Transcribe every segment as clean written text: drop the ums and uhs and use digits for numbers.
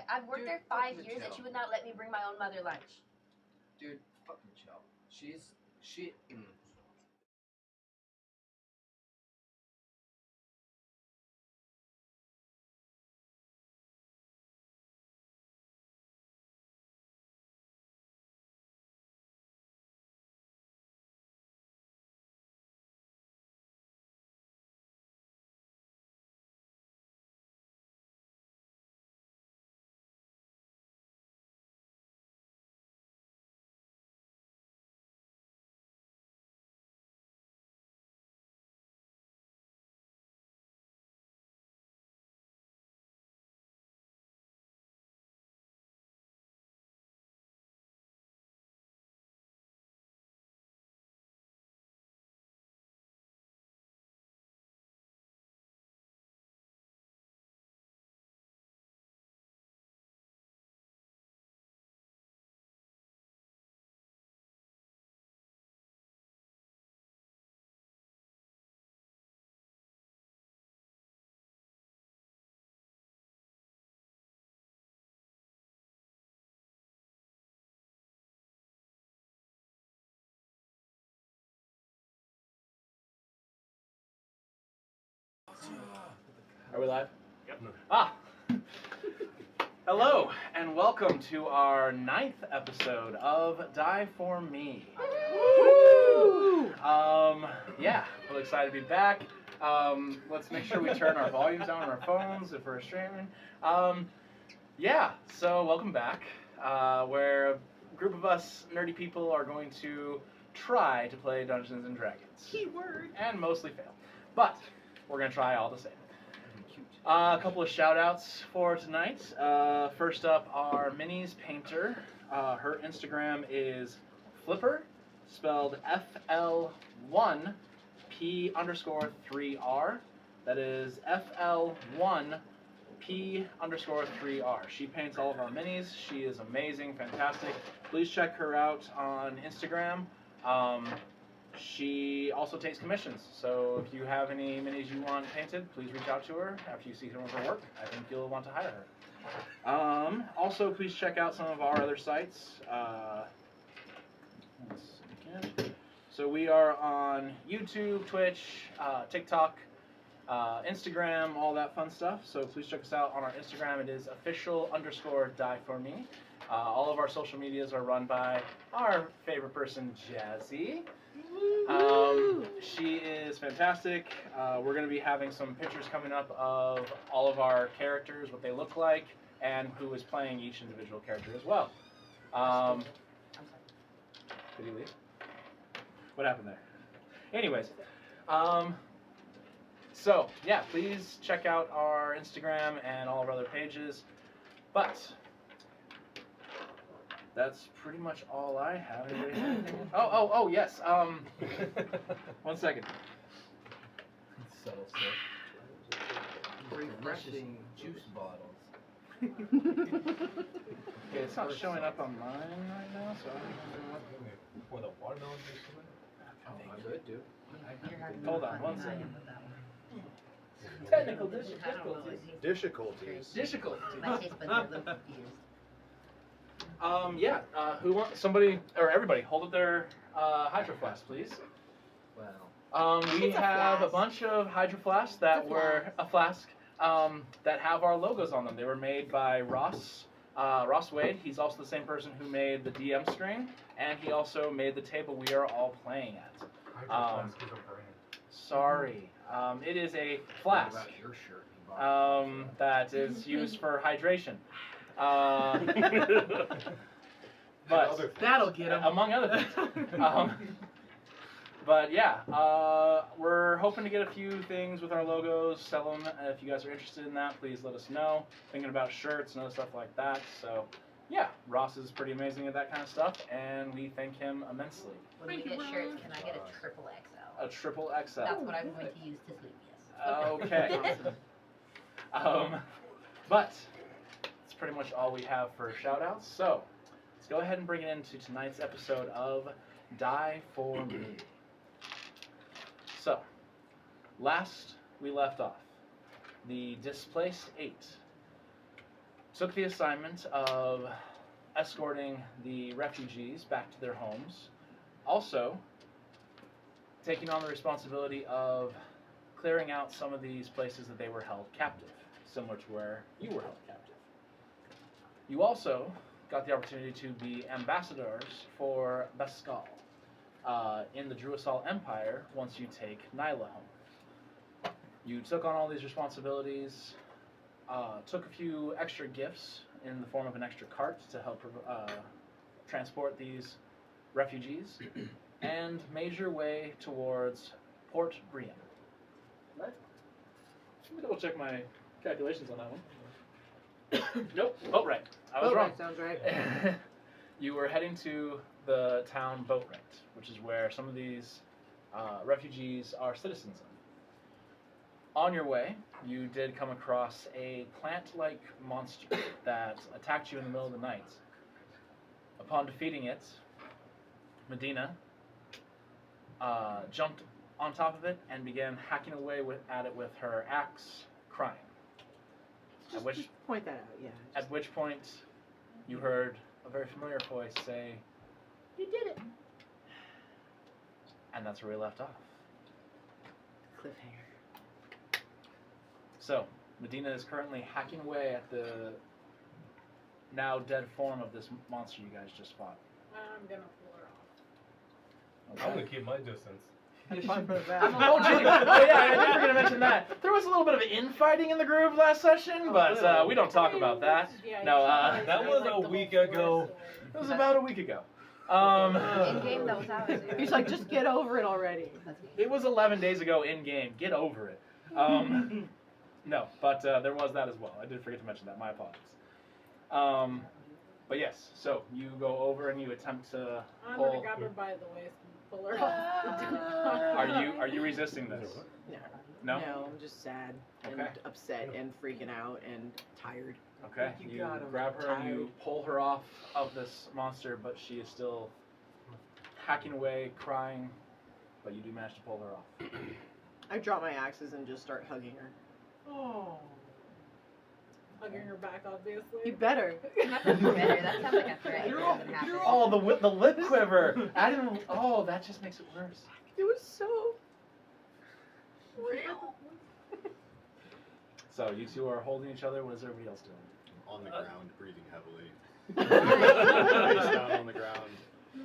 I've worked there 5 years and she would not let me bring my own mother lunch. Dude, fucking chill. She. Are we live? Yep. Hello, and welcome to our 9th episode of Die For Me. Woo! Yeah, really excited to be back. Let's make sure we turn our volumes down on our phones if we're streaming. Yeah, so welcome back, where a group of us nerdy people are going to try to play Dungeons and Dragons. Keyword. And mostly fail. But we're going to try all the same. A couple of shout outs for tonight. First up, our Minis Painter. Her Instagram is Flipper, spelled FL1P_3R. That is FL1P_3R. She paints all of our minis. She is amazing, fantastic. Please check her out on Instagram. She also takes commissions, so if you have any minis you want painted, please reach out to her after you see some of her work. I think you'll want to hire her. Also, please check out some of our other sites. So we are on YouTube, Twitch, TikTok, Instagram, all that fun stuff. So please check us out on our Instagram. It is official_die4me. All of our social medias are run by our favorite person, Jazzy. She is fantastic. We're going to be having some pictures coming up of all of our characters, what they look like, and who is playing each individual character as well. Did he leave? What happened there? Anyways, so yeah, please check out our Instagram and all of our other pages. But that's pretty much all I have. Oh, yes. 1 second. Subtle stuff. Refreshing juice bottles. Okay, it's not showing up on mine right now, so I don't know. For the watermelon juice. I could do. Hold on, 1 second. Technical difficulties. Difficulties. My taste buds are a little confused. Yeah. Who wants somebody or everybody hold up their hydro flask, please. Well. We It's a have a flask. bunch of hydro flasks that It's a were a flask that have our logos on them. They were made by Ross Wade. He's also the same person who made the DM screen, and he also made the table we are all playing at. Sorry. It is a flask What about your shirt? You bought? that is used for hydration. But That'll get him. among other things. But yeah, we're hoping to get a few things with our logos, sell them. If you guys are interested in that, please let us know. Thinking about shirts and other stuff like that. So yeah, Ross is pretty amazing at that kind of stuff, and we thank him immensely. When we get shirts, can I get a triple XL? A triple XL. That's what I'm going to use to sleep, yes. Okay. But that's pretty much all we have for shout-outs. So let's go ahead and bring it into tonight's episode of Die For Me. So, last we left off, the Displaced 8 took the assignment of escorting the refugees back to their homes. Also, taking on the responsibility of clearing out some of these places that they were held captive, similar to where you were held captive. You also got the opportunity to be ambassadors for Beskal in the Druasal Empire once you take Nyla home. You took on all these responsibilities, took a few extra gifts in the form of an extra cart to help transport these refugees, and made your way towards Port Brian. Right? Let me double check my calculations on that one. Nope, Boatwright. I was wrong. Sounds right. You were heading to the town Boatwright, which is where some of these refugees are citizens of. On your way, you did come across a plant-like monster that attacked you in the middle of the night. Upon defeating it, Medina jumped on top of it and began hacking away at it with her axe, crying. Just point that out, yeah. At which point, you heard a very familiar voice say, "You did it." And that's where we left off. Cliffhanger. So, Medina is currently hacking away at the now dead form of this monster you guys just fought. I'm gonna pull her off. Okay. I'm gonna keep my distance. Oh, gee. Oh, yeah, I did forget to mention that. There was a little bit of infighting in the group last session, but we don't talk about that. Yeah, No, that was a week ago. It was about a week ago. In game, that was ours. He's like, just get over it already. It was 11 days ago in game. Get over it. No, but there was that as well. I did forget to mention that. My apologies. But yes, so you go over and you attempt to I'm pull. gonna grab her by the waist and pull her off. Are you resisting this? No. No, I'm just sad and Okay. upset and freaking out and tired. Okay. You You got him. grab her and you Tired. pull her off of this monster, but she is still hacking away, crying. But you do manage to pull her off. I drop my axes and just start hugging her. Oh. Hugging her back, obviously. You better. Better. That sounds like a threat. It doesn't happen. Oh, the lip quiver. I didn't. Oh, that just makes it worse. It was so real. So you two are holding each other. What is everybody else doing? On the ground, breathing heavily. Face down on the ground.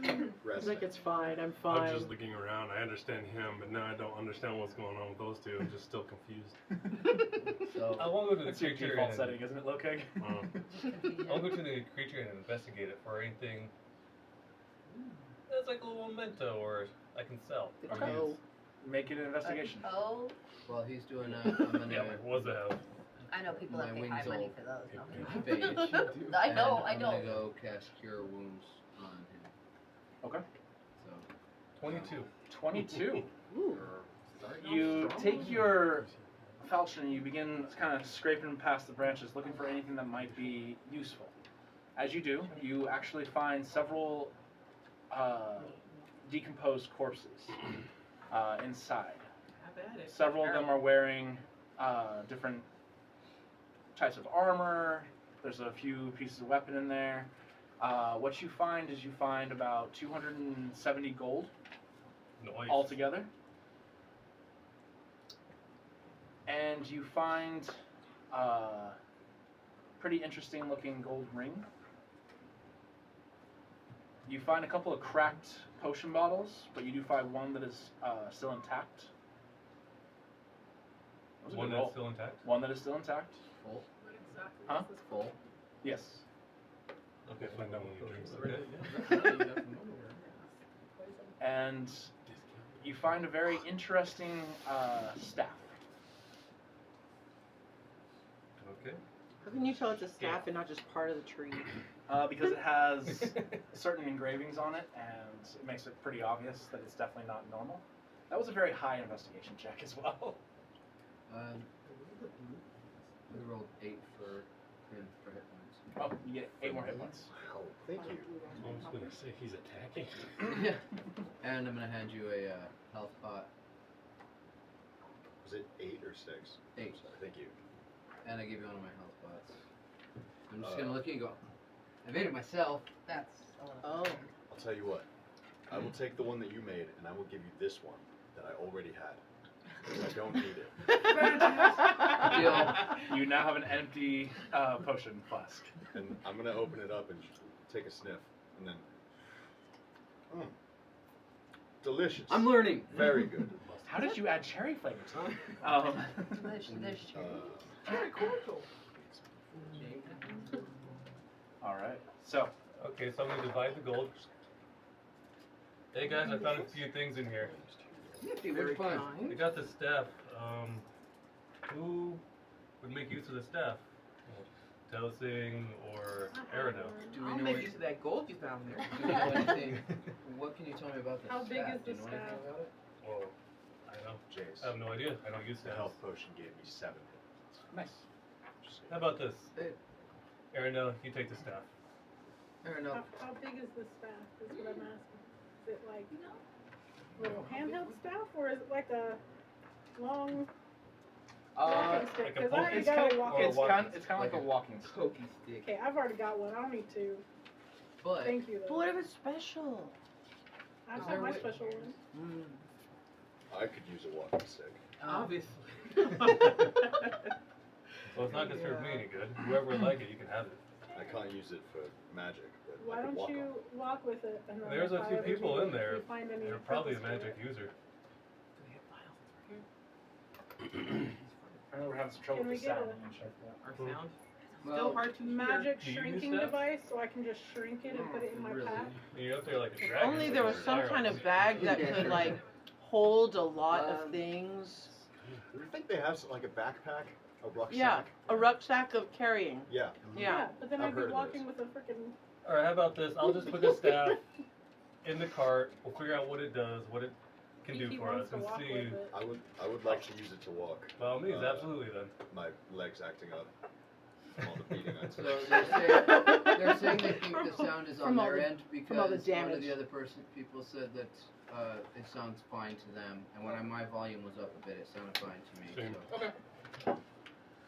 He's Resting. like, it's fine. I'm I'm fine. just looking around. I understand him, but now I don't understand what's going on with those two. I'm just still confused. So I want to go to the that's your creature default and setting, isn't it, Lokeg? I'll go to the creature and investigate it for anything that's like a little memento or I can sell. Okay. Oh, Make it an investigation. Oh, While he's doing that, I'm gonna. Yeah, like, what's the hell? I know people that My pay high wings money all for those. No, fade. I know, And I know. I'm gonna go cast Cure Wounds on him. Okay. So. 22. 22. ooh. You take your falchion and you begin kind of scraping past the branches, looking for anything that might be useful. As you do, you actually find several decomposed corpses inside. Have at it. Several of them are wearing different types of armor. There's a few pieces of weapon in there. What you find is you find about 270 gold Nice. altogether. And you find a pretty interesting looking gold ring. You find a couple of cracked potion bottles, but you do find one that is still intact. That was a One good roll. that's still intact? One that is still intact. Full. What exactly Huh? is this? Full. Yes. Okay, find out when he drinks. Okay. And you find a very interesting staff. Okay. How can you tell it's a staff and not just part of the tree? Because it has certain engravings on it, and it makes it pretty obvious that it's definitely not normal. That was a very high investigation check as well. We rolled 8 for him for hit points. Oh, you get 8 more hit points. Wow, thank you. I was gonna say he's attacking. And I'm gonna hand you a health pot. Was it 8 or 6? 8. Sorry, thank you. And I give you one of my health pots. I'm just gonna look at you and go, I made it myself. That's a little. Oh. I'll tell you what. I will take the one that you made, and I will give you this one that I already had. 'Cause I don't need it. You now have an empty potion flask. And I'm gonna open it up and take a sniff, and then. Delicious. I'm learning. Very good. How did you add cherry flavors? There's Very cordial. All right. So, Okay, so I'm gonna divide the gold. Hey guys, I found a few things in here. Very fun. I kind. got the staff. Who would make use of the staff? Telsing or Arano? Do we I'll know make what- use of that gold you found there. Do we know anything? What can you tell me about this? How big is Do you the know anything staff? about it? Well, I don't know. Jace. I have no idea. I don't use The staffs. health potion gave me 7. nice. Just How about this? Hey. Arano, you take the staff. Fair enough. How big is the staff? Is what I'm asking. Is it like little handheld staff, or is it like a long walking stick? like a Because I already poking got stick a or walking a It's stick. kind of like a walking stick. Pokey stick. Okay, I've already got one. I don't need two. But Thank you But though. what if it's special? I've Is got there my a way- special one. I could use a walking stick. Obviously. Well, it's not gonna serve me any good. Whoever would like it, you can have it. I can't use it for magic, but Why I could don't walk you on it. walk with it? And then There's if a I few ever people do, in there. if you find any They're probably a purpose to magic it. user. I know we're having some trouble Can with we the get sound. a- I'm gonna check that. Our Hmm. sound. Well, Still hard to hear. Magic Do you use shrinking stuff? device, so I can just shrink it and put it in my really? pack. And you're up there like a If dragon. only with there your was some fire kind on of it. bag that Yeah. could like hold a lot of things. I think they have like a backpack, a rucksack. Yeah, a rucksack of carrying. Yeah. Yeah. But then I've I'd heard be of walking those. with a freaking. Alright, how about this? I'll just put the staff in the cart. We'll figure out what it does, what it can do He for wants us, to and walk see. with it. I would like to use it to walk. By all means, Uh, absolutely then. My legs acting up from all the beating I So took. they're saying they think the sound is on From all their the- end because from all the one of damage. the other people said that it sounds fine to them, and when my volume was up a bit, it sounded fine to me. Same. So.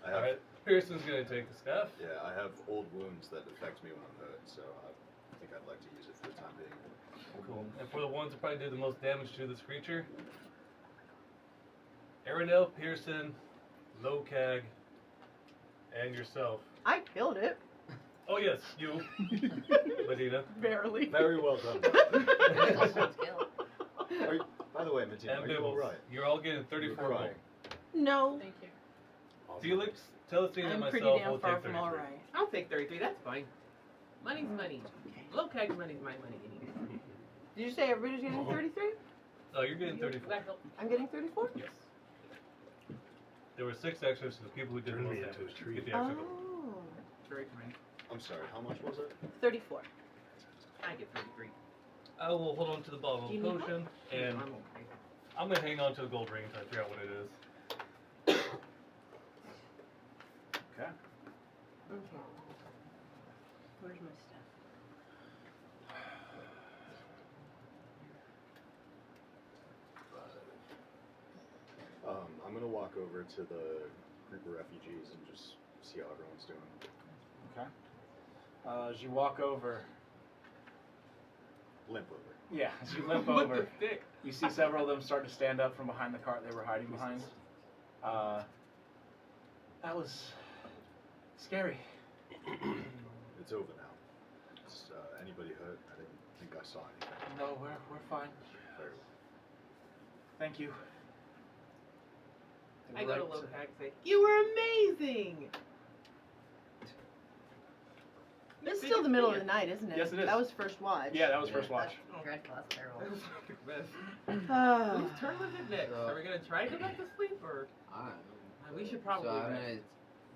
I have, Alright, Pearson's gonna take the staff. yeah, I have old wounds that affect me when I'm hurt, so I think I'd like to use it for the time being. Cool. And for the ones that probably did the most damage to this creature, Aranel, Pearson, Locag, and yourself. I killed it. Oh yes, you, Medina. Barely. Very well done. That's a skill. Are you, by the way, Medina, And are you Bibbles. alright? You're all getting 34 You're gold. crying. No. Thank you. Felix, Telestine, and I'm myself pretty will damn take far 33. from alright. I'll take 33. That's fine. Money's money. Low keg money's my money. Anyway. Did you say everybody's getting 33? Oh, you're getting 34. That help. I'm getting 34? Yes. There were 6 extras to the people who did the Turn most me damage. into a tree. Get the extra gold. Oh. Very kind. I'm sorry, how much was it? 34. I get 33. I will hold on to the bottle Do you of need potion, and I'm okay. I'm gonna hang on to the gold ring until I figure out what it is. Okay. Okay. Where's my stuff? I'm gonna walk over to the group of refugees and just see how everyone's doing. Okay. As you walk over, Limp over. yeah, as you limp What over, the stick? you see several of them start to stand up from behind the cart they were hiding behind. That was scary. It's over now. Is anybody hurt? I didn't think I saw anything. No, we're fine. Very well. Thank you. I go to Right low keg and say, you were amazing! It's still the middle of the night, isn't it? Yes, it is. That was first watch. Yeah, that was first watch. That's dreadful. That's terrible. That was the best. Ah. Whose turn was it next? Are we gonna try to go back to sleep or? I don't know. We should probably So I'm rest. gonna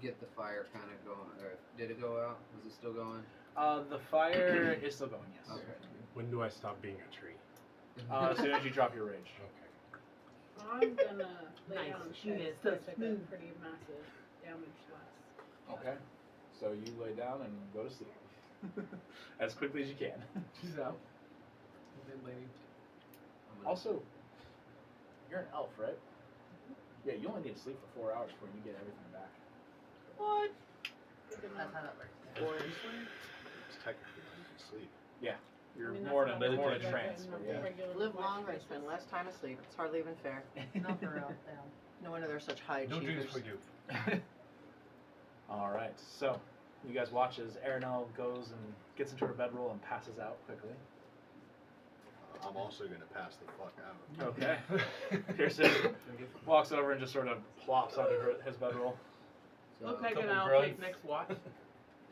get the fire kind of going. Or did it go out? Was it still going? The fire is still going, yes. Okay. When do I stop being a tree? As soon as you drop your rage. Okay. I'm gonna lay Nice. down and She check is to so take a smooth. pretty massive damage less. Okay. So you lay down and go to sleep. As quickly as you can. She's out. Good lady. I'm gonna- Also, you're an elf, right? Yeah, you only need to sleep for 4 hours before you get everything back. What? That's how that works. Or It's technically you can sleep. You're I mean, more in that's a, how more in I a look at trance. it but in yeah. regular live life longer and basis. spend less time asleep. It's hardly even fair. No, for real. Yeah. No wonder they're such high No dreams achievers. for you. All right, so you guys watch as Arenelle goes and gets into her bedroll and passes out quickly. I'm also gonna pass the fuck out. Okay. Pearson walks over and just sort of plops onto his bedroll. So, Okay, Couple then I'll grunts. take next watch.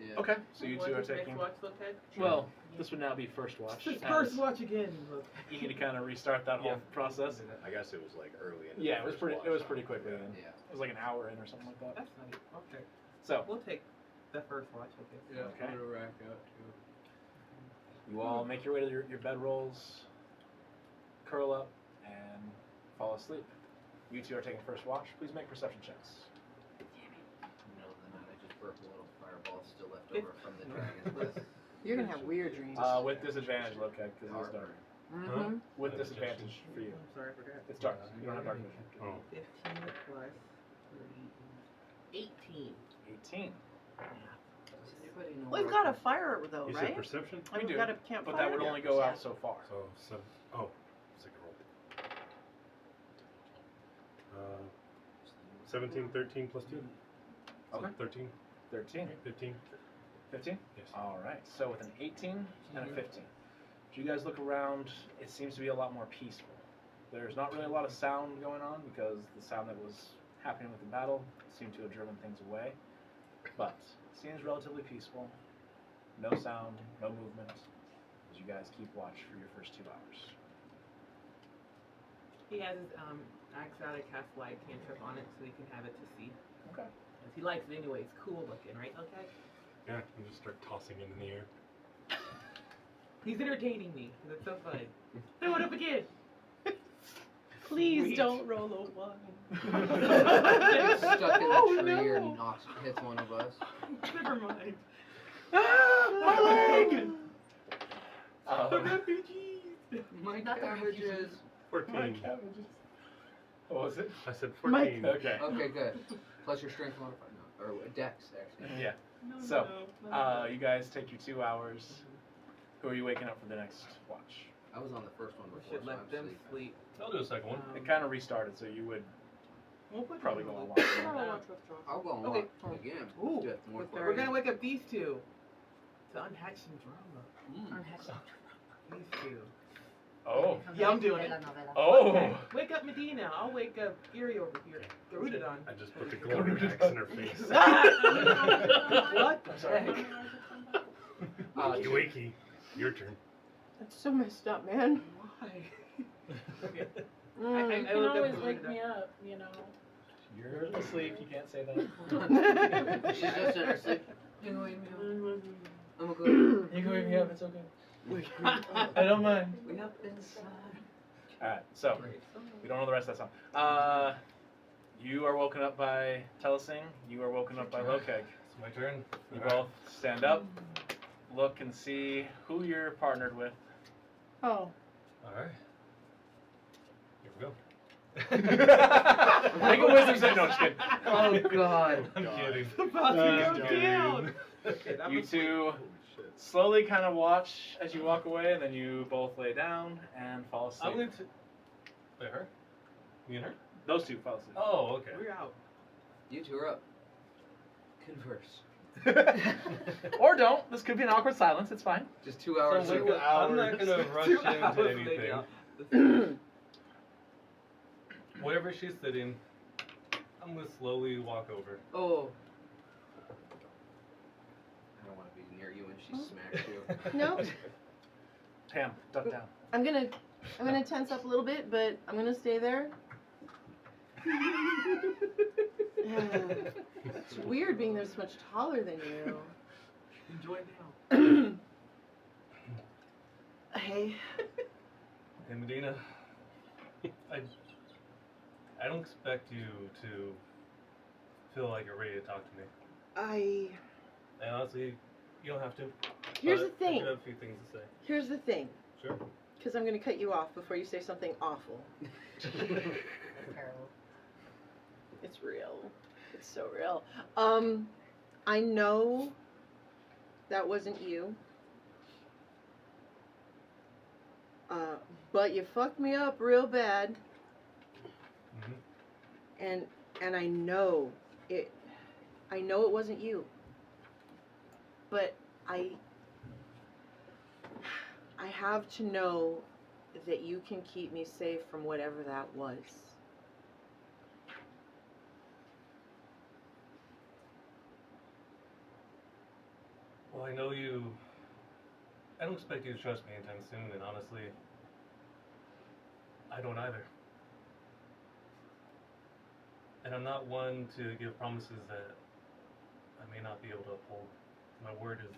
yeah. Okay, so you What two are is taking. next watch look at? Well, this would now be first watch. It's as first watch again. Look. You need to kind of restart that whole Yeah. process. I guess it was like early in. Yeah, it was pretty. It was pretty quickly. Yeah. In. Yeah. It was like an hour in or something like that. That's funny. Okay. So We'll take the first watch, okay. Yeah, Okay. put a rack out too. you all make your way to your bedrolls, curl up, and fall asleep. You two are taking first watch. Please make perception checks. Middle of the night, I just burp a little fireball still left over from the dragon's breath. You're gonna have weird dreams. With disadvantage, okay, because it's dark. Mm-hmm. With disadvantage for you. I'm sorry, I forgot. It's dark. You don't have dark vision. Oh. 15 plus 18. 18. We've got a fire though, You right? said perception? And We we've do, got a campfire. But that would only go out so far. So, second roll. 17, 13 plus 2. So Okay. 13, 13. 15. 15? Yes. All right. So with an 18 and a 15. If you guys look around, it seems to be a lot more peaceful. There's not really a lot of sound going on because the sound that was happening with the battle seemed to have driven things away. But it seems relatively peaceful. No sound, no movement, as you guys keep watch for your first 2 hours. He has his axe out of cast light cantrip on it so he can have it to see. Okay. 'Cause he likes it anyway. It's cool looking, right? Okay. Yeah, and just start tossing it in the air. He's entertaining me. That's so fun. Throw it up again. Please Sweet. don't roll a 1. Gets stuck in Oh, a tree or no. knocks, hits one of us. Never mind. My leg! My Not the cabbages. 14. What was it? I said Mike. 14. Okay. Okay, good. Plus your strength modifier, no, or dex actually. Yeah. So, you guys take your 2 hours. Who are you waking up for the next watch? I was on the first one We before, should so I'm let them sleeping. sleep. I'll do a second one. It kind of restarted, so you would We'll put probably them go on on the watch. wall. I'll go on Okay. watch again. Ooh. Do it more fun. We're gonna wake up these two to unhatch some drama. These two. Oh. Yeah, I'm doing it. Telenovela. Oh. Wake up Medina. I'll wake up Erie over here. Garudon. I just put the glowing axe in her face. What? I'm sorry. Wakey wakey. Your turn. That's so messed up, man. Why? Okay. Mm. I You can looked up always and wake looked me up. up, you know. You're asleep. You can't say that. She's just in her sleep. You know, I'm a good. You can wake me up. It's okay. I don't mind. We up inside. All right. So we don't know the rest of that song. You are woken up by Telesing. You are woken up by Lokeg. It's my turn. You both stand up, look and see who you're partnered with. Oh. Alright. Here we go. Make a wisdom save. No, just kidding. Oh God. I'm kidding. About to go down. You two Holy shit. slowly kind of watch as you walk away, and then you both lay down and fall asleep. I'm going to. Wait, her? Me and her? Those two fall asleep. Oh, okay. We're out. You two are up. Converse. Or don't. This could be an awkward silence. It's fine. Just 2 hours. So, of- like, I'm not gonna rush into anything. Wherever she's sitting, I'm gonna slowly walk over. Oh. I don't want to be near you when she smacks you. No, Pam, duck down. I'm gonna tense up a little bit, but I'm gonna stay there. It's weird being this much taller than you. Enjoy now. Hey. Hey, Medina. I don't expect you to feel like you're ready to talk to me. And honestly, you don't have to. Here's but the I thing. do have a few things to say. Here's the thing. Sure. Because I'm gonna cut you off before you say something awful. Terrible. It's real. It's so real. I know that wasn't you. But you fucked me up real bad. Mhm. And I know it wasn't you. But I have to know that you can keep me safe from whatever that was. Well, I know you. I don't expect you to trust me anytime soon, and honestly, I don't either. And I'm not one to give promises that I may not be able to uphold. My word is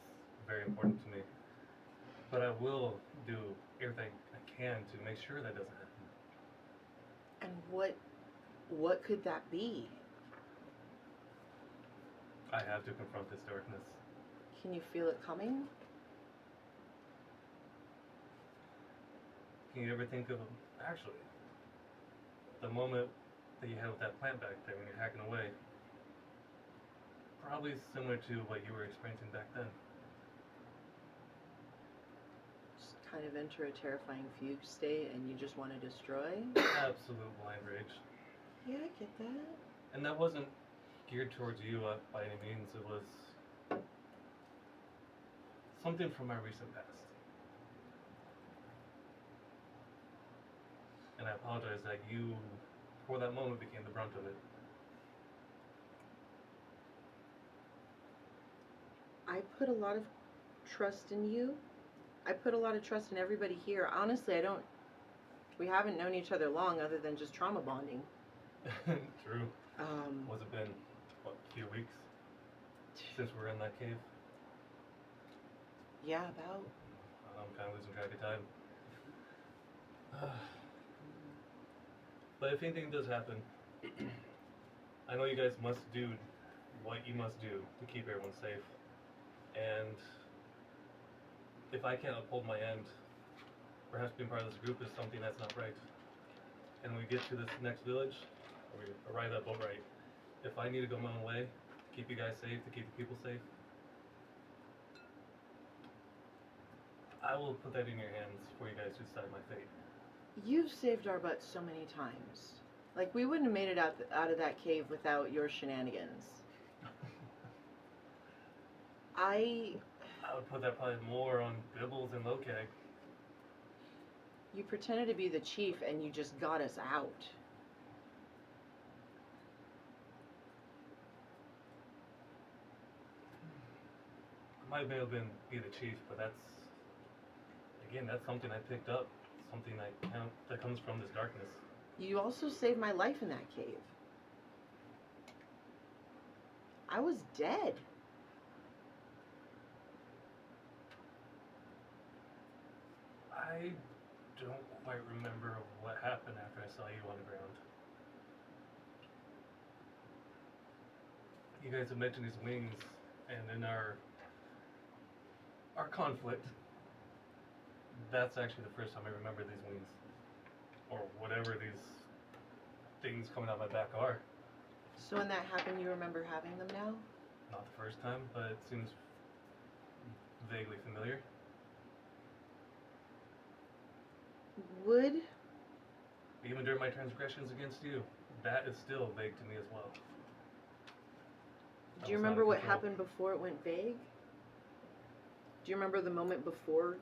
very important to me. But I will do everything I can to make sure that doesn't happen. And what could that be? I have to confront this darkness. Can you feel it coming? Can you ever think of, actually, the moment that you had with that plant back there when you're hacking away? Probably similar to what you were experiencing back then. Just kind of enter a terrifying fugue state and you just want to destroy? Absolute blind rage. Yeah, I get that. And that wasn't geared towards you by any means. It was something from my recent past. And I apologize that you, for that moment, became the brunt of it. I put a lot of trust in you. I put a lot of trust in everybody here. Honestly, we haven't known each other long other than just trauma bonding. True. What's it been, what, a few weeks since we were in that cave? Yeah, about. I'm kind of losing track of time. But if anything does happen, I know you guys must do what you must do to keep everyone safe. And if I can't uphold my end, perhaps being part of this group is something that's not right. And when we get to this next village, or we arrive at boat right, if I need to go my own way, to keep you guys safe, to keep the people safe, I will put that in your hands for you guys to decide my fate. You've saved our butts so many times. Like, we wouldn't have made it out of that cave without your shenanigans. I would put that probably more on Bibbles and Lokag. You pretended to be the chief and you just got us out. I might have been be the chief, but that's something I picked up. Something that comes from this darkness. You also saved my life in that cave. I was dead. I don't quite remember what happened after I saw you on the ground. You guys have mentioned these wings, and in our conflict, that's actually the first time I remember these wings. Or whatever these things coming out my back are. So when that happened, you remember having them now? Not the first time, but it seems vaguely familiar. Would? Even during my transgressions against you, that is still vague to me as well. Do you remember what happened before it went vague? Do you remember the moment before?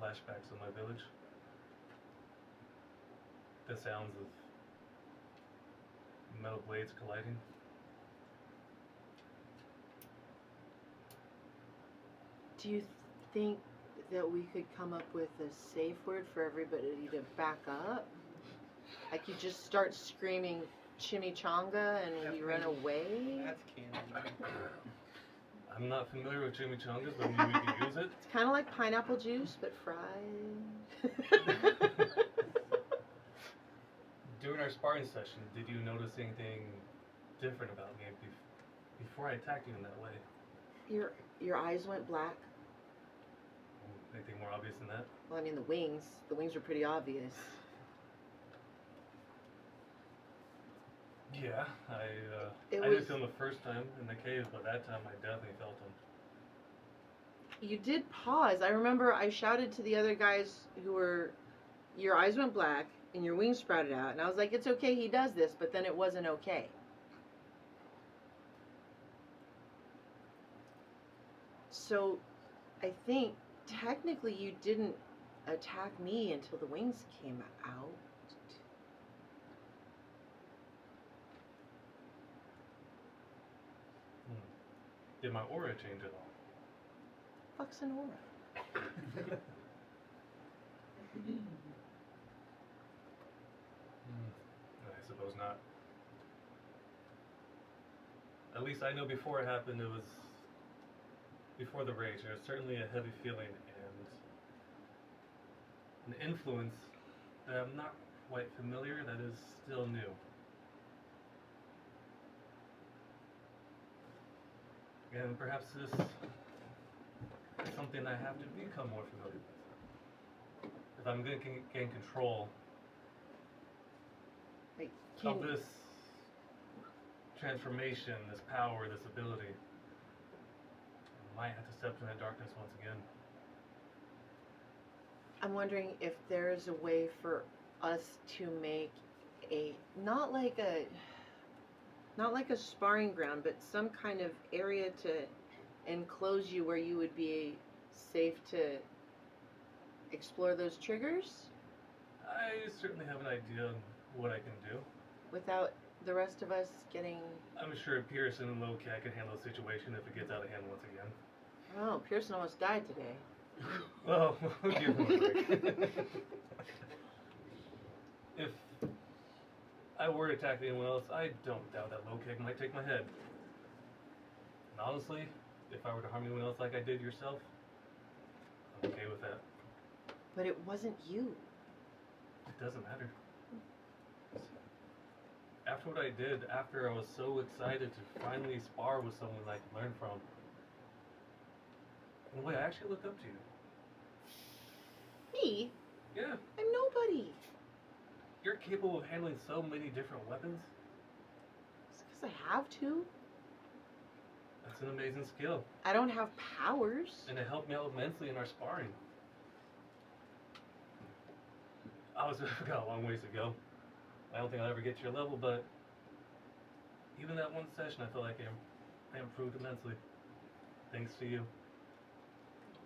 Flashbacks of my village. The sounds of metal blades colliding. Do you think that we could come up with a safe word for everybody to back up? Like you just start screaming chimichanga and we run away? That's canon. I'm not familiar with chimichangas, but maybe we can use it. It's kind of like pineapple juice, but fried. During our sparring session, did you notice anything different about me before I attacked you in that way? Your eyes went black. Anything more obvious than that? Well, I mean the wings. The wings are pretty obvious. Yeah, I It didn't was- feel him the first time in the cave, but that time I definitely felt him. You did pause. I remember I shouted to the other guys who were, your eyes went black and your wings sprouted out, and I was like, it's okay, he does this, but then it wasn't okay. So, I think technically you didn't attack me until the wings came out. Did my aura change at all? Fuck's an aura. I suppose not. At least I know before it happened, it was before the rage. There was certainly a heavy feeling and an influence that I'm not quite familiar, that is still new. And perhaps this is something I have to become more familiar with. If I'm going to gain control Like, of can, this transformation, this power, this ability, I might have to step into that darkness once again. I'm wondering if there's a way for us to make a not like a sparring ground, but some kind of area to enclose you where you would be safe to explore those triggers I certainly have an idea on what I can do. without the rest of us getting. I'm sure Pearson and Loki can handle the situation if it gets out of hand once again. Oh, Pearson almost died today. Well, we'll give him a break. If I were to attack anyone else, I don't doubt that Loki might take my head. And honestly, if I were to harm anyone else like I did yourself, I'm okay with that. But it wasn't you. It doesn't matter. After what I did, after I was so excited to finally spar with someone I could learn from, in a way, I actually looked up to you. Me? Yeah, I'm nobody. you're capable of handling so many different weapons. It's because I have to. That's an amazing skill, I don't have powers. and it helped me out immensely in our sparring. I've got a long ways to go. I don't think I'll ever get to your level, but even that one session, I felt like I improved immensely. Thanks to you.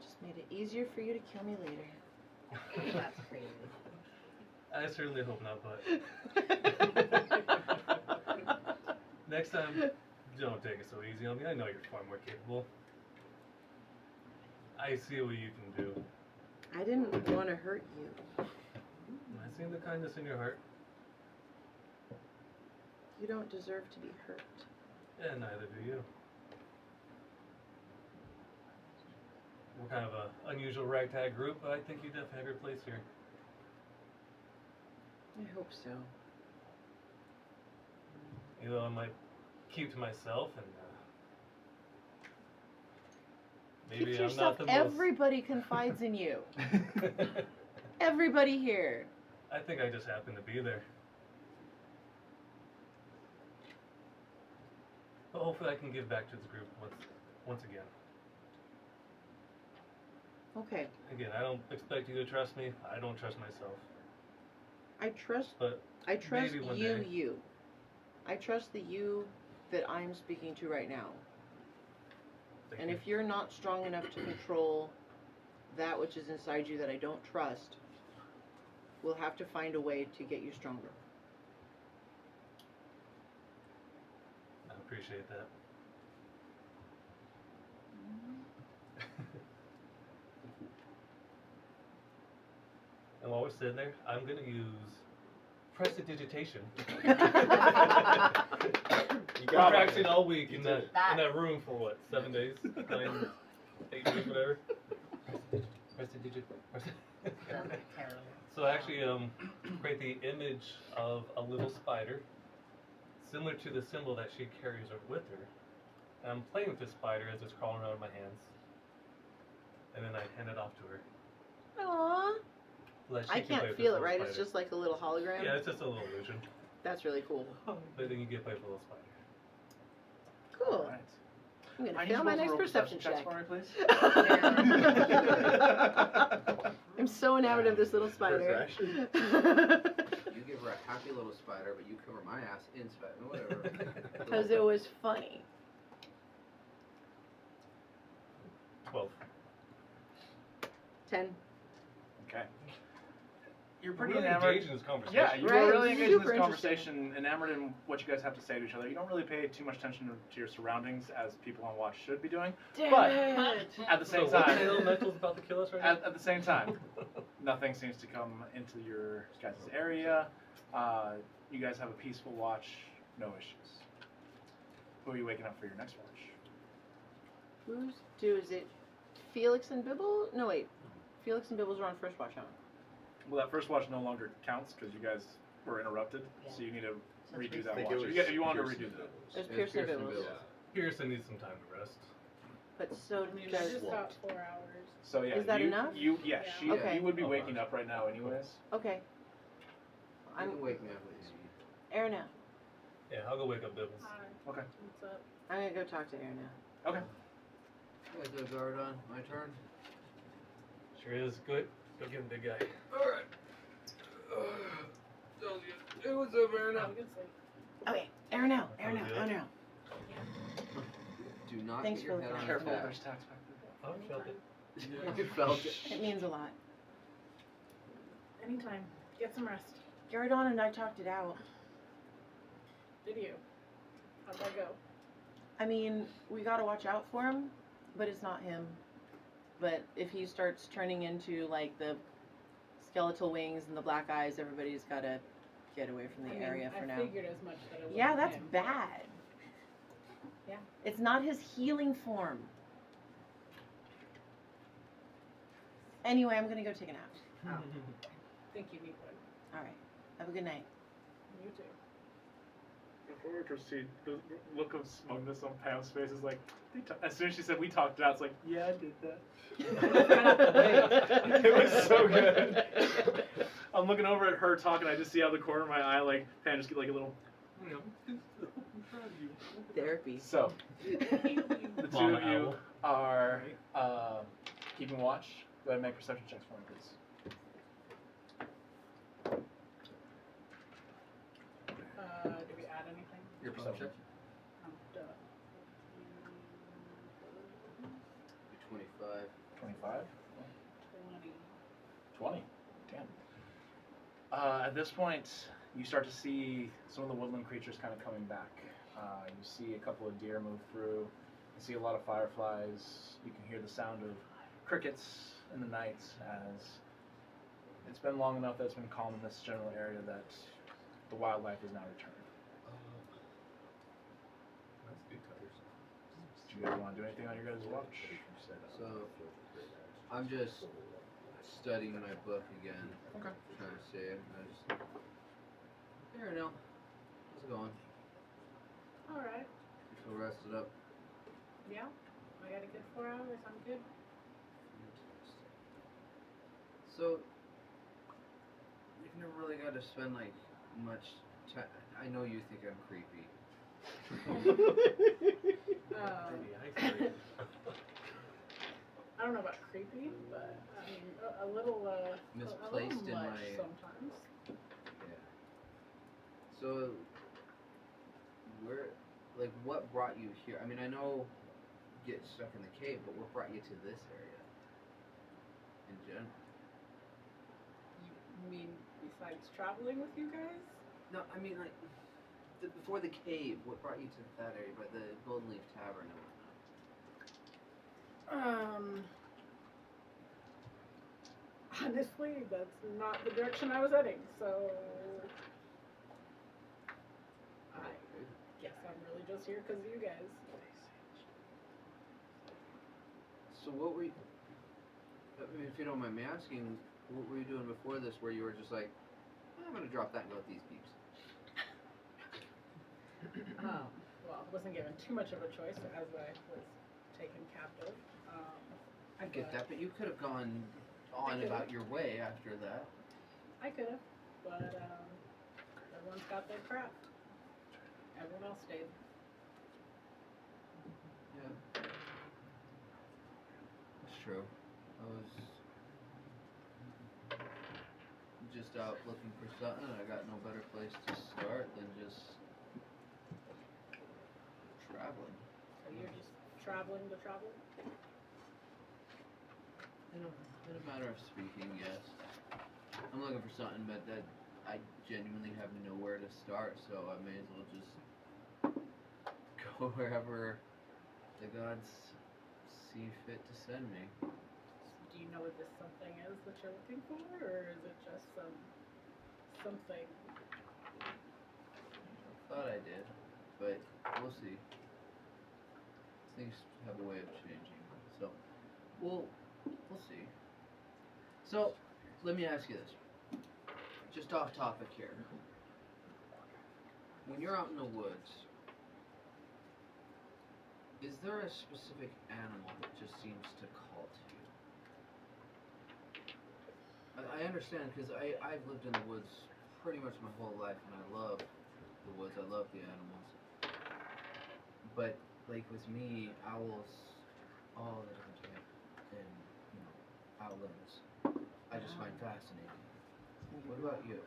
Just made it easier for you to kill me later. That's crazy. I certainly hope not, but next time, don't take it so easy on me. I know you're far more capable. I see what you can do. I didn't want to hurt you. I see the kindness in your heart, You don't deserve to be hurt. and neither do you. We're kind of an unusual ragtag group, but I think you definitely have your place here. I hope so. You know, I might keep to myself, and maybe Keep I'm yourself. not the most. Everybody confides in you. Everybody here. I think I just happen to be there. But hopefully I can give back to this group once again. Okay. Again, I don't expect you to trust me. I don't trust myself. I trust But you, one day. you. I trust the you that I'm speaking to right now. Thank And you. if you're not strong enough to control that which is inside you that I don't trust, we'll have to find a way to get you stronger. I appreciate that. And while we're sitting there, I'm going to use prestidigitation. You We're got it. practicing all week You in did that room for what, 7 days? 9, 8 days, whatever. That's terrible. So I actually create the image of a little spider, similar to the symbol that she carries with her. And I'm playing with this spider as it's crawling around in my hands. And then I hand it off to her. Aww. So that she I can play can't with feel this it, right? little It's spider. just like a little hologram. Yeah, it's just a little illusion. That's really cool. But then you get played for a little spider. Cool. Alright. I'm gonna I fail need my both next roll perception checks check. for me, please. I'm so enamored of this little spider. You give her a happy little spider, but you cover my ass in spider. Whatever. Because it was funny. 12. 10. Okay. You're We're pretty really enamored. engaged in this conversation. Yeah, you Right, are really engaged in super this interesting. conversation, enamored in what you guys have to say to each other. You don't really pay too much attention to your surroundings as people on watch should be doing. Damn But it. at the So same what time, elemental's about to kill us right now? at the same time, nothing seems to come into your guys' area. You guys have a peaceful watch, no issues. Who are you waking up for your next watch? Is it Felix and Bibble? No, wait. Felix and Bibbles are on first watch, huh? Well, that first watch no longer counts because you guys were interrupted, so you need to redo that I think watch. it was If you want to Pearson redo that. Bibbles. There's It's Pearson and Pearson Bibbles. Bibbles. Pearson needs some time to rest. But so I mean, I does... just got 4 hours. So yeah, Is that you, enough? You yeah, Yeah. she Okay. you would be Oh, waking gosh. up right now anyways. Okay. You I'm... can wake me up when you need. Air now. Yeah, I'll go wake up Bibbles. Hi. Okay. What's up? I'm gonna go talk to Air now. Okay. You guys got a guard on. My turn. Sure is. Good. Go get him, big guy. Alright. It was over Have now. a good sleep. Okay. Air now. Air Sounds now. good. Air now. Do not Thanks get your for head looking on Careful, the there's tax back there. Oh, I felt it. You felt it. It means a lot. Anytime. Get some rest. Garadon and I talked it out. Did you? How'd that go? I mean, we gotta watch out for him, but it's not him. But if he starts turning into like the skeletal wings and the black eyes, everybody's gotta get away from the I mean, area for I now. figured as much that it wasn't Yeah, that's him. bad. Yeah. It's not his healing form. Anyway, I'm gonna go take a nap. Oh. Think you need one. Alright. Have a good night. You too. Before we proceed, the look of smugness on Pam's face is like, as soon as she said we talked it out, it's like, yeah, I did that. It was so good. I'm looking over at her talking, I just see out of the corner of my eye, like, Pam just get like a little, I'm proud of you. Therapy. so, the two Mama of you owl. are keeping watch. Go ahead and make perception checks for me, please. Do we add anything? Your perception. Oh, duh. 25. 25? 20. 20. Damn. At this point, you start to see some of the woodland creatures kind of coming back. You see a couple of deer move through. You see a lot of fireflies. You can hear the sound of crickets in the night as it's been long enough that it's been calm in this general area that the wildlife is now returned. That's good colors. Do you guys want to do anything on your guys' watch? So, I'm just studying my book again. Okay. Trying to see it. I just. There now. How's it going? Alright. You feel rested up? Yeah. I got a good 4 hours. I'm good. So, you've never really got to spend like much time. I know you think I'm creepy. Maybe I agree. I don't know about creepy, but I mean a little Misplaced a in little much my- sometimes. Yeah. So, what brought you here? I mean, I know you get stuck in the cave, but what brought you to this area? In general. You mean besides traveling with you guys? No, I mean like before the cave. What brought you to that area, by the Golden Leaf Tavern and whatnot? Honestly, that's not the direction I was heading, so I guess I'm really just here because of you guys. So what were you? I mean, if you don't mind me asking, what were you doing before this? Where you were just like, I'm gonna drop that and go with these peeps. Well, I wasn't given too much of a choice as I was taken captive. I get that, but you could have gone I on could've. about your way after that. I could have, but there Everyone's got their crap. Everyone else stayed. Yeah. It's true. I was just out looking for something, and I got no better place to start than just traveling. So you're just traveling to travel? In a matter of speaking, yes. I'm looking for something, but that I genuinely have nowhere to start, so I may as well just go wherever the gods see fit to send me. Do you know what this something is that you're looking for, or is it just something? I thought I did, but we'll see. Things have a way of changing, so we'll see. So let me ask you this, just off topic here. When you're out in the woods, is there a specific animal that just seems to call to you? I understand, because I've lived in the woods pretty much my whole life, and I love the woods. I love the animals. But like with me, owls, all the different type, and owlets, I just find fascinating. What about you?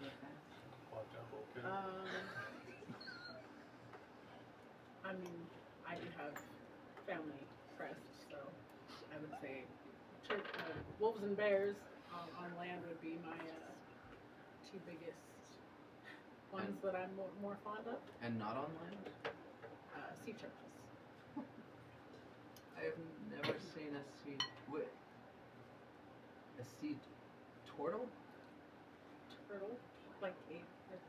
I mean, I do have family crests, so I would say wolves and bears on land would be my two biggest ones that I'm more fond of. And not on land? Sea turtles. I have never seen a sea. Wait. A sea turtle? Turtle? Like a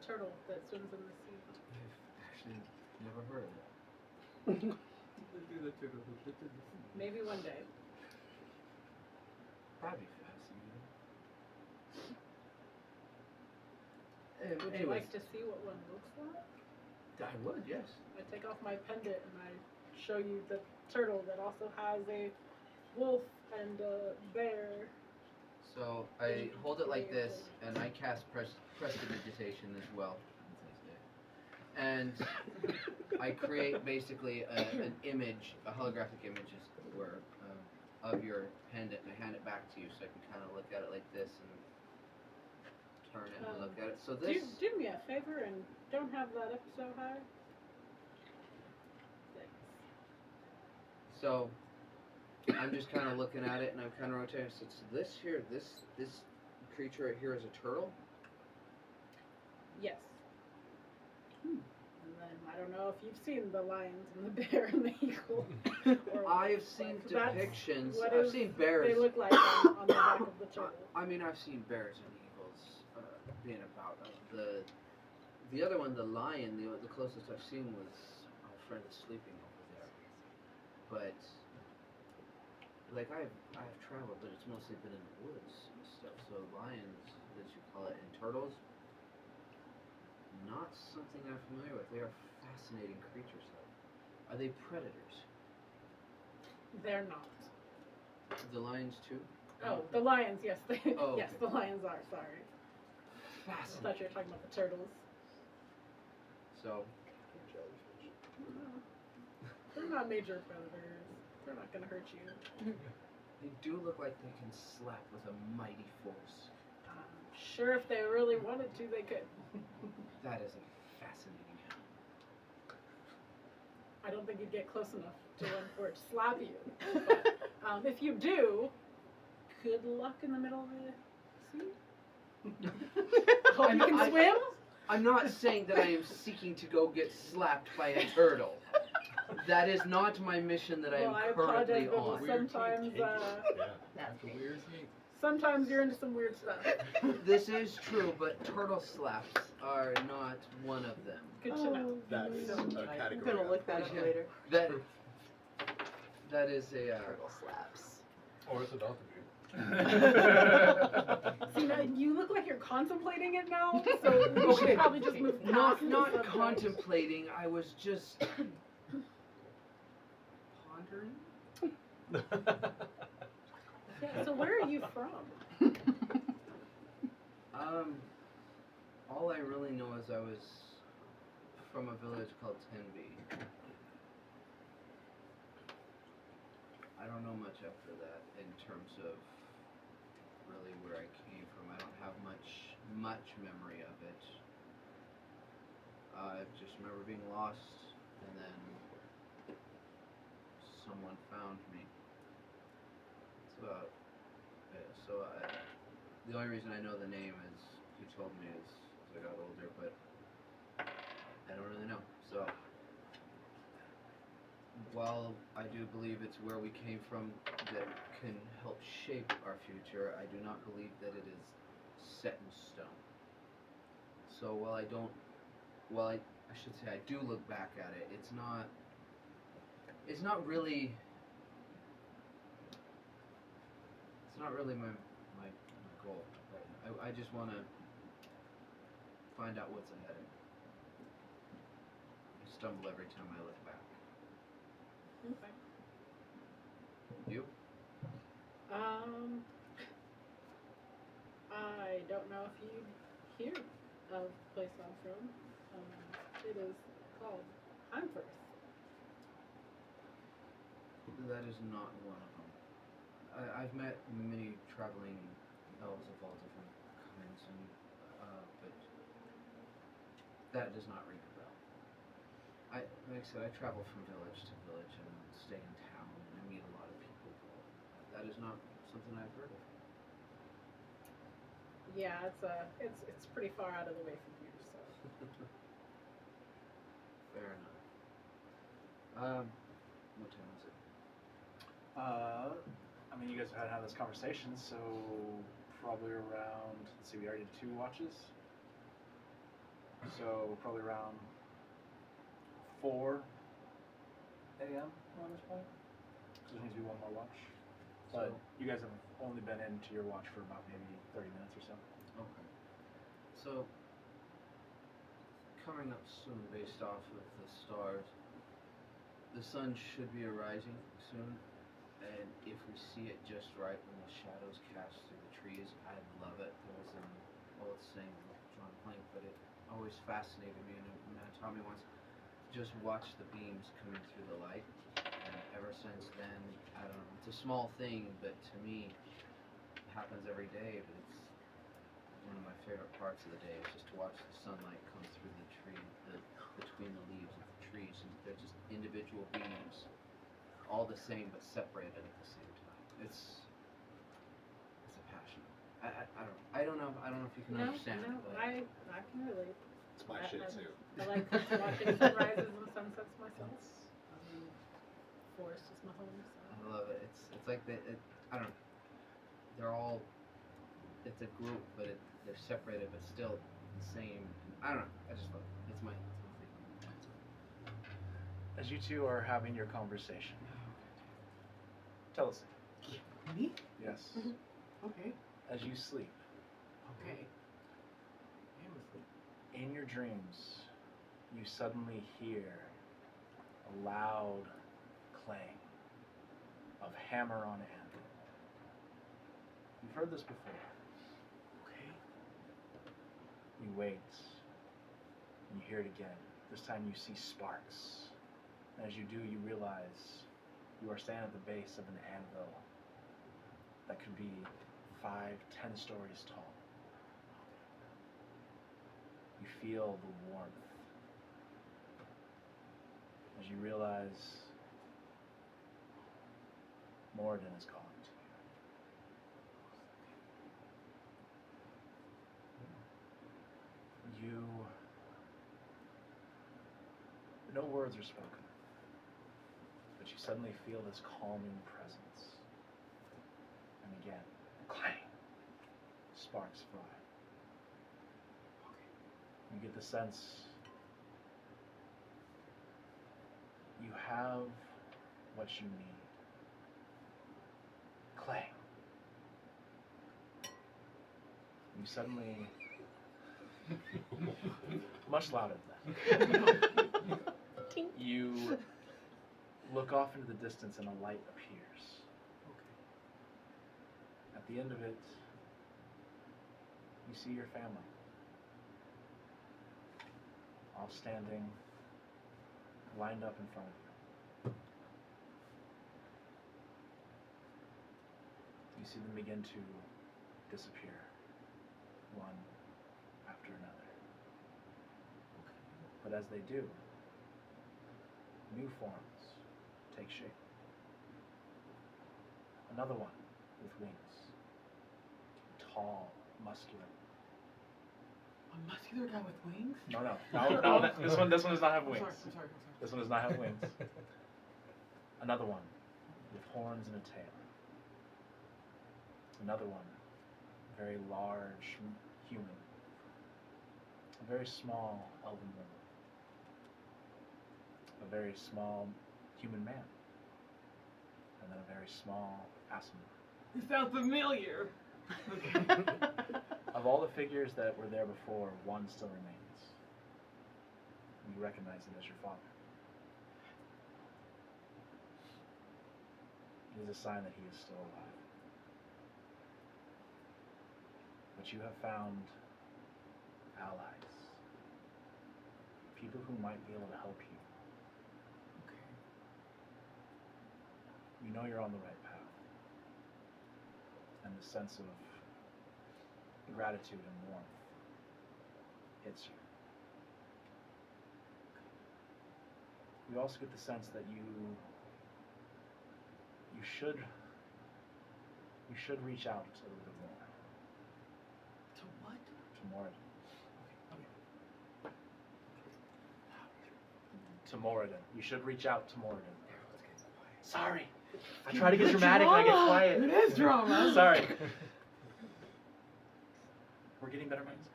turtle that swims in the sea. I've actually never heard of it. Maybe one day. That'd be fascinating. Would you like to see what one looks like? I would, yes. I take off my pendant and I show you the turtle that also has a wolf and a bear. So I hold it like this, and I cast prestidigitation as well. And I create basically an image, a holographic image, of your pendant, and I hand it back to you, so I can kind of look at it like this and turn it and look at it. So this. Do me a favor and don't have that up so high. Thanks. So I'm just kind of looking at it, and I'm kind of rotating. So this here, this creature right here is a turtle. Yes. And then I don't know if you've seen the lions and the bear and the eagle. I've seen depictions. What I've seen bears. They look like on the back of the turtle. I mean, I've seen bears and eagles being about. The other one, the lion, the closest I've seen was our friend is sleeping over there. But like I've traveled, but it's mostly been in the woods and stuff. So lions, as you call it, and turtles, not something I'm familiar with. They are fascinating creatures, though. Are they predators? They're not. The lions too? Oh, the lions, yes. Oh, yes, okay. the lions are, sorry. I Fascinating. thought you were talking about the turtles. So, They're not major predators. They're not going to hurt you. they do look like they can slap with a mighty force. Sure, if they really wanted to, they could. That is a fascinating animal. I don't think you'd get close enough to one for it to slap you. But if you do, good luck in the middle of the sea. Hope you can swim. I'm not saying that I am seeking to go get slapped by a turtle. That is not my mission that I am currently on. Sometimes, That's weird. sometimes you're into some weird stuff. This is true, but turtle slaps are not one of them. Good to know. That's a I'm category. gonna look that up Yeah. later. That is a Turtle slaps. Or it's about to be. See, now, you look like you're contemplating it now, so we should probably just move past not the subject. contemplating. I was just pondering. Yeah, so where are you from? All I really know is I was from a village called Tenby. I don't know much after that in terms of really where I came from. I don't have much memory of it. I just remember being lost, and then someone found me. It's about it. So the only reason I know the name is you told me as I got older, but I don't really know. So while I do believe it's where we came from that can help shape our future, I do not believe that it is set in stone. So while I don't, I should say I do look back at it, it's not really my goal. I just want to find out what's ahead of me. I stumble every time I look back. Okay. You? I don't know if you hear of the place I'm from. It is called Hanford. That is not one of them. I've met many traveling elves of all different kinds, and but that does not ring a bell. Like I said, I travel from village to village and stay in town, and I meet a lot of people. That is not something I've heard of. Yeah, it's pretty far out of the way from here. So Fair enough. What time is it? I mean, you guys have had this conversation, so probably around, let's see, we already did 2 watches. So probably around 4 a.m. around this point. So there needs to be one more watch. But you guys have only been into your watch for about maybe 30 minutes or so. Okay. So, coming up soon based off of the stars, the sun should be arising soon, and if we see it just right when the shadows cast through the trees, I'd love it. There was an old saying with John Plank, but it always fascinated me, and a man taught me once, just watch the beams coming through the light, and ever since then, I don't know, it's a small thing, but to me, it happens every day, but it's one of my favorite parts of the day is just to watch the sunlight come through the tree, between the leaves of the trees, and they're just individual beams, all the same but separated at the same time. It's a passion. I don't know if you can understand. No, but I can relate. It's my shit too. I like watching sunrises and sunsets myself. Forest is my home. So. I love it. It's like I don't know. They're all. It's a group, but they're separated, but still the same. I don't know. I just love it. It's my thing. As you two are having your conversation, tell us. Me? Yes. Okay. As you sleep, Okay. I'm asleep. in your dreams, you suddenly hear a loud clang of hammer on anvil. You've heard this before. Okay. You wait, and you hear it again. This time you see sparks. And as you do, you realize you are standing at the base of an anvil that could be 5, 10 stories tall. You feel the warmth as you realize Moradin is calling to you. No words are spoken, but you suddenly feel this calming presence. And again, clang, sparks fly. You get the sense you have what you need. Clang. You suddenly, much louder than that. You look off into the distance and a light appears. Okay. At the end of it, you see your family. standing lined up in front of you. You see them begin to disappear, one after another. But as they do, new forms take shape. Another one with wings. Tall, muscular. A muscular guy with wings? No, this one does not have wings. I'm sorry. This one does not have wings. Another one with horns and a tail. Another one, very large human. A very small elven woman. A very small human man. And then a very small Asimov. It sounds familiar. Of all the figures that were there before, one still remains. You recognize him as your father. It is a sign that he is still alive. But you have found allies. People who might be able to help you. Okay. You know you're on the right path. And the sense of gratitude and warmth hits you. You also get the sense that you should reach out a little bit more. To what? To Moradin. To Moradin. You should reach out to Moradin. Sorry. I try to get dramatic and I get quiet. It is drama. Sorry. We're getting better minds.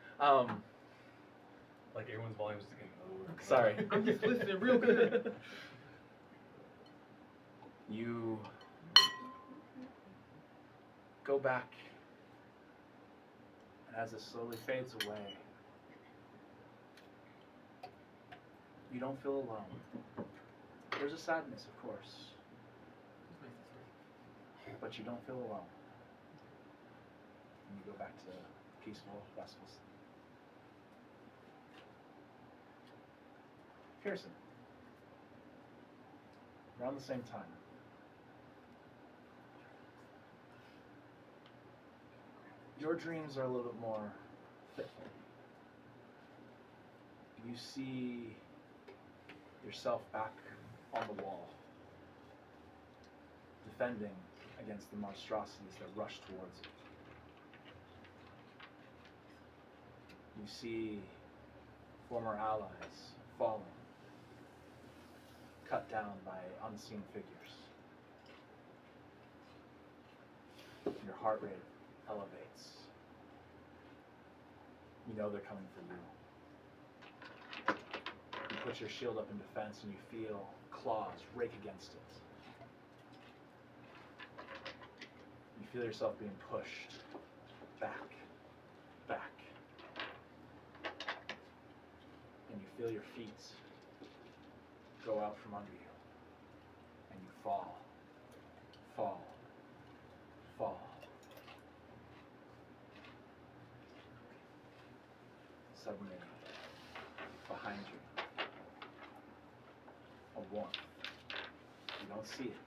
Like everyone's volume is getting lower. Sorry. I'm just listening real good. You go back, and as it slowly fades away, you don't feel alone. There's a sadness, of course, but you don't feel alone. And you go back to peaceful, restful sleep. Pearson, around the same time, your dreams are a little bit more fitful. You see yourself back on the wall, defending against the monstrosities that rush towards it. You see former allies falling, cut down by unseen figures. Your heart rate elevates. You know they're coming for you. You put your shield up in defense and you feel claws rake against it. You feel yourself being pushed back. And you feel your feet go out from under you. And you fall. Suddenly, behind you, a warmth. You don't see it.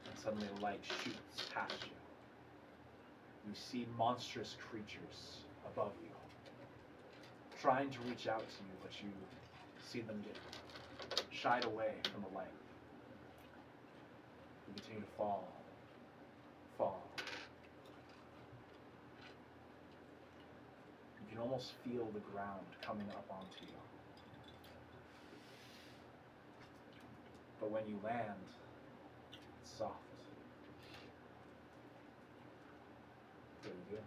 And suddenly a light shoots past you. You see monstrous creatures above you, trying to reach out to you, but you see them get shied away from the light. You continue to fall. You can almost feel the ground coming up onto you. But when you land, it's soft. What do you do?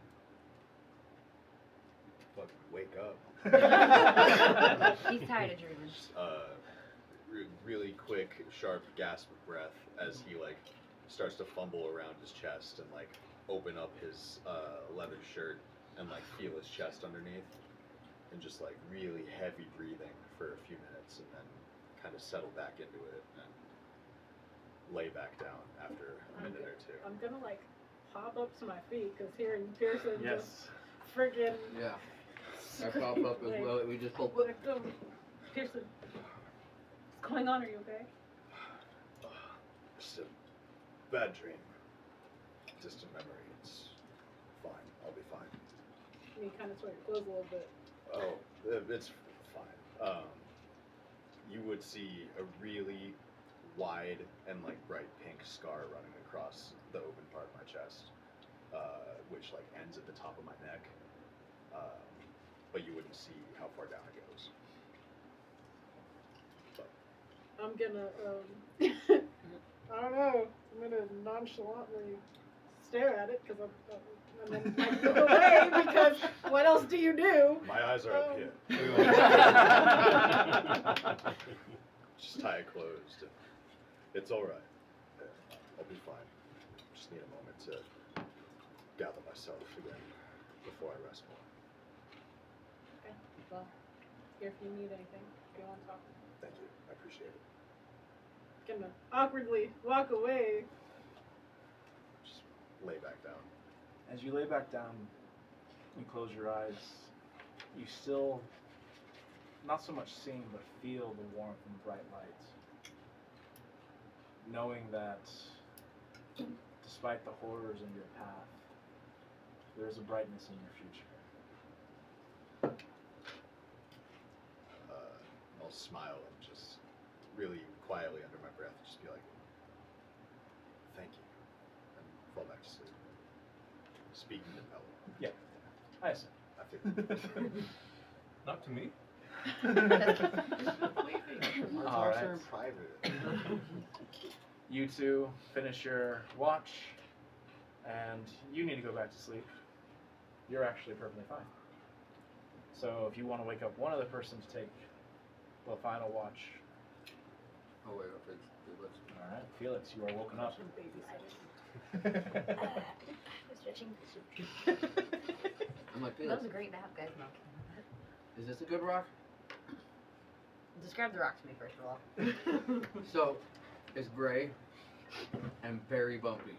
Fucking wake up. He's tired of dreaming. Really quick, sharp gasp of breath as he like starts to fumble around his chest and like open up his leather shirt and like feel his chest underneath, and just like really heavy breathing for a few minutes, and then kind of settle back into it and lay back down after a minute or two. I'm gonna like pop up to my feet because hearing Pearson Yes. just friggin' I pop up as well. We just pull. Pearson, what's going on? Are you okay? Just a bad dream. Distant memory. It's fine. I'll be fine. And you kind of sort of close a little bit. Oh, it's fine. You would see a really wide and like bright pink scar running across the open part of my chest, which like ends at the top of my neck. But you wouldn't see how far down it goes. I'm gonna, I don't know. I'm gonna nonchalantly stare at it because and then like, look away because what else do you do? My eyes are up here. Just tie it closed. And it's all right. I'll be fine. Just need a moment to gather myself again before I rest more. Okay, well, here if you need anything, if you want to talk. Thank you. I appreciate it. Gonna awkwardly walk away. Just lay back down. As you lay back down, you close your eyes. You still, not so much seeing, but feel the warmth and bright light. Knowing that despite the horrors in your path, there is a brightness in your future. I'll smile and just really quietly under my breath just be like, thank you, and fall back to sleep. Speaking to Pella. Yeah, I assume. I figured. Not to me. Our All talks right. are in private. You two finish your watch, and you need to go back to sleep. You're actually perfectly fine. So if you want to wake up one other person to take the final watch. Oh wait, let's. All right, Felix, you are woken up. Stretching. I'm like, That Felix, was a great nap, guys. No. is this a good rock? Describe the rock to me first of all. So, it's gray and very bumpy.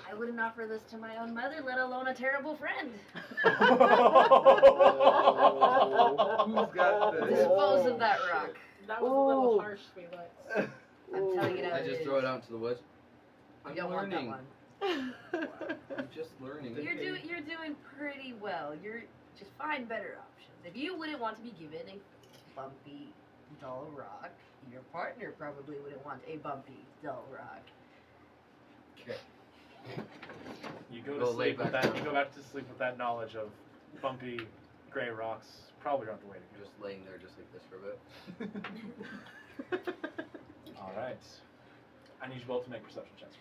I wouldn't offer this to my own mother, let alone a terrible friend. Who's got this? Dispose of that rock. That was a little harsh, Felix. I'm telling you now. I just throw it out into the woods. You I'm don't learning. want that one. I'm just learning. You're doing pretty well. You're just find better options. If you wouldn't want to be given a bumpy, dull rock, your partner probably wouldn't want a bumpy, dull rock. Okay. You go Go to lay sleep with back that. down. You go back to sleep with that knowledge of bumpy, gray rocks. Probably aren't the way to Just laying there just like this for a bit. go. All right. I need you both to make perception checks.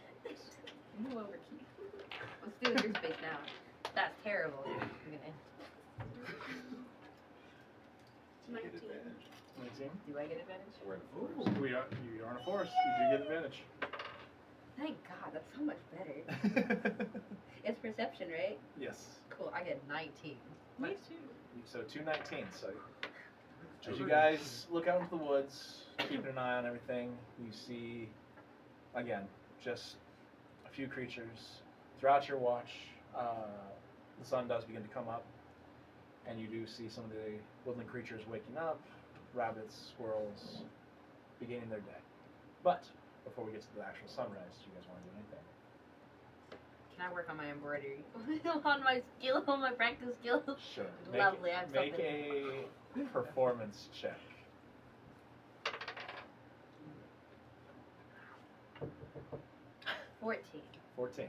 Move over, Keith. Let's do your space now. That's terrible. You're gonna. 19. 19. Do I get advantage? We're in a forest. You are in a forest. You do get advantage. Thank God, that's so much better. It's perception, right? Yes. Cool. I get 19. Me too. So 2 19s. So as you guys look out into the woods, keeping an eye on everything, you see, again, just a few creatures. Throughout your watch, the sun does begin to come up, and you do see some of the woodland creatures waking up, rabbits, squirrels, beginning their day. But before we get to the actual sunrise, do you guys want to do anything? Can I work on my embroidery? on my practice skills? Sure. Lovely, I'm Make something. a performance check. 14. 14.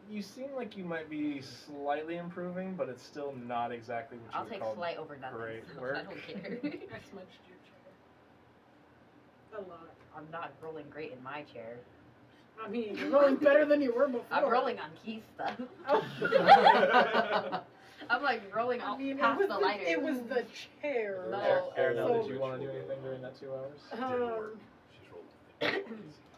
You seem like you might be slightly improving, but it's still not exactly what you I'll would take call slight over nothing. great so work. I don't care. I smudged your chair. A lot. I'm not rolling great in my chair. I mean, you're rolling better than you were before. I'm rolling on Keith's stuff. I'm like rolling I mean, past the lighter. it was the chair. No. Aaron, So- did you want to do anything during that 2 hours? She's rolled.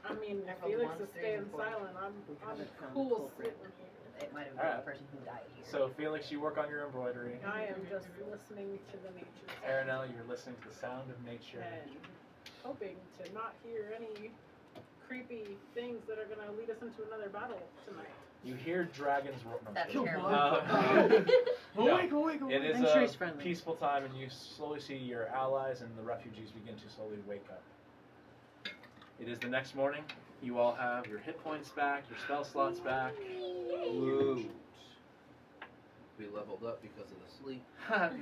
I mean, I if rolled Felix ones, is threes, staying and fours. silent, I'm haven't found cool the culprit. sitting here. It might have been Alright. the person who died here. So, Felix, you work on your embroidery. I am just listening to the nature sounds Aranel, you're listening to the sound of nature. and hoping to not hear any creepy things that are going to lead us into another battle tonight. You hear dragons roar. No, That's I'm terrible. kidding. Go No. away, go away, go away. It is I'm sure he's friendly. peaceful time, and you slowly see your allies and the refugees begin to slowly wake up. It is the next morning. You all have your hit points back, your spell slots back. Woot. We leveled up because of the sleep.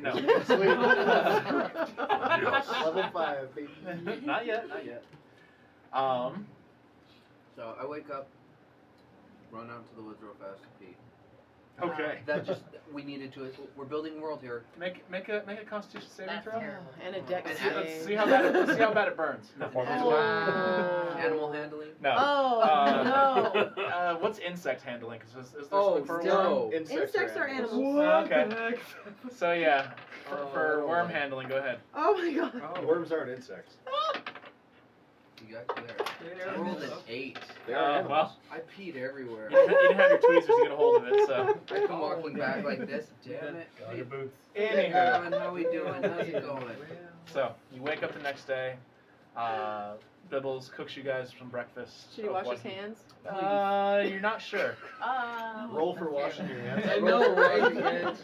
No. Level 5, baby. Not yet, not yet. So I wake up, run out to the woods real fast to pee. Okay. That just we needed to. We're building a world here. Make a Constitution saving That's throw. terrible. And a dex And save. Let's see how bad it burns. Performance Oh. roll. Animal handling. No. Oh, no. What's insect handling? Because is there Oh, something for a no. worm? Insects are animals. Okay. So yeah, for worm handling, go ahead. Oh my god. Oh, Worms aren't insects. you got you there. I rolled an 8. They are animals. Well, I peed everywhere. you didn't have your tweezers to get a hold of it, so. I come walking back like this. Damn it. Got your boots. Anywho, Gavin, how we doing? How's it going? so you wake up the next day. Bibbles cooks you guys some breakfast. Should he of wash what his hands? You're not sure. Roll for washing your hands. I know, right?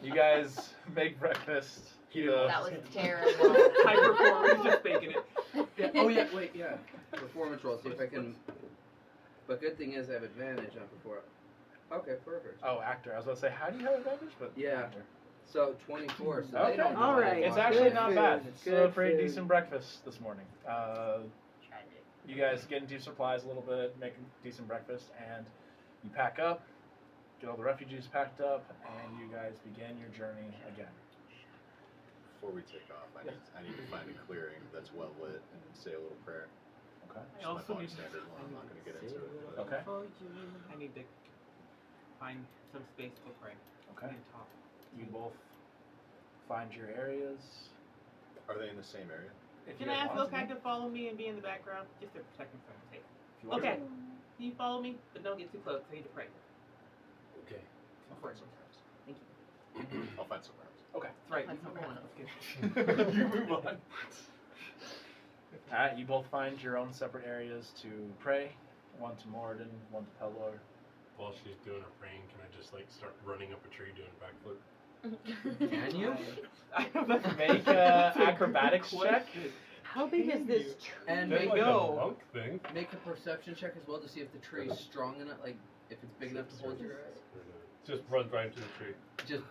You guys make breakfast. That was terrible. High performance, just faking it. Yeah. Oh yeah. Wait. Yeah. Performance roll. See if I can. But good thing is I have advantage on before. Okay. Perfect. Oh, actor. I was about to say, how do you have advantage? But Yeah. actor. So 24. So Okay. they don't know All how to right. It's wash actually their not hands. bad. It's Good still a pretty food. decent breakfast this morning. Tragic. You guys get into supplies a little bit, make a decent breakfast, and you pack up, get all the refugees packed up, and you guys begin your journey again. Before we take off, I need to find a clearing that's well lit and say a little prayer. Okay. Just my bog standard one. I'm not going to get into it. But Okay. I need to find some space to pray. Okay. And talk. You both find your areas. Are they in the same area? If Can you I guys ask want Locag to. to follow me and be in the background? Just to protect me from mistake. If you want Okay. to. Can you follow me? But don't get too close. I need to pray. Okay. I'll find somewhere else. Thank you. I'll find somewhere else. Okay. That's right. Find You someone move on. else. You move on. Alright, you both find your own separate areas to pray. One to Moradin, one to Pelor. While she's doing her praying, can I just like start running up a tree doing a backflip? Can you? Make a acrobatics check. How big is this tree? And That's make like go. a monk thing. make a perception check as well to see if the tree is strong enough, like if it's big enough to hold your eyes. Just runs right into the tree. Just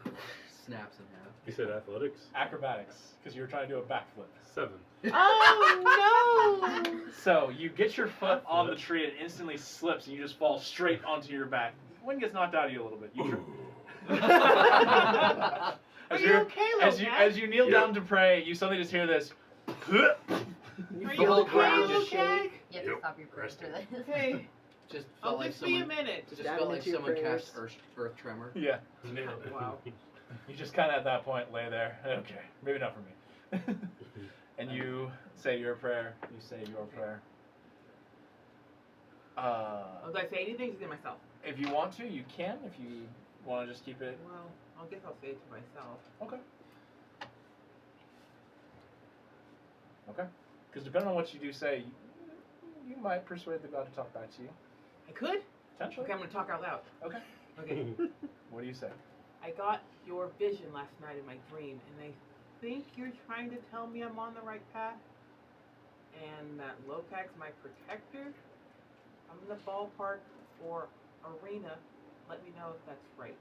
snaps in half. You said athletics? Acrobatics, because you were trying to do a backflip. 7. Oh no! So you get your foot on the tree and it instantly slips and you just fall straight onto your back. Wind gets knocked out of you a little bit. You Are as, you you're- okay, as you Locag? as you kneel down to pray, you suddenly just hear this. Are The you whole okay, ground just Locag? You have to stop your prayer for this. Okay. Just I'll felt like just be a someone. minute. Just Add felt them like into your someone prayers. cast earth tremor. Yeah. Wow. You just kind of at that point lay there. Okay, maybe not for me. And you say your prayer. You say your prayer. Do I say anything? Just to myself. If you want to, you can. If you want to just keep it. Well, I guess I'll say it to myself. Okay. Okay. Because depending on what you do say, you might persuade the god to talk back to you. I could? Potentially. Okay, I'm gonna talk out loud. Okay. Okay. What do you say? I got your vision last night in my dream, and I think you're trying to tell me I'm on the right path, and that Locag's my protector. I'm in the ballpark or arena. Let me know if that's right.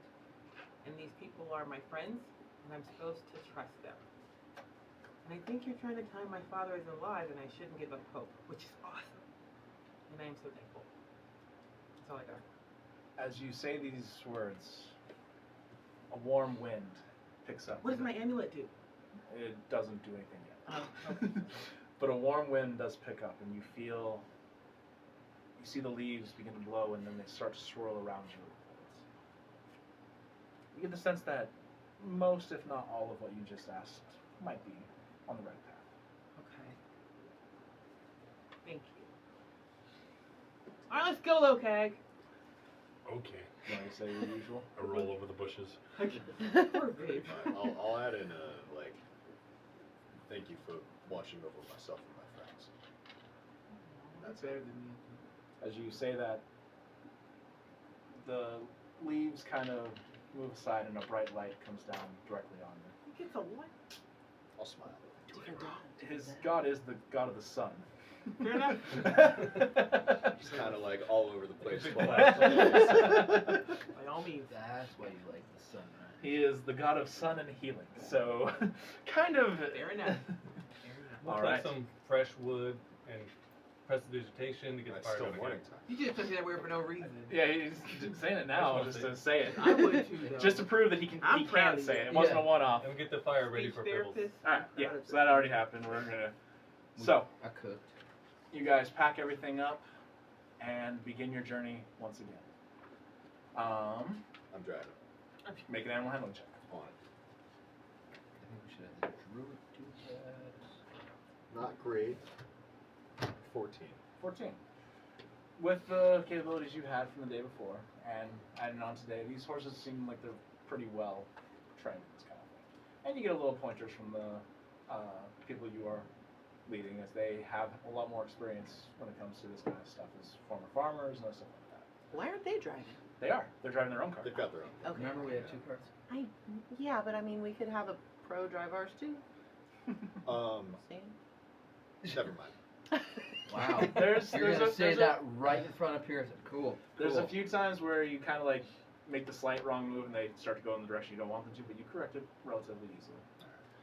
And these people are my friends, and I'm supposed to trust them. And I think you're trying to tell me my father is alive, and I shouldn't give up hope, which is awesome. And I am so thankful. That's all I got. As you say these words, a warm wind picks up. What does my amulet do? It doesn't do anything yet. Oh, okay. But a warm wind does pick up, and you see the leaves begin to blow, and then they start to swirl around you. You get the sense that most, if not all, of what you just asked might be on the right path. Okay. Thank you. Alright, let's go, Locag. Okay. You want to say your usual? I roll over the bushes. Poor babe. I'll add in a, like, thank you for watching over myself and my friends. That's better than me. As you say that, the leaves kind of move aside and a bright light comes down directly on you. He gets a what? I'll smile. His god is the god of the sun. Fair enough. Just kind of like all over the place. Big falling. black By all means. That's why you like the sun, right? He is the god of sun and healing. So, kind of. Fair enough. We'll All plant right. some fresh wood and prestidigitation to get the It's fire still going morning again. time. You just took that word for no reason. Yeah, he's saying it now just to say it. I would too, though. Just to prove that he can. I'm He proud can of say you. it. It wasn't Yeah. a one-off. And get the fire ready for Speech Pibbles. therapist. All right. Yeah. So that already happened. We're gonna. So I cooked. you guys pack everything up and begin your journey once again. I'm driving. Make an animal handling check. On it. I think we should have the druid do that. Not great. 14. 14. With the capabilities you had from the day before and adding on today, these horses seem like they're pretty well trained in this kind of thing. And you get a little pointers from the people you are leading, as they have a lot more experience when it comes to this kind of stuff as former farmers and stuff like that. Why aren't they driving? They are. They're driving their own car. They've got their own. Okay. Remember we had 2 carts? Yeah, but I mean, we could have a pro drive ours too. See? Never mind. Wow. There's You're gonna say there's that right in front of Pearson. Cool. There's cool. a few times where you kind of like make the slight wrong move and they start to go in the direction you don't want them to, but you correct it relatively easily.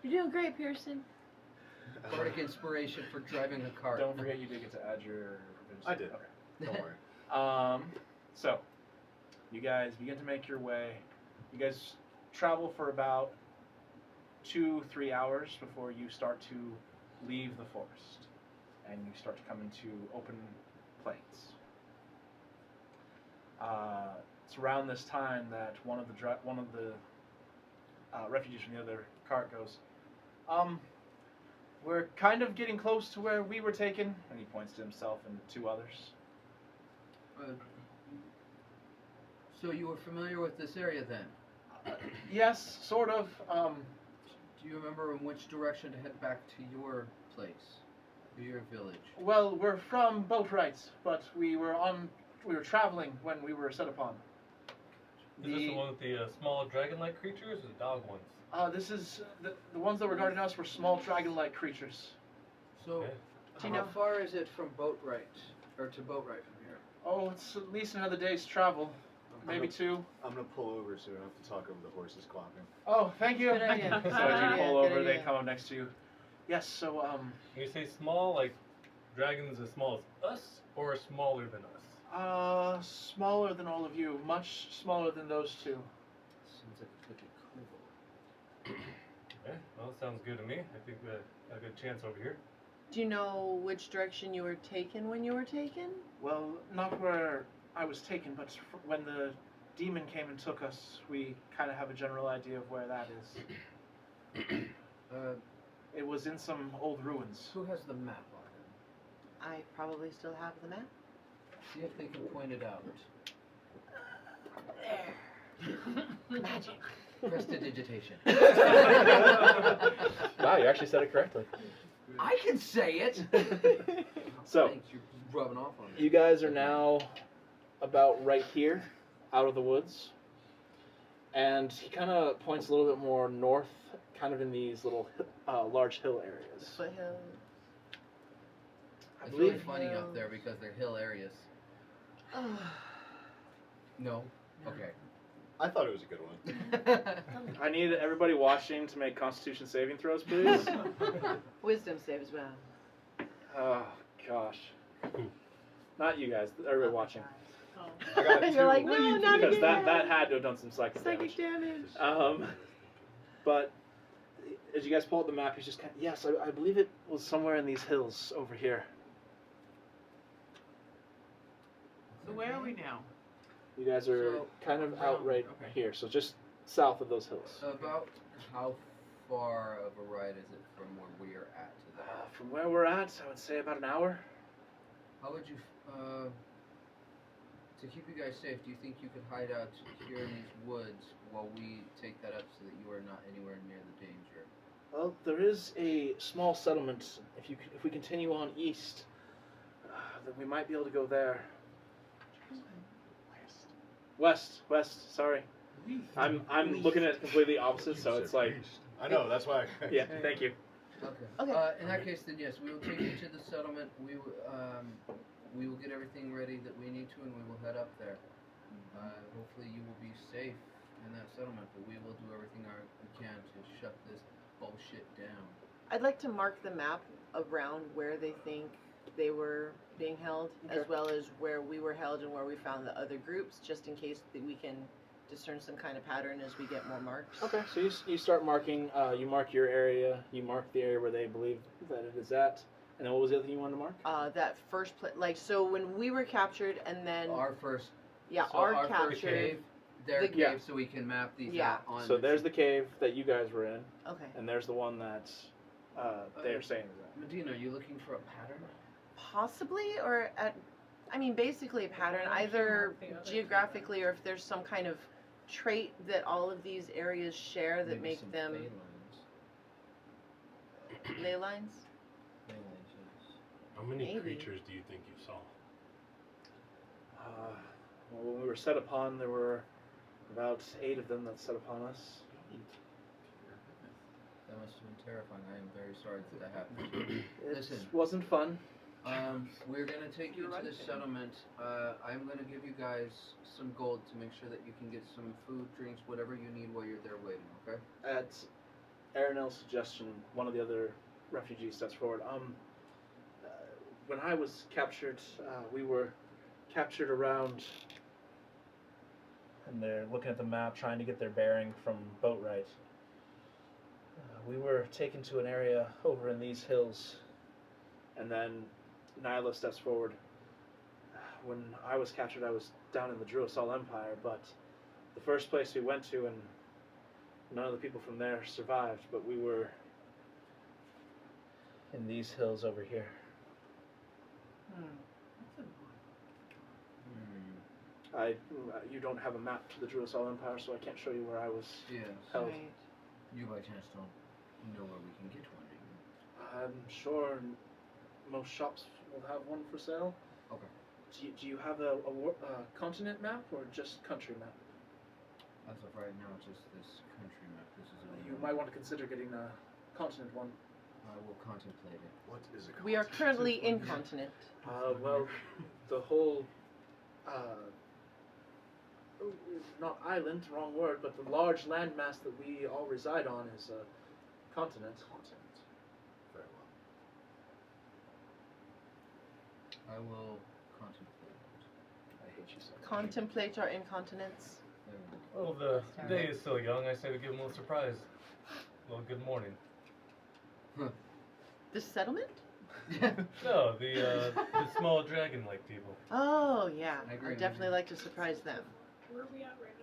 You're doing great, Pearson. Bardic inspiration for driving a cart. Don't forget you did get to add your. I did. Okay. Don't worry. So, you guys begin to make your way. You guys travel for about 2-3 hours before you start to leave the forest, and you start to come into open plains. It's around this time that one of the refugees from the other cart goes, we're kind of getting close to where we were taken, and he points to himself and 2 others. So you were familiar with this area then? Yes, sort of. Do you remember in which direction to head back to your place, or your village? Well, we're from Boatwright, but we were traveling when we were set upon. Is this the one with the small dragon-like creatures or the dog ones? This is the ones that were guarding us were small dragon-like creatures. So, Okay. Do you how know- far is it from Boatwright, or to Boatwright from here? Oh, it's at least another day's travel, maybe 2. I'm gonna pull over so we don't have to talk over the horses clopping. Oh, thank you. Good idea. So Good as you idea, pull good over, they idea. come up next to you. Yes. So When you say small, like dragons as small as us, or smaller than us? smaller than all of you, much smaller than those 2. Sounds like a wicked kobold. Okay, well, sounds good to me. I think we got a good chance over here. Do you know which direction you were taken when you were taken? Well, not where I was taken, but when the demon came and took us, we kind of have a general idea of where that is. It was in some old ruins. Who has the map on I probably still have the map. him? See if they can point it out. Magic. Prestidigitation. Wow, you actually said it correctly. I can say it. So, Thanks, you're rubbing off on me. you guys are now about right here, out of the woods. And he kind of points a little bit more north, kind of in these little large hill areas. Foothill. I It's really believe. funny up there because they're hill areas. No? Okay. I thought it was a good one. I need everybody watching to make Constitution saving throws, please. Wisdom save as well. Oh, gosh. Not you guys, everybody watching. Oh. I got a 2. You're like, no, not Because again. that had to have done some psychic damage. Psychic damage. But as you guys pull out the map, he's just kind of, yes, I believe it was somewhere in these hills over here. So where are we now? You guys are So, kind of out around- right okay. here, so just south of those hills. About how far of a ride is it from where we are at to there? From where we're at, I would say about an hour. How would you, to keep you guys safe, do you think you could hide out here in these woods while we take that up so that you are not anywhere near the danger? Well, there is a small settlement. If we continue on east, then we might be able to go there. West. Sorry. I'm looking at it completely opposite, so it's like. I know, that's why. Yeah. Thank you. Okay. Okay. In that case, then yes, we will take you to the settlement. We will get everything ready that we need to, and we will head up there. Hopefully, you will be safe in that settlement, but we will do everything we can to shut this bullshit down. I'd like to mark the map around where they think they were being held, as Okay. well as where we were held and where we found the other groups, just in case that we can discern some kind of pattern as we get more marks. Okay, so you start marking. You mark your area. You mark the area where they believe that it is at. And then what was the other thing you wanted to mark? That first place, like, so when we were captured and then, Our first, yeah, so our first captured, cave, their the- cave, Yeah. so we can map these Yeah. out on. So there's the cave that you guys were in, okay. and there's the one that they are saying is that. Medina, are you looking for a pattern? Possibly, or basically a pattern, either geographically or if there's some kind of trait that all of these areas share that Maybe make some them ley lines. ley lines. Ley lines, yes. How many Maybe. creatures do you think you saw? Well, when we were set upon, there were about 8 of them that set upon us. That must have been terrifying. I am very sorry that happened. It Listen. wasn't fun. We're gonna take you to the settlement. I'm gonna give you guys some gold to make sure that you can get some food, drinks, whatever you need while you're there waiting. Okay? At Aranel's suggestion, one of the other refugees steps forward. When I was captured, we were captured around. And they're looking at the map, trying to get their bearing from Boatwright. We were taken to an area over in these hills, and then Nyla steps forward. When I was captured, I was down in the Druasal Empire, but the first place we went to, and none of the people from there survived, but we were in these hills over here. You don't have a map to the Druasal Empire, so I can't show you where I was Yes. held. Right. You by chance don't know where we can get one, do you? I'm sure most shops will have one for sale. Okay. Do you have a continent map or just country map? As of right now, just this country map. This is a You might want to consider getting a continent one. I will contemplate it. What is a We are continent? currently incontinent. Well, the whole, not island, wrong word, but the large landmass that we all reside on is a continent. Continent. Very well. I will contemplate it. I hate you so much. Contemplate our incontinence. There we go. Well, the day is still young. I say we give him a little surprise. Well, good morning. The settlement? No, the small dragon-like people. Oh yeah, I agree. I'd definitely like to surprise them. Where are we at right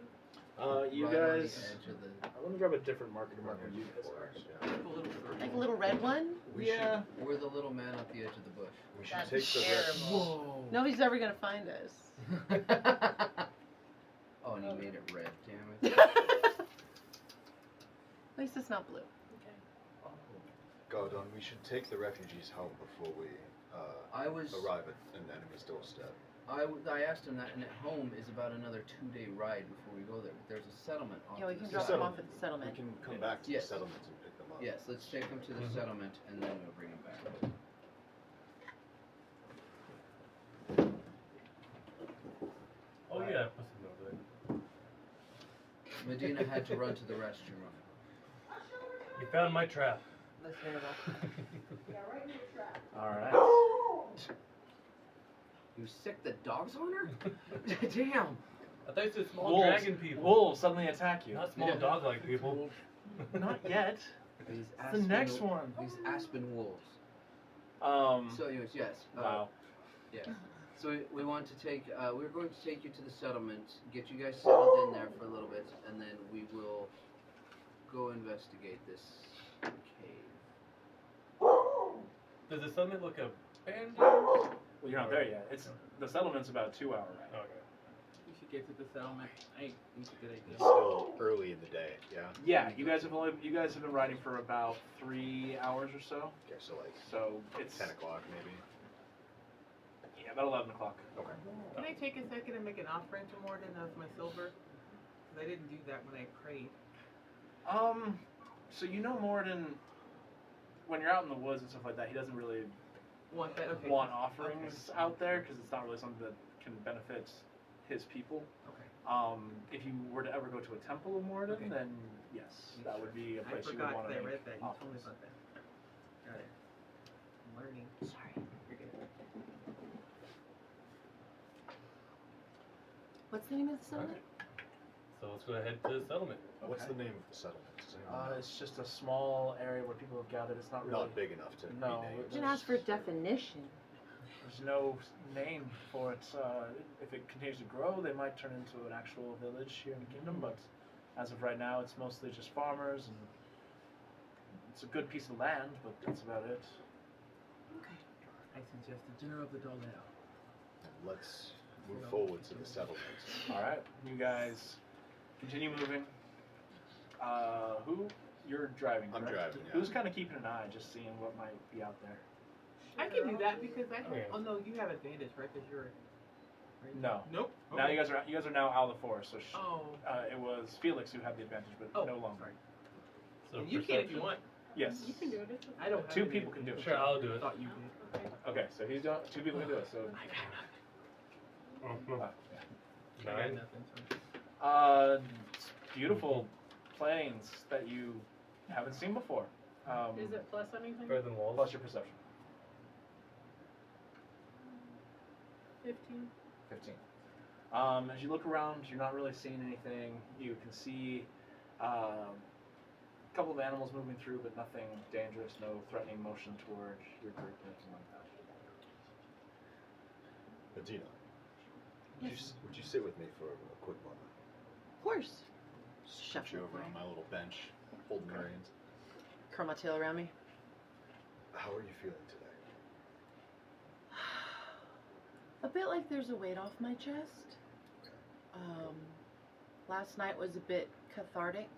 now? You Right on the guys. edge of the- Let me grab a different marker to mark Marker where you guys are. forest, yeah. Like a little red one? We Yeah. We're the little man at the edge of the bush. We should That's take the terrible. Nobody's ever gonna find us. Oh, and he made it red. Damn it. At least it's not blue. Okay. Gaudon, we should take the refugees home before we I was. arrive at an enemy's doorstep. I asked him that, and at home is about another 2-day ride before we go there. But there's a settlement off Yeah, we to can the drop side. them off at the We settlement. can come back to Yes. the settlements and pick them up. Yes, let's take them to the Mhm. settlement, and then we'll bring them back. Oh yeah, I must have known that. Medina had to run to the restroom. You found my trap. That's terrible. All right. You sick the dogs on her? Damn. I thought you said small Wolves. dragon people. Wolves suddenly attack you. Not small Yeah. dog-like people. Not yet. These The next one. These aspen wolves. So anyways, yes. Wow. Yes. So we want to take. We're going to take you to the settlement, get you guys settled in there for a little bit, and then we will go investigate this cave. Does the settlement look abandoned? Well, you're not there yet. It's the settlement's about a 2-hour ride. Okay. We should get to the settlement. I think it's a good It's idea. still early in the day, yeah? Yeah, you guys have been riding for about 3 hours or so. Okay, so like So it's 10 o'clock maybe. Yeah, about 11 o'clock. Okay. Can I take a second and make an offering to Morden of my silver? Because I didn't do that when I prayed. So you know Morden, when you're out in the woods and stuff like that, he doesn't really Want that? Okay. want offerings out there because it's not really something that can benefit his people. Okay. If you were to ever go to a temple of Morden, Okay. then yes, that would be a I place you would forgot want that to I make read that. You told me offerings. about that. Got it. I'm learning. Sorry. You're good. What's the name of the settlement? So let's go ahead to the settlement. What's Okay. the name of the settlement? Does anyone know? It's just a small area where people have gathered. It's not really. Not big enough to No, be named. You didn't ask for a definition. There's no name for it. If it continues to grow, they might turn into an actual village here in the kingdom. But as of right now, it's mostly just farmers, and it's a good piece of land. But that's about it. Okay. I suggest the dinner of the Doleo. Let's move forward to the settlement. All right, you guys continue moving. Who? You're driving. I'm correct? driving, yeah. Who's kind of keeping an eye, just seeing what might be out there? I can do that because I have. Okay. Oh no, you have advantage, right? Because you're. Right? No. Nope. Now you guys are now out of the forest. So Oh. it was Felix who had the advantage, but Oh, no longer. sorry. So And you can if you perception? want. Yes. You can do it. It's okay. I don't. Have Two any people can do it. advantage. Sure, I'll do I it. thought you did. Okay. Okay, so he's done. Two people can do it. So. Oh, no. Yeah. I got Nine. nothing. It's beautiful plains that you haven't seen before. Is it plus anything? Better than walls. Plus your perception. 15. 15. As you look around, you're not really seeing anything. You can see a couple of animals moving through, but nothing dangerous, no threatening motion toward your group or anything like that. Medina, would you sit with me for a quick moment? Of course. Just Shuffle put you over away. on my little bench, holding the reins. Curl my tail around me. How are you feeling today? A bit like there's a weight off my chest. Last night was a bit cathartic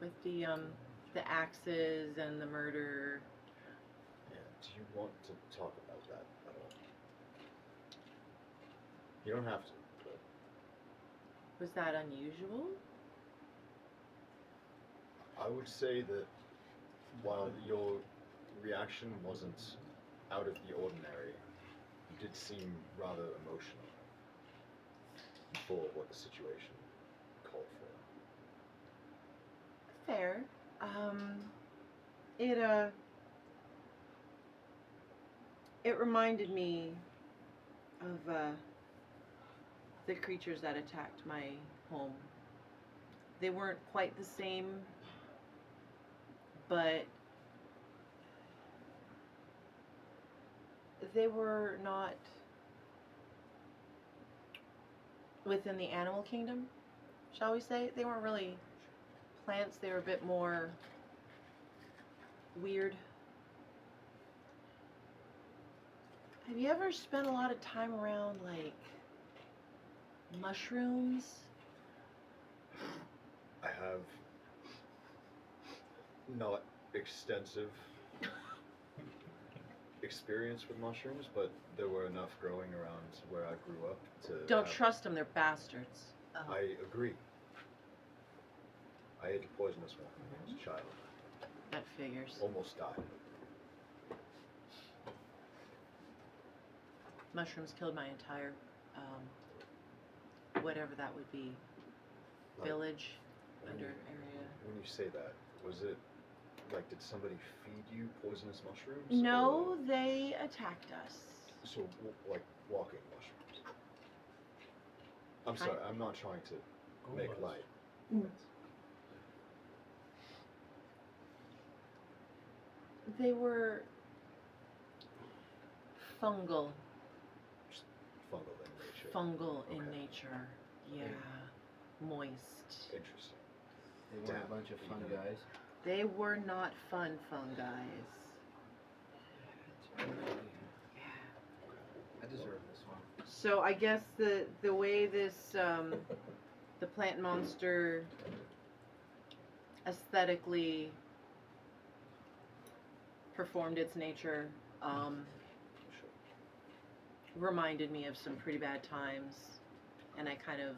with the axes and the murder. Yeah, do you want to talk about that at all? You don't have to, but Was that unusual? I would say that while your reaction wasn't out of the ordinary, you did seem rather emotional for what the situation called for. Fair. It reminded me of the creatures that attacked my home. They weren't quite the same, but they were not within the animal kingdom, shall we say. They weren't really plants, they were a bit more weird. Have you ever spent a lot of time around, like, mushrooms? I have not extensive experience with mushrooms, but there were enough growing around where I grew up to Don't have- trust them, they're bastards. I agree. I ate a poisonous one when I was a child. That figures. Almost died. Mushrooms killed my entire, whatever that would be, Like, village, when under you- area. When you say that, was it like, did somebody feed you poisonous mushrooms? No, they attacked us. Or, so, like, walking mushrooms? I'm sorry, I'm not trying to make Kobolds. light. They were fungal. Just fungal in nature. Fungal in Okay. nature. Yeah. Moist. Interesting. They were a Damn. bunch of fun guys. They were not fun guys. I deserve this one. So I guess the way this the plant monster aesthetically performed its nature, Sure. reminded me of some pretty bad times, and I kind of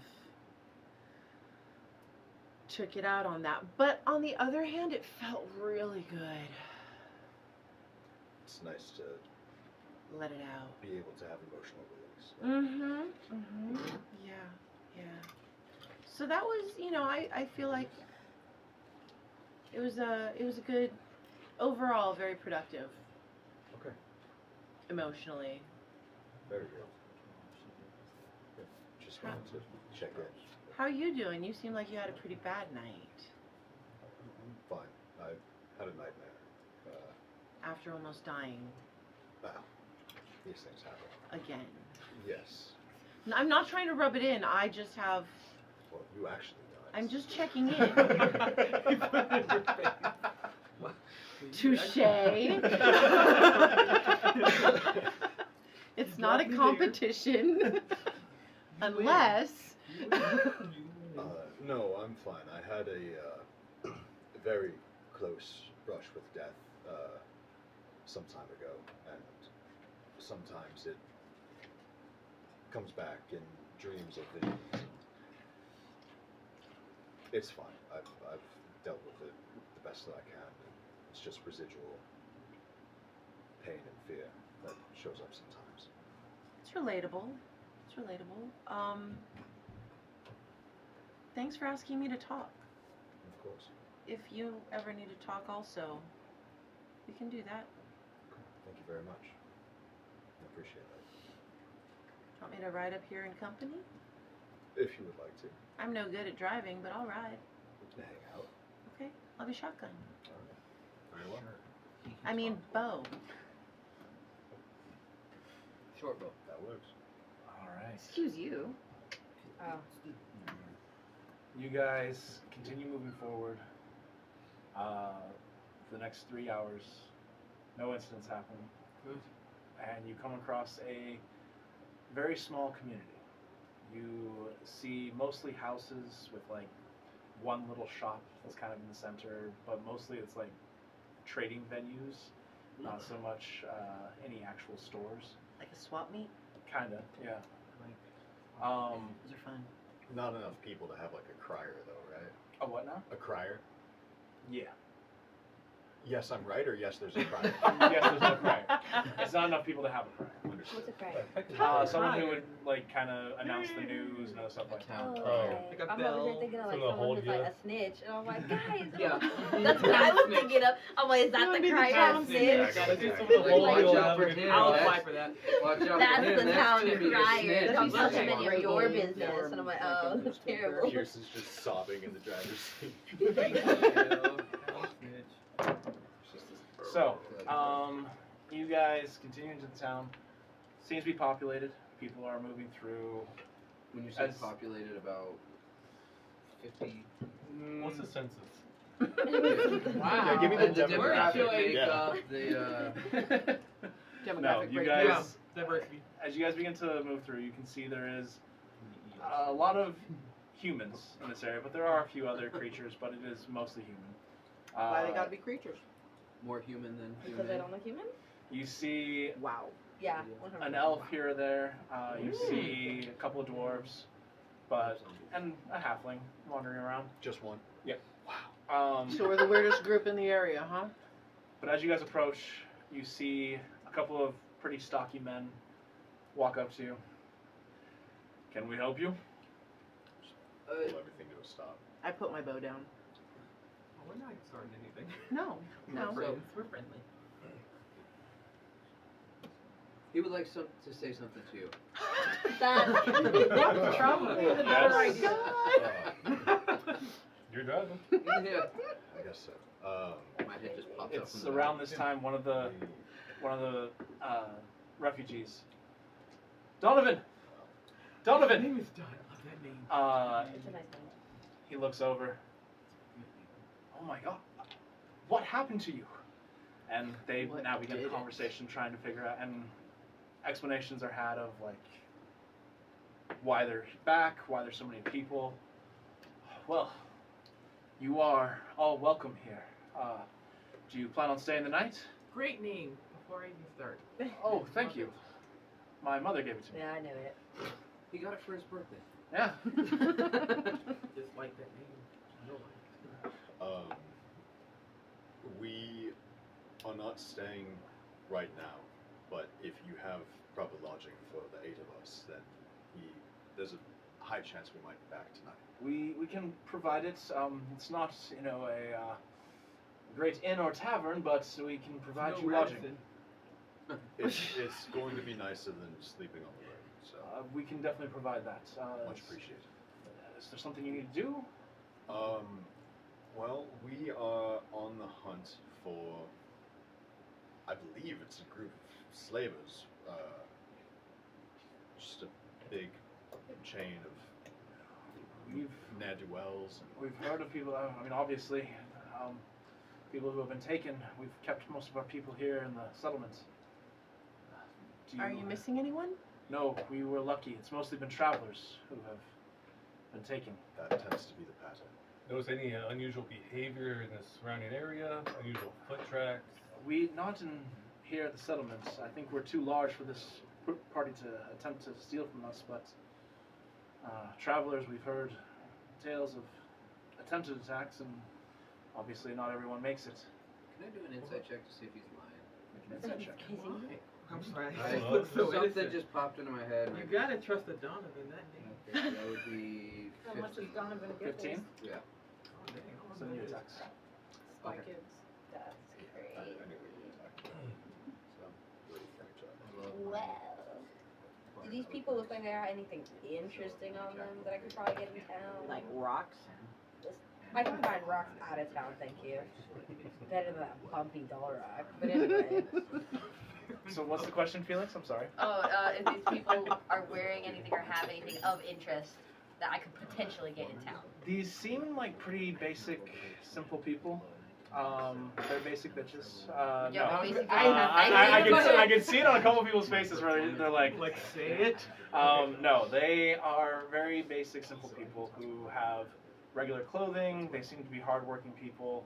took it out on that. But on the other hand, it felt really good. It's nice to Let it out. be able to have emotional release. Yeah, yeah. So that was, I feel like it was a good, overall very productive. Okay. Emotionally. Very good. Yeah, just wanted to check in. How are you doing? You seem like you had a pretty bad night Fine. I had a nightmare. after almost dying Wow. These things happen. again. Yes. I'm not trying to rub it in. I just have. Well, you actually died. I'm just checking in. He put it in your face. Touche. It's not a got me there. competition. Unless. No, I'm fine. I had a very close brush with death some time ago, and sometimes it comes back in dreams or visions. It's fine. I've dealt with it the best that I can. It's just residual pain and fear that shows up sometimes. It's relatable. It's relatable. Thanks for asking me to talk. Of course. If you ever need to talk also, we can do that. Thank you very much. I appreciate that. Want me to ride up here in company? If you would like to. I'm no good at driving, but I'll ride. We can hang out. Okay, I'll be shotgun. Alright. Very well. I mean bow. Short bow. That works. All right. Excuse you. Oh. You guys continue moving forward. For the next 3 hours, no incidents happen. Good. And you come across a very small community. You see mostly houses with like one little shop that's kind of in the center, but mostly it's like trading venues, not so much any actual stores. Like a swap meet? Kinda, yeah. Those are fun. Not enough people to have like a crier though, right? A what now? A crier? Yeah. Yes, I'm right, or yes, there's a crier? Yes, there's no crier. It's not enough people to have a crier. What's a crack? Someone who would like kind of announce the news and other stuff like that. Oh, Oh. okay. Like a I'm over bell here thinking of like from the someone whole who's like year. a snitch, and I'm like, guys, Yeah. that's what I was thinking of. I'm like, is that wanna the be the crier town snitch? snitch? Gotta do some of Like, the whole watch deal out for after. him. I'll That's- apply for that. Watch out That's for him. the That's town gonna be a crier. snitch. Don't That's touch any like of your Rebel business. And I'm like, oh, that's terrible. Pierce is just sobbing in the driver's seat. So, you guys continue into the town. Seems to be populated. People are moving through. When you say As- populated, about 50. What's the census? Wow. Yeah, give me the And the demographic demographic. makeup, Yeah. No, Demographic you breakdown. guys, Diversity. as you guys begin to move through, you can see there is a lot of humans in this area, but there are a few other creatures, but it is mostly human. Why they gotta be creatures? more human than Because human. they don't look human? You see Wow. Yeah. an elf here or there. You see a couple of dwarves, and a halfling wandering around. Just one. So we're the weirdest group in the area, huh? But as you guys approach, you see a couple of pretty stocky men walk up to you. Can we help you? Pull everything to a stop. I put my bow down. Oh, we're not starting anything. No, no. We're friends. We're friendly. He would like to say something to you. That's probably the better Yes. idea. You're driving. Yeah. I guess so. My head just popped up. It's from the around this time one of the refugees. Donovan. Donovan. name is Don. I love that name. It's a nice name. He looks over. Oh my god. What happened to you? And they What now begin did a it? conversation trying to figure out, and explanations are had of like why they're back, why there's so many people. Well, you are all welcome here. Do you plan on staying the night? Great name. Before I even start. Oh, thank you. My mother gave it to me. Yeah, I knew it. He got it for his birthday. Yeah. Just like that name. We are not staying right now, but if you have proper lodging for the 8 of us, then there's a high chance we might be back tonight. We can provide it. It's not a great inn or tavern, but we can provide you lodging. It's going to be nicer than sleeping on the road, so We can definitely provide that. much appreciated. Is there something you need to do? Well, we are on the hunt for, I believe it's a group of slavers. Just a big chain of ne'er-do-wells. We've heard of people. I mean, obviously, people who have been taken. We've kept most of our people here in the settlements. Are you missing anyone? No, we were lucky. It's mostly been travelers who have been taken. That tends to be the pattern. Notice any unusual behavior in the surrounding area? Unusual foot tracks? We not in here at the settlements. I think we're too large for this party to attempt to steal from us. But travelers, we've heard tales of attempted attacks, and obviously not everyone makes it. Can I do an insight check to see if he's lying? Insight check. I'm sorry. Something just popped into my head. and You I- gotta trust the Donovan, that name. Okay, that would be How much is 15. Donovan get 15? Yeah. So new attacks. Spy Okay. Kids. That's I great. knew we were talking So, really franchise. I love Well, do these people look like they have anything interesting on them that I could probably get in town? Like rocks. I can find rocks out of town, thank you. Better than that bumpy doll rock. But anyway. So what's the question, Felix? I'm sorry. If these people are wearing anything or have anything of interest that I could potentially get in town. These seem like pretty basic, simple people. They're basic bitches. Yeah, No. basic I can see it on a couple people's faces where they're like, say it. no, they are very basic, simple people who have regular clothing. They seem to be hardworking people.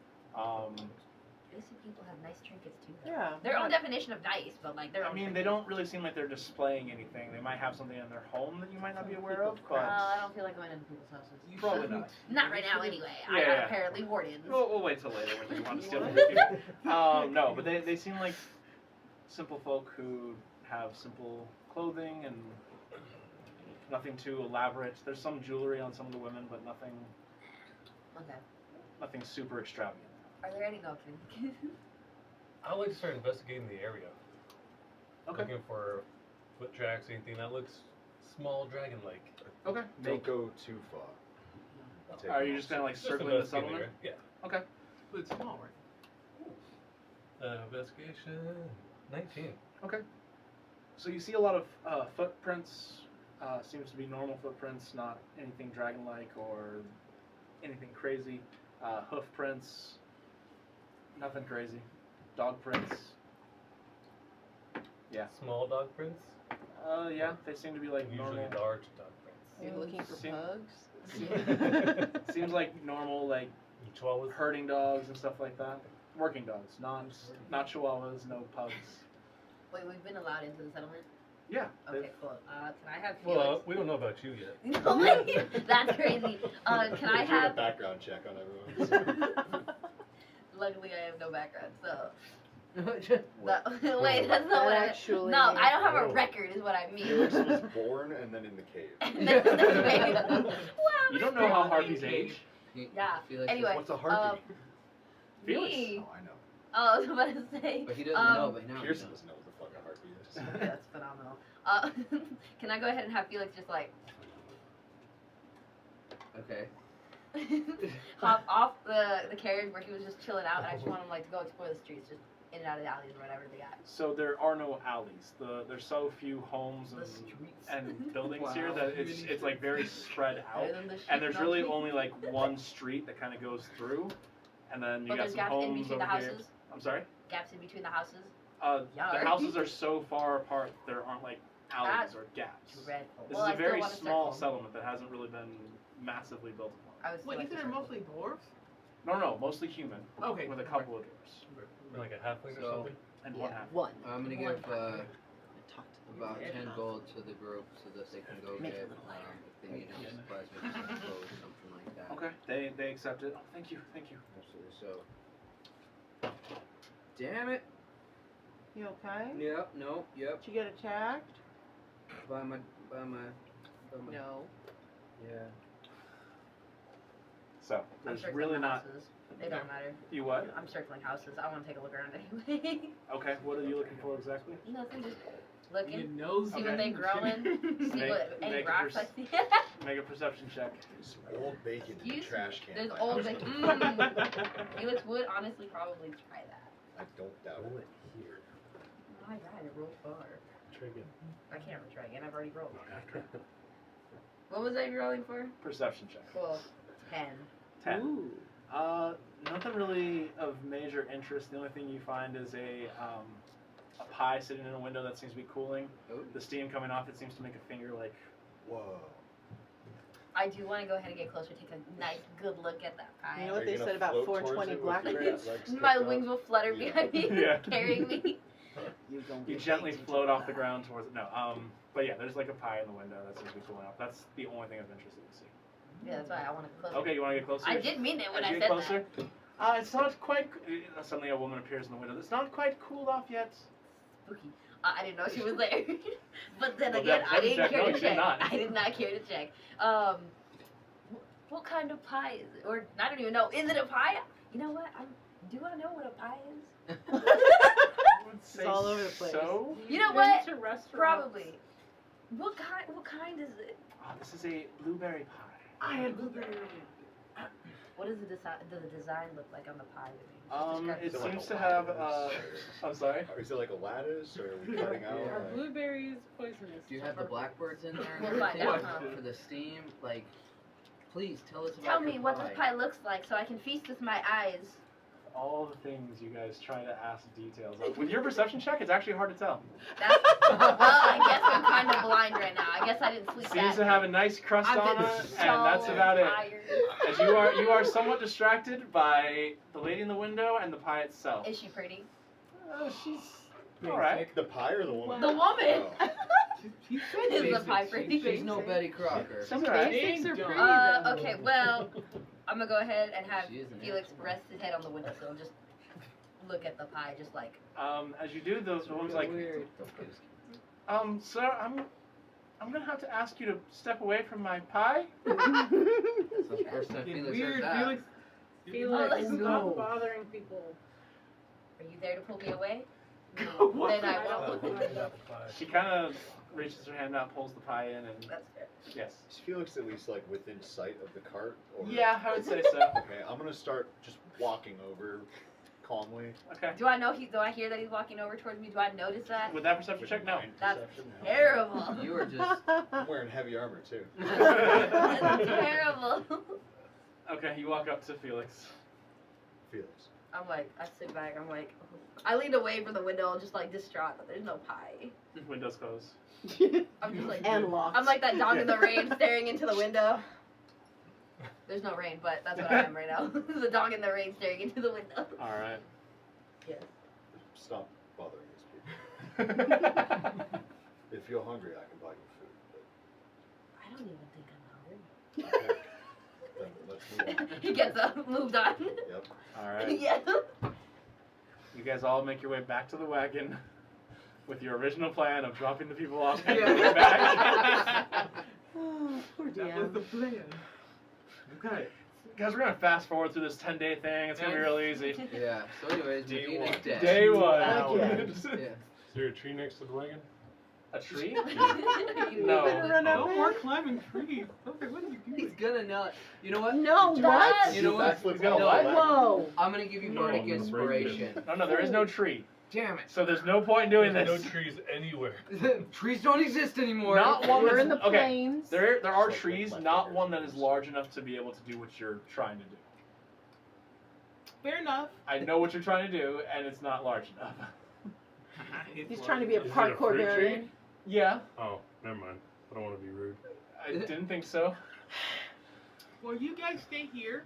Basic people have nice trinkets too. Though. Yeah. Their own definition of nice, but like their I own. mean, they don't really seem like they're displaying anything. They might have something in their home that you might not be aware of, but I don't feel like going into people's houses. probably not. Not right now, anyway. I Yeah, got yeah. apparently wardens. We'll wait till later when you want to steal from people. No, but they seem like simple folk who have simple clothing and nothing too elaborate. There's some jewelry on some of the women, but nothing Okay. super extravagant. Are there any dolphins? I would like to start investigating the area. Okay. Looking for foot tracks, anything that looks small, dragon-like. Okay. Don't go too far. Take Are them you all just kind of like Just circling the investigating settlement? area. Yeah. Okay. But it's small, right? Investigation 19. Okay. So you see a lot of footprints. Seems to be normal footprints, not anything dragon-like or anything crazy. Hoof prints. Nothing crazy. Dog prints. Yeah. Small dog prints. Yeah. They seem to be like Usually normal. large dog prints. You're looking for See- pugs? Seems like normal, like Chihuahuas. herding dogs and stuff like that. Working dogs, not chihuahuas, no pugs. Wait, we've been allowed into the settlement? Yeah. Okay, cool. Can I have Well, Felix? we don't know about you yet. No, wait, that's crazy. Can I We're doing a have... background check on everyone. Luckily, I have no background, so... What? No, wait, that's not what I... Actually- No, I don't have a Whoa. record, is what I mean. Felix was born and then in the cave. Wow, You don't know how harpies age. Yeah, Felix anyway. What's a heartbeat? Felix. Me? Oh, I know. Oh, I was about to say. But he doesn't know, but now he Pearson knows. doesn't know what the fuck a heartbeat is. That's phenomenal. Can I go ahead and have Felix just like Okay. hop off the carriage where he was just chilling out, and I just want him like to go explore the streets, just in and out of the alleys or whatever they got. So there are no alleys. There's so few homes The streets. and buildings Wow. here that it's like very spread out. Better than the And there's sheep really country. only like one street that kind of goes through, and then you But got there's some gaps in homes between over the here. houses. I'm sorry. Gaps in between the houses. The Yard. houses are so far apart there aren't like alleys or gaps. Dreadful. This Well, is I a still very want a small circle. settlement that hasn't really been massively built upon. I would still Wait, you like said a they're circle. mostly dwarves? No, mostly human. Okay. With a couple of dwarves Like a halfling or So- something. and one Yeah. half. One. I'm gonna One give about 10 gold to the group so that they can go Make it get a little lighter. if they need any supplies, maybe some clothes, something like that. Okay, they accept it. Oh, thank you. Absolutely. So, damn it. You okay? Yep. No. Yep. Did you get attacked? By my. No. Yeah. So I'm there's circling really the not. houses. They don't matter. You what? I'm circling houses. I want to take a look around anyway. Okay, what are you looking for exactly? Nothing, just looking. knows See Okay. what they growing. See Make- what any make a rocks I perc- see. Make a perception check. Some old bacon in the Excuse trash can. There's in my old house. bacon. Felix would honestly probably try that. I don't doubt it. Here. Oh my god, I rolled far. Try again. I can't retry again. I've already rolled. After. What was I rolling for? Perception check. Cool. 10. 10. Ooh. Nothing really of major interest. The only thing you find is a pie sitting in a window that seems to be cooling. Oh. The steam coming off it seems to make a finger like. Whoa. I do want to go ahead and get closer, take a nice, good look at that pie. You know Are what they gonna said about float towards 420 it with black your beans? legs My kicked wings up? will flutter Yeah. behind me, Yeah. carrying me. You're gonna You get gently baked into float off the pie. ground towards it. No. But yeah, there's like a pie in the window that seems to be cooling off. That's the only thing of interest that you see. Yeah, that's why I want to get closer. Okay, you want to get closer? I did mean it when As I you said get closer. that. It's not quite. Suddenly, a woman appears in the window. It's not quite cooled off yet. Spooky. I didn't know she was there. But then Well, again, that I didn't check. care No, to you did check. not. I did not care to check. What kind of pie is it? Or I don't even know. Is it a pie? You know what? Do I know what a pie is? I would say all over the place. So. You know Been what? to restaurants. Probably. What kind is it? Oh, this is a blueberry pie. I had blueberry. What does the design look like on the pie? Just describe It Is it like seems a to have. lattice, I'm sorry. or is it like a lattice, or are we cutting out? Are like- blueberries poisonous? Do you have the blackbirds in there? and We'll find everything out, huh? for the steam? Like, please tell us about Tell your me what this pie looks like so I can feast with my eyes. All the things you guys try to ask details of. With your perception check, it's actually hard to tell. That's, I guess I'm kind of blind right now. I guess I didn't sleep Seems that to have a night. nice crust I've on been it, so and that's about it. tired. As you are somewhat distracted by the lady in the window and the pie itself. Is she pretty? She's all right. The pie or the woman? The woman. Oh. Is the pie pretty? She's no Betty Crocker. She's all right. Basics are pretty. Okay, well, I'm gonna go ahead and have She is an Felix asshole. rest his head on the windowsill. Just look at the pie, just like. As you do, the woman's like, sir, I'm gonna have to ask you to step away from my pie. That's the first time Felix heard that. Felix. Oh, Felix, let's stop go. bothering people. Are you there to pull me away? What? Then I won't. She kind of reaches her hand out, pulls the pie in, and That's fair. yes. Is Felix at least like within sight of the cart? Or... Yeah, I would say so. Okay, I'm gonna start just walking over calmly. Okay. Do I know do I hear that he's walking over towards me? Do I notice that? With that perception check, no. Mind That's perception, no. terrible. You were just. I'm wearing heavy armor too. That's terrible. Okay, you walk up to Felix. Felix. I'm like, I sit back. I'm like, I lean away from the window, just like distraught that there's no pie. Windows closed. I'm just like, And locked. I'm like that dog in the rain staring into the window. There's no rain, but that's what I am right now. The dog in the rain staring into the window. All right. Yes. Stop bothering these people. If you're hungry, I can buy you food. I don't even think I'm hungry. But... Okay. Then let's move on. He gets up, moved on. Yep. All right. Yeah. You guys all make your way back to the wagon with your original plan of dropping the people off and Yeah. going back. Oh, poor That was DM. the plan. Okay. Guys, we're going to fast forward through this 10-day thing. It's going to be real easy. Yeah. So, anyways, Day Medina one. is dead. Day one. Again. Yeah. Is there a tree next to the wagon? A tree? You No. better run out No there. more climbing trees. Okay, what are you doing? He's gonna not. You know what? No, what? You know what? Backflip gonna off the what? wagon. Whoa. I'm gonna give you No, bardic I'm gonna break this. inspiration. No, there is no tree. Damn it. So there's no point in doing There's this. no trees anywhere. Trees don't exist anymore. Not one We're that's- in the okay. plains. There are It's like trees, left not fingers. one that is large enough to be able to do what you're trying to do. Fair enough. I know what you're trying to do, and it's not large enough. He's trying to be a Is it a parkour fruit tree? variant. Yeah, Oh, never mind. I don't want to be rude. I didn't think so. Well, you guys stay here,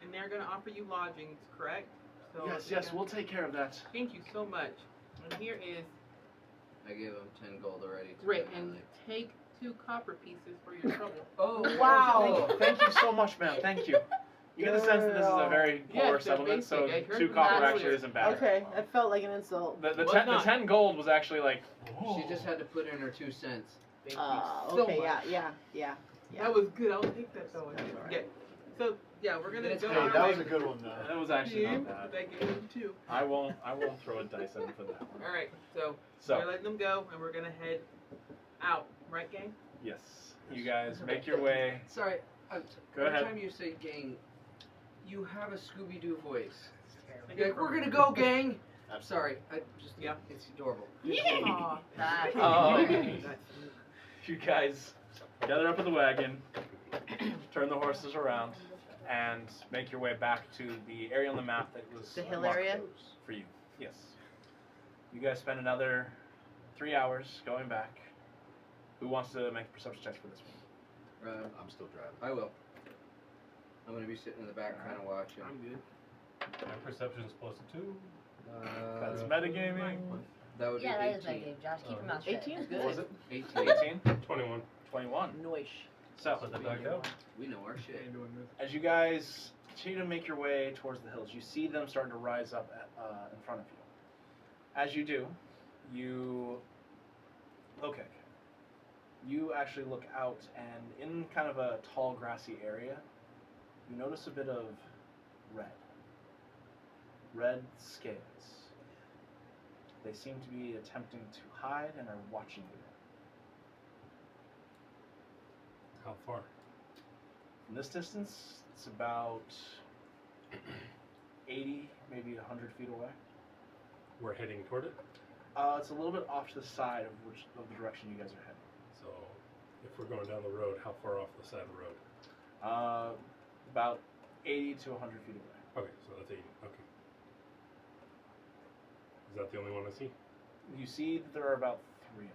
and they're gonna offer you lodgings, correct? So Yes, we'll take care of that. Thank you so much. And here is I gave him 10 gold already. To Great, my and leg. take 2 copper pieces for your trouble. Oh, Wow. Thank you so much, ma'am. Thank you. You get the sense that this is a very Yeah, poor it's a settlement, so basic. I heard 2 from copper that actually earlier. isn't bad. Okay, that felt like an insult. The Was 10 not. 10 gold was actually like, She just had to put in her 2 cents. Thank you so Okay, much. yeah. That was good. I'll take that though. That's all right. Okay. So yeah, we're gonna That's go. great. our That way. was a good one though. that was actually See? not bad. I gave him 2. I won't throw a dice at him for that one. All right. So So, we're letting them go, and we're gonna head out. Right, gang? yes. You guys make your way. Sorry, Go every ahead. time you say gang, you have a Scooby-Doo voice. I You're get like, we're from- gonna go, gang! Absolutely. Sorry, I just, Yeah. it's adorable. Aw. That's You guys gather up in the wagon, turn the horses around, and make your way back to the area on the map that was The hill marked area? for you. Yes. You guys spend another 3 hours going back. Who wants to make a perception check for this one? I'm still driving. I will. I'm gonna be sitting in the back kind of watching. I'm good. My perception's plus 2. That's metagaming. That would yeah, be that is my 18. game. Josh, keep Oh, your mouth shut. 18 is What was good. it? 18. 18? 21. 21. Noish. So, Put that back out. We know our shit. as you guys continue to make your way towards the hills, you see them starting to rise up in front of you. As you do, you actually look out, and in kind of a tall, grassy area, you notice a bit of red scales. They seem to be attempting to hide and are watching you. How far? From this distance, it's about 80, maybe 100 feet away. We're heading toward it. It's a little bit off to the side of the direction you guys are heading. So, if we're going down the road, how far off the side of the road? About 80 to 100 feet away. Okay, so that's 80. Okay. Is that the only one I see? You see that there are about 3 of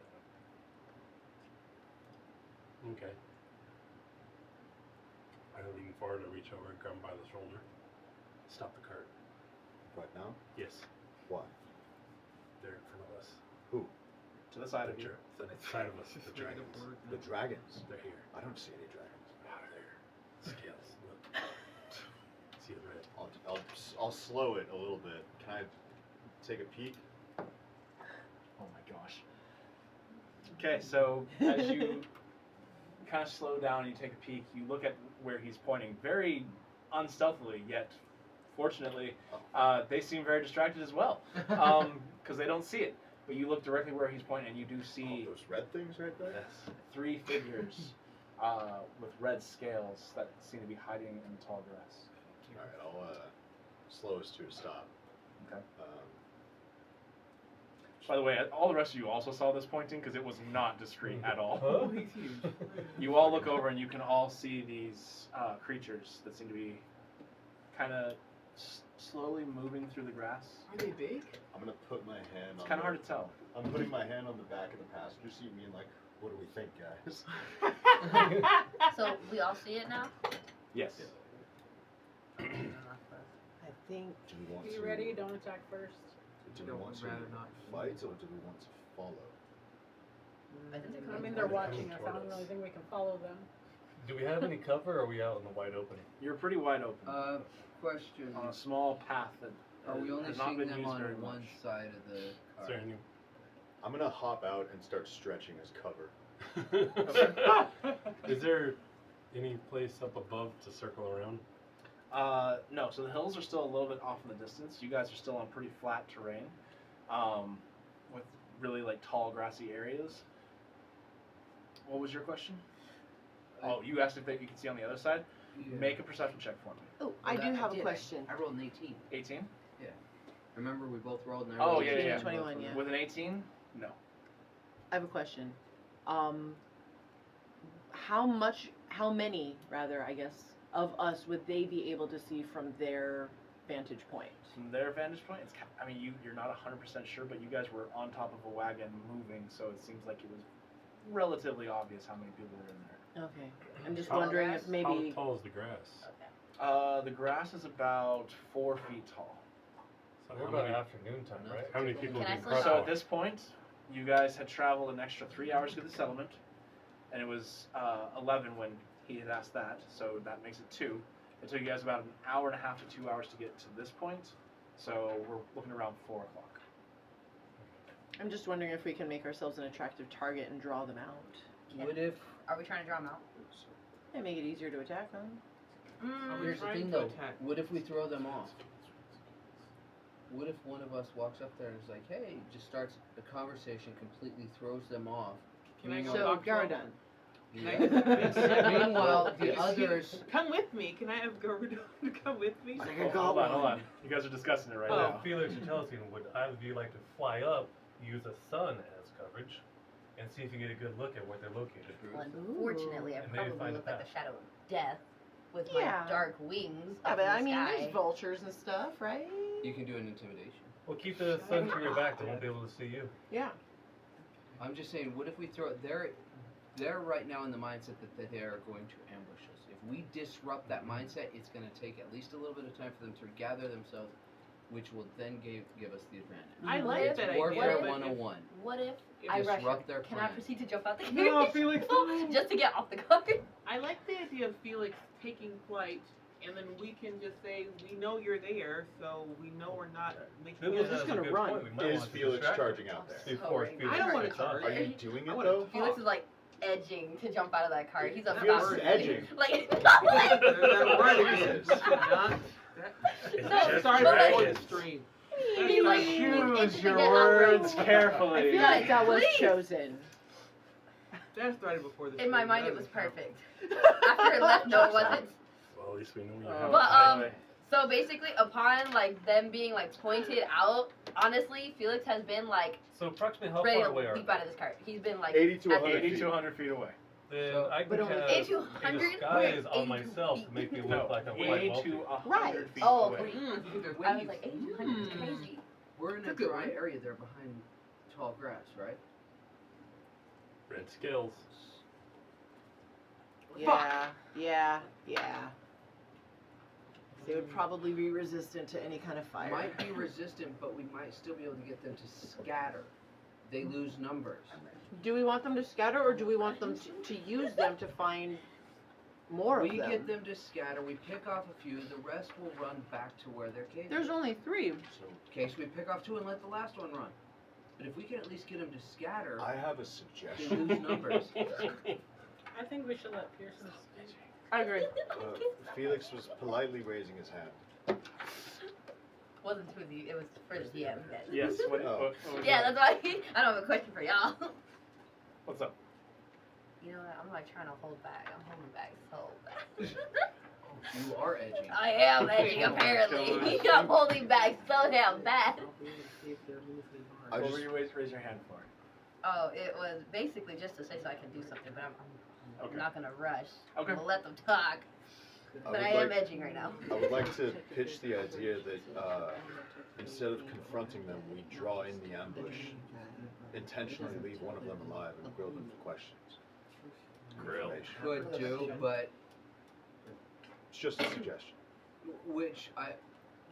them. Okay. I lean forward to reach over and grab him by the shoulder. Stop the cart. Right now? Yes. Why? They're in front of us. Who? To the side of you. The side of us. The dragons. The dragons. They're here. I don't see any dragons. Out of there. Scales. Look. See the red. I'll slow it a little bit. Can I take a peek? Oh my gosh. Okay, so as you kind of slow down and you take a peek, you look at where he's pointing very unstealthily, yet fortunately, they seem very distracted as well, because they don't see it. But you look directly where he's pointing, and you do see Those red things right there? 3 figures with red scales that seem to be hiding in the tall grass. Alright, I'll slow us to a stop. Okay. Um, By the way, all the rest of you also saw this pointing because it was not discreet at all. Huh? He's huge. You all look over and you can all see these creatures that seem to be kind of slowly moving through the grass. Are they big? I'm gonna put my hand It's on kind of the- hard to tell. I'm putting my hand on the back of the passenger seat, being like, what do we think, guys? So we all see it now? Yes. I think Do we want Be to ready, don't attack first. Do we want to rather not. fight or do we want to follow? I think they're I mean, coming they're toward us. watching us. I don't really think we can follow them. Do we have any cover, or are we out in the wide open? You're pretty wide open Question. on a small path that Are we only has not seeing been them used on very one much. side of the Is car? there any? I'm gonna hop out and start stretching as cover. Is there any place up above to circle around? No, so the hills are still a little bit off in the distance. You guys are still on pretty flat terrain, with really like tall grassy areas. What was your question? Oh, you asked if you can see on the other side. Yeah. Make a perception check for me. Oh, I Well, do that- have a did. question. I rolled an 18. 18. Remember, we both rolled and I Oh, rolled yeah, 18. yeah. 21, yeah. With an 18, no. I have a question. How many, rather, I guess, of us would they be able to see from their vantage point? From their vantage point, I mean, you're not 100% sure, but you guys were on top of a wagon moving, so it seems like it was relatively obvious how many people were in there. Okay. I'm just How- wondering if How maybe. tall is the grass? The grass is about 4 feet tall. So We're how about many, afternoon time, right? how many people Can I can slip cross So Oh. at this point, you guys had traveled an extra 3 hours to get the settlement, and it was 11 when he had asked that, so that makes it 2. It took you guys about an hour and a half to 2 hours to get to this point, so we're looking around 4 o'clock. I'm just wondering if we can make ourselves an attractive target and draw them out. What if? Are we trying to draw them out? And make it easier to attack them. Here's the trying thing to though. attack. What if we throw them off? What if one of us walks up there and is like, "Hey," just starts a conversation, completely throws them off. Can I go So, talk to him? Garadon. Yeah. Meanwhile, the others. Come with me. Can I have Garudo to come with me? Hold on. You guys are discussing it right Oh. now. Felix or Chelsea, would either of you like to fly up, use a sun as coverage, and see if you get a good look at where they're located? Well, unfortunately, I And maybe probably find look a like the path. shadow of death with Yeah. my dark wings. Yeah, up but in the I mean, sky. there's vultures and stuff, right? You can do an intimidation. Well, keep the sun to your back. They won't be able to see you. Yeah. I'm just saying, what if we throw? They're right now in the mindset that they are going to ambush us. If we disrupt that mindset, it's going to take at least a little bit of time for them to gather themselves, which will then give us the advantage. I like that Warfare idea. 101. What if If I rush Disrupt her? their Can I plan. proceed to jump out the carriage? No, Felix, no. Just to get off the car. I like the idea of Felix taking flight, and then we can just say, we know you're there, so we know we're not making Felix just has a gonna good run. point. We might Is want to Felix distract charging them out there? before Oh, Felix I don't wanna gets up. charge. Are you doing I it wanna though? Felix is like edging to jump out of that car. He's about Felix is to edging. like That word again. Jesus. Not- It's No, just Sorry, but that like- was extreme. He's like Choose your itching to get out words right. I carefully. feel like that was Please. chosen. That started before the In my stream. mind, That it was doesn't count. perfect. After it left, no, it wasn't. Well, at least we know you Oh, have. But anyway. so basically, upon like them being like pointed out, honestly, Felix has been like So approximately how ready far to away are leap they? out of this car. He's been like 80 to at the- 100 80 to 100 feet away. Then So- I can But only cast 80 to a 100? disguise Wait, on 80 myself feet. to make me No, look like I'm quite 80 wealthy. to 100 Right. feet Oh, away. I was like 8200 is crazy. We're in a That's a good dry one. area there behind tall grass, right? Red scales. Yeah. They would probably be resistant to any kind of fire. Might be resistant, but we might still be able to get them to scatter. They lose numbers. Do we want them to scatter, or do we want them to use them to find more We of them? get them to scatter. We pick off a few. The rest will run back to where they're capable. There's only 3. Okay, so we pick off 2 and let the last one run. But if we can at least get them to scatter, I have a they suggestion. lose numbers. I think we should let Pearson speak. I agree. Felix was politely raising his hand. Wasn't to the, it was for the DM. Then. Yes. What Oh. was Yeah, that? that's why I don't have a question for y'all. What's up? You know what? I'm like trying to hold back. I'm holding back so bad. You are edging. I am edging Oh my apparently. gosh. I'm holding back so damn bad. I What just- were you raise your hand for? Oh, it was basically just to say so I can do something, but I'm Okay. not gonna rush. Okay. I'm gonna let them talk. But would I am like- edging right now. I would like to pitch the idea that instead of confronting them, we draw in the ambush, intentionally leave one of them alive, and grill them for questions. Grill. Information. Could do, but It's just a suggestion. which I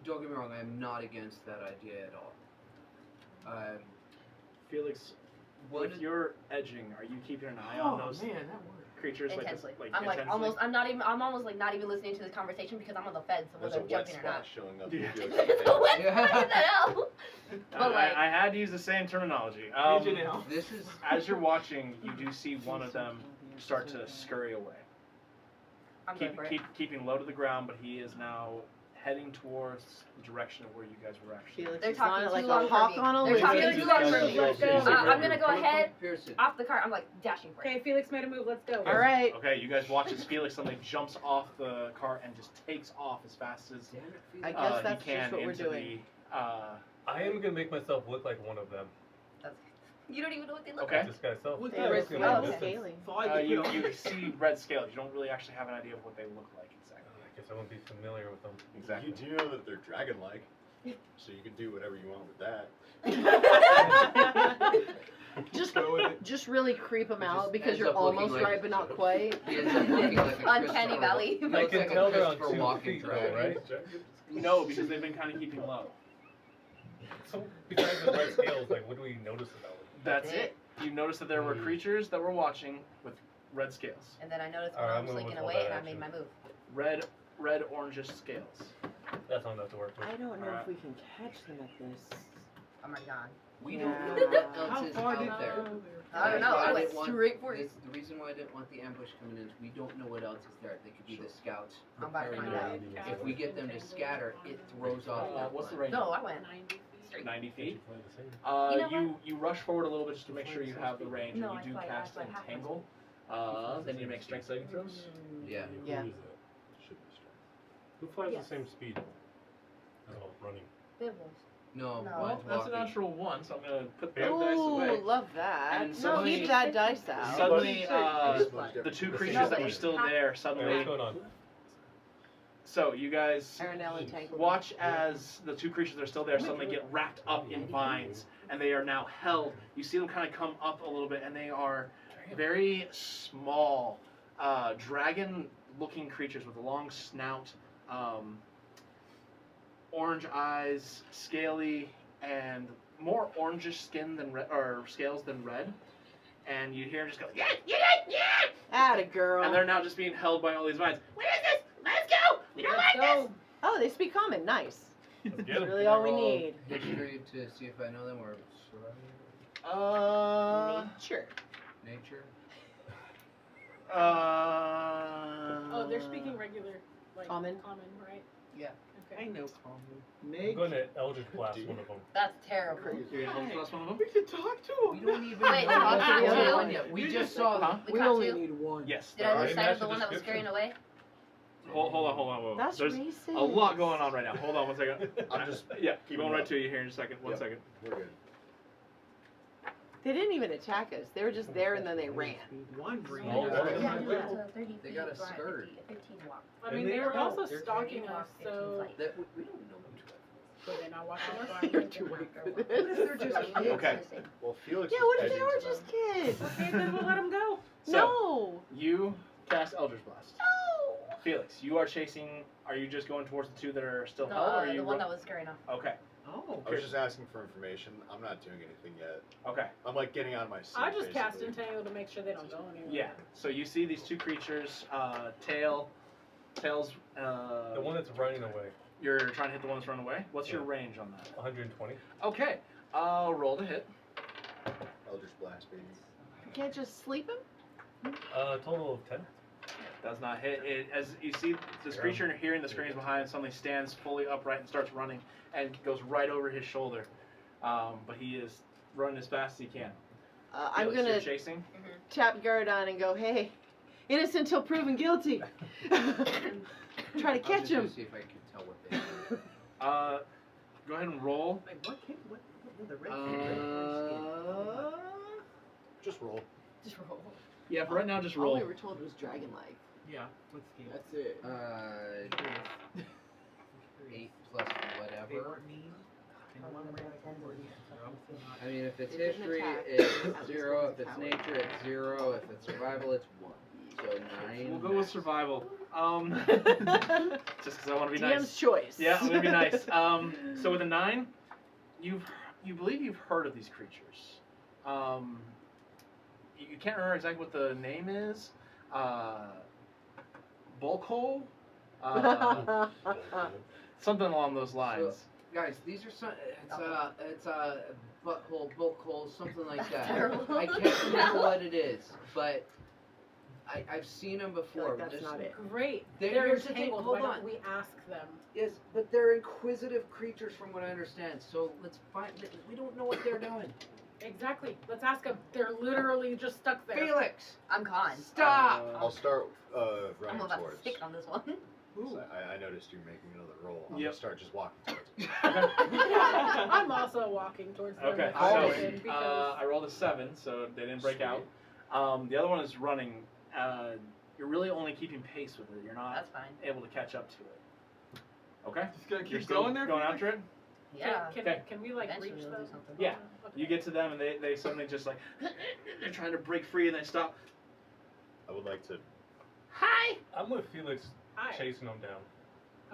don't get me wrong, I am not against that idea at all. Felix, One with of- your edging, are you keeping an eye on Oh those man, that worked. creatures Intensely. like I'm like intensely? almost. I'm almost like not even listening to this conversation because I'm on the fence of There's whether a I'm wet jumping or spot not. showing up. Yeah. in Felix's It's face. a wet spot, what the hell? But like, I had to use the same terminology. Did you now? This is As you're watching, you do see one of them start to scurry away. I'm going for it. Keeping low to the ground, but he is now heading towards the direction of where you guys were actually. Felix They're is on talking it like too long a for hawk me. on a They're leash. talking Felix, too long for let's me. go. I'm gonna go ahead Pearson. off the car. I'm like dashing for Okay, it. Felix made a move. Let's go. All right. Okay, you guys watch as Felix suddenly jumps off the car and just takes off as fast as Damn it, Felix. I guess he that's can just what we're into doing. the. I am gonna make myself look like one of them. You don't even know what they look Okay. like. This guy's self. With They the were red Gonna scales. distance. scaling. So I you just you see red scales. You don't really actually have an idea of what they look like exactly. I guess I won't be familiar with them. Exactly. You do know that they're dragon-like, so you can do whatever you want with that. Just really creep them It out just because ends you're up looking almost like- right but not quite. He ends up looking like a Uncanny Christopher Valley. He I looks can like a tell they're on Christopher 2 Walken feet though, dragon. right? No, because they've been kind of keeping low. So besides the red scales, like what do we notice about them? That's it. You noticed that there were creatures that were watching with red scales. And then I noticed Alright, when I I'm was gonna slinking withhold away that and I made action. my move. Red, orangish scales. That's not enough to work with. I don't know Alright. if we can catch them at this. I'm already gone. We Yeah. don't know what else How is far out did there. I don't know. That's why I went didn't want- straight for you. The reason why I didn't want the ambush coming in is we don't know what else is there. They could be the scouts I'm about to preparing find to- out. If we get them to scatter, it throws off that What's the plan. range? No, I went 90 feet. straight. 90 feet. Play the same. You know You rush forward a little bit just to make sure you have the range, No, and I you do fly- I cast fly half my Entangle. Then you make strength saving throws. Yeah. Yeah. Who is that? Should be strong. Who flies Yes. the same speed? Oh, running. Bibbles. No, No. Well, mine's that's a walking. natural 1, so I'm gonna put that dice Ooh, away. love that. And No, suddenly- keep that dice out. Suddenly, It's much the different. two It's creatures not that were like- still there Hey, suddenly. what's going on? So you guys Aranel entangled. watch as the two creatures that are still there suddenly get wrapped up in vines, and they are now held. You see them kind of come up a little bit, and they are very small, dragon-looking creatures with a long snout, orange eyes, scaly, and more orangish skin than or scales than red. And you hear them just go, yeah, yeah, yeah! Atta girl. And they're now just being held by all these vines. What is this? Let's go! We don't like this! Oh, they speak common. Nice. Let's get That's 'em. really all we Roll need. History to see if I know them or Nature. nature. Oh, they're speaking regular, like Common? right? Yeah. I Okay. know common. I'm going to Eldritch Blast one of them. That's terrible. You're gonna hold one of them? We can talk to We him. don't even Wait, know talk what's to the going other on one? yet. We You just just- saw Huh? We We caught only two. need one. Yes. Did there I are. lose sight of the Match one that was description. scaring away? Hold on, whoa. That's There's racist. a lot going on right now. Hold on one second. I'm just Yeah, keeping going right up. to you here in a second. One Yep. second. We're good. They didn't even attack us. They were just there and then they ran. One green. Oh, Yeah, that is yeah, my it's will. a 30 They got a feet run, skirt. 15 walk. I And mean, they they were are- also they're stalking 30 us, walk, 15 so flight. That we don't know which were they not watching us? You're too weak for What if this. they're just kids? Okay. Well, Felix Yeah, was what if they edging were to just them. kids? Okay, then we'll let them go. So, No. you cast Eldritch Blast. No. Felix, you are chasing. Are you just going towards the two that are still held, or are you The one run- that was scaring off. Okay. Oh. I was just asking for information. I'm not doing anything yet. Okay. I'm like getting out of my seat. I just cast basically. Entangle to make sure they don't go anywhere. Yeah. So you see these two creatures. Tails. The one that's running away. You're trying to hit the one that's running away. What's your range on that? 120. Okay. I'll roll to hit. Eldritch Blast, baby. You can't just sleep him? Total of 10. Does not hit. It, as you see this creature hearing the screams behind, suddenly stands fully upright and starts running, and goes right over his shoulder. But he is running as fast as he can. I'm Felix, you're gonna chasing. tap Garadon and go, hey, innocent till proven guilty. Try to I'll catch just go him. see if I can tell what they do. Go ahead and roll. Wait, what the red Just roll. Just roll. Yeah, for right now, just All roll. we were told was dragon-like. Yeah, with scale. That's it. 8 plus whatever. Favorite mean? And one red I mean, if it's It didn't history, attack. it's At least 0. one If it's attack. nature, it's 0. If it's survival, it's 1. So 9. We'll go with survival. Just because I want to be DM's nice. choice. Yeah, I'm gonna be nice. So with a 9, you believe you've heard of these creatures. You can't remember exactly what the name is. Bulkhole? Something along those lines. Guys, these are some. It's a butthole, bulk hole, something like that. Terrible. I can't remember what it is, but I've seen them I feel before. like that's Just- not it. Great. There- They're here's the thing, entangled. hold Why on. don't we ask them? Yes, but they're inquisitive creatures, from what I understand. So let's find. We don't know what they're doing. Exactly. Let's ask them. They're literally just stuck there. Felix, I'm gone. stop. I'll start I'm running about to towards. stick on this one. So I noticed you making another roll. I'm Yep. gonna start just walking towards it. I'm also walking towards them. Okay, with so caution because I rolled a 7, so they didn't break out. The other one is running. You're really only keeping pace with it. You're not That's fine. able to catch up to it. Okay. Just gotta You're keep still going there. going after it. Yeah. Okay. Can we like Eventually reach we'll them? do something. Yeah. Okay. You get to them and they suddenly just like they're trying to break free and they stop. I would like to. Hi. I'm with Felix Hi. chasing them down.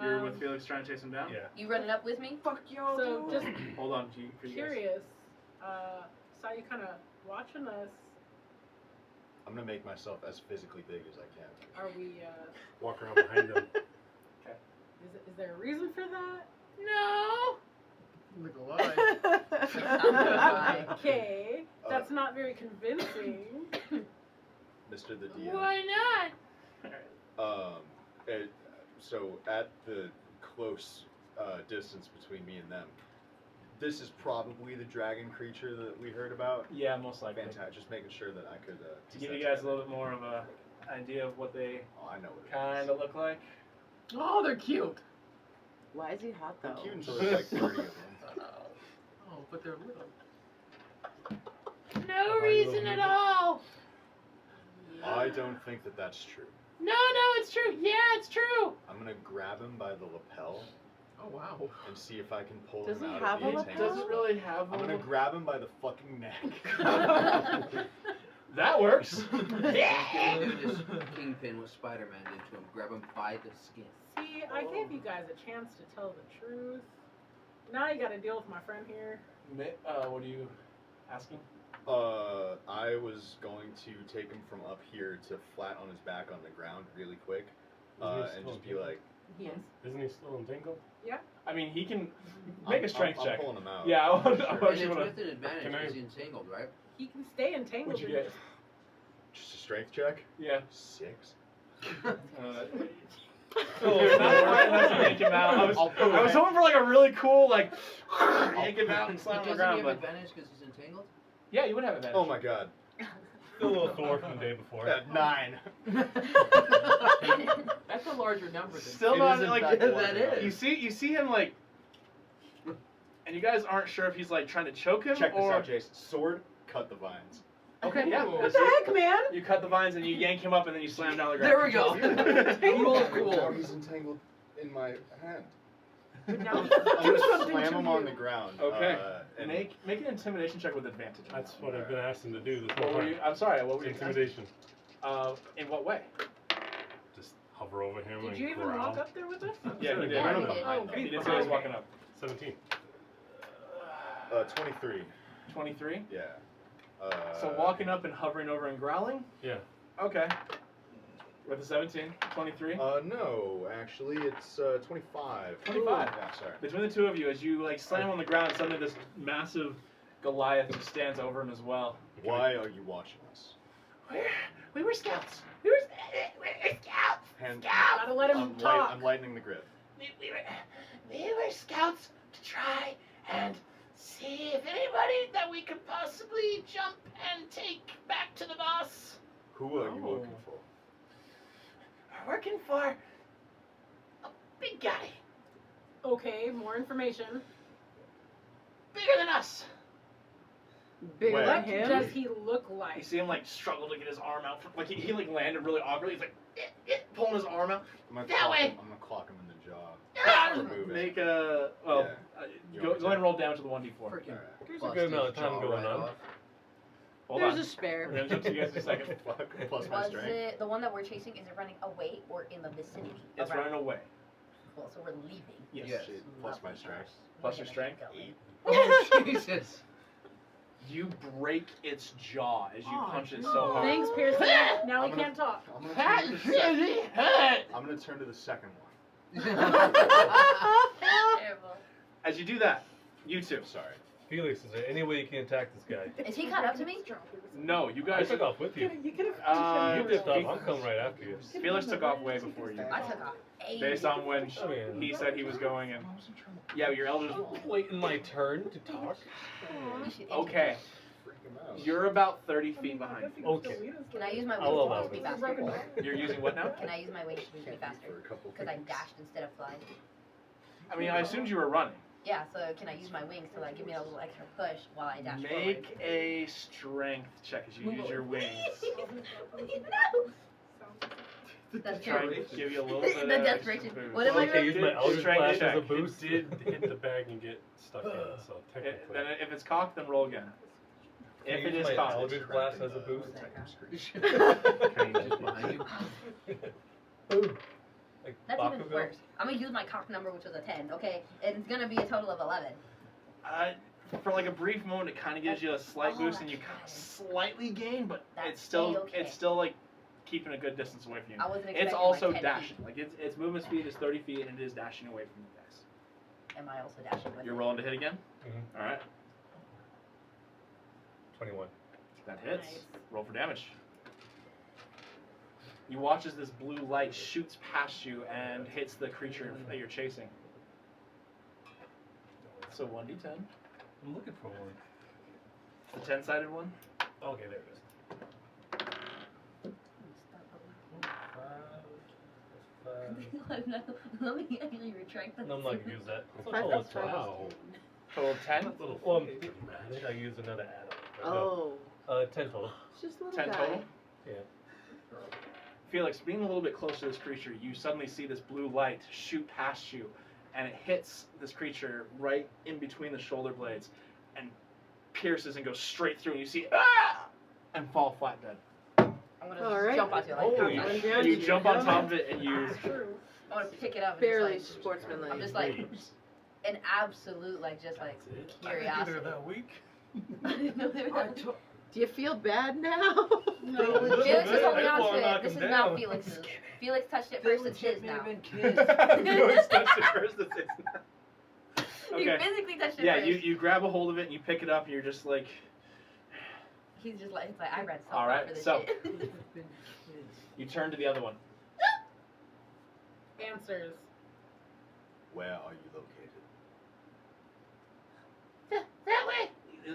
You're with Felix trying to chase him down. Yeah. You running up with me? Fuck y'all. So just Hold on, for you guys. curious. saw you kind of watching us. I'm gonna make myself as physically big as I can. Are we? Walk around behind them. Is there a reason for that? No. Look alive. Okay, that's not very convincing. Mr. the DM. Why not? So at the close distance between me and them, this is probably the dragon creature that we heard about. Yeah, most likely. Fantastic. Just making sure that I could. To give you guys a little bit more of a idea of what they Oh, I know what it kind of look like. Oh, they're cute. Why is he hot They're though? cute until there's like 30 of them. Oh, but they're little. No reason at all. I don't think that that's true. No, it's true. Yeah, it's true. I'm gonna grab him by the lapel Oh, wow. and see if I can pull Does him he out have of a the lapel? entanglement. Doesn't really have. I'm gonna grab him by the fucking neck. That works. Do this kingpin what Spider-Man did to him. Grab him by the skin. See, I gave you guys a chance to tell the truth. Now you got to deal with my friend here. What are you asking? I was going to take him from up here to flat on his back on the ground really quick, and just be like, He is. Isn't he still entangled? I mean, he can make a strength I'm check. pulling him out. Yeah, I want And you it's wanna- with an advantage Can I- because he's entangled, right? He can stay entangled. What'd you in get? Just a strength check. Yeah. 6. Not quite enough to yank him out. I was hoping for like a really cool like yank him out and slam But him on the doesn't he ground, have but advantage because he's entangled? yeah, you would have advantage. Oh my god. Still a little sore from the day before. 9. That's a larger number than Still It not is in like fact that larger is. than you see him like, and you guys aren't sure if he's like trying to choke him Check this or. out, Jace. Sword, cut the vines. Okay, yeah. Ooh. that's the it. heck, man? You cut the vines and you yank him up and then you slam down the ground. There we go. Cool, Now cool. he's entangled in my hand. But now I'm do gonna something slam to him on you. the ground. Okay. And Make an intimidation check with advantage. That's what I've been asking to do this What whole were time. you? I'm sorry. What were you? Intimidation. In what way? Just hover over him Did and you even growl. walk up there with us? Yeah, he did. Yeah, he did. Oh, He did say he was walking up. 17. 23. 23. Yeah. So walking up and hovering over and growling. Yeah. Okay. With a 17, 23. No, actually, it's 25. 25. Yeah, sorry. Between the two of you, as you like slam on the ground, suddenly this massive Goliath just stands over him as well. Why are you watching us? We were scouts. We were scouts. Hand, Gotta let him talk. I'm lightening the grip. We were scouts to try and see if anybody that we could possibly jump and take back to the boss. Who are you Oh. looking for? We're working for a big guy, Okay, more information. bigger than us. Bigger Where? than What him? does he look You like? see him like struggle to get his arm out. Like he like landed really awkwardly. He's like pulling his arm out. I'm gonna That clock way. Him, I'm gonna clock him in the jaw. Move it. Make a well. You Go want me ahead and to? roll down to the 1d4. Freaking Alright. There's a good amount of time going on. Hold There's on. a spare. We're gonna jump to you guys in a second. Fuck, plus my Was strength. it the one that we're chasing? Is it running away or in the vicinity? It's Around? running away. Cool, so we're leaving. Yes. Yes. Shit, plus my strength. Plus your strength? 8. Oh, Jesus. You break its jaw as you Aw, punch it no. so hard. Thanks, Pearson. Now I'm he gonna- can't talk. I'm gonna turn to the second. I'm gonna turn to the second one. Terrible. As you do that, you two. Sorry. Felix, is there any way you can attack this guy? Is he caught up to me? No, you I guys. took off with you. You could You dipped off. I'm coming right after you. Felix took off way before you. I took off. Based on when I mean, he said he was going and. Yeah, but your elders. waiting my turn to talk. Okay, Freak him out. you're about 30 feet behind. Okay. Can I use my I'll allow wings to be it. faster? You're using what now? Can I use my wings to be For faster? a couple Because I things. dashed instead of flying. I mean, I assumed you were running. Yeah, so can I use my wings to like give me a little extra push while I dash Make a strength check as you use your wings. No! That's Trying terrible. to give you a little bit The of desperation. extra boost. What am I Okay, use my Did- Eldritch strength Blast as a check. boost. It did hit the bag and get stuck in it, so technically. Then if it's cocked, then roll again. Can I If it use is my cocked. Eldritch Blast as a boost? Can you just behind you? Boom. Like That's even Bakugo? worse. I'm gonna use my cock number, which was a 10, okay? And it's gonna be a total of 11. for like a brief moment, it kind of gives you a slight boost, and you kind of slightly gain, but it's still like keeping a good distance away from you. I wasn't It's expecting also like 10 dashing. feet. Like its movement speed is 30 feet, and it is dashing away from you guys. Am I also dashing with You're it? rolling to hit again. Mhm. All right, 21. that hits. Nice. Roll for damage. You watch as this blue light shoots past you and hits the creature that you're chasing. So 1d10. I'm looking for one. The 10-sided one. Okay, there it is. 5. Let me actually retract that. No, I'm not gonna use that. It's Five all plus it's 12. five. Wow. Total of 10. Little, well, I think I used another add-on. Oh, 10 total. it's just a little 10 guy. total. Yeah. Felix, being a little bit closer to this creature, you suddenly see this blue light shoot past you, and it hits this creature right in between the shoulder blades, and pierces and goes straight through. And you see and fall flat dead. I'm gonna All right. jump onto it like Holy I'm shit. down You to jump you. on top of it, and you. True. I want to pick it up. And Barely just, sportsmanlike. I'm just like an absolute just like curiosity. Either that week. I didn't know they were that. Do you feel bad now? No. Felix is holding I on wanna to knock it. This him is now down. Felix's. Felix touched it first. It's his now. Felix touched it first. It's his now. He Okay. physically touched it Yeah, first. you grab a hold of it and you pick it up, and you're just like. He's just like, I read so All right, for this so- shit. You turn to the other one. Answers. Where are you located? That way.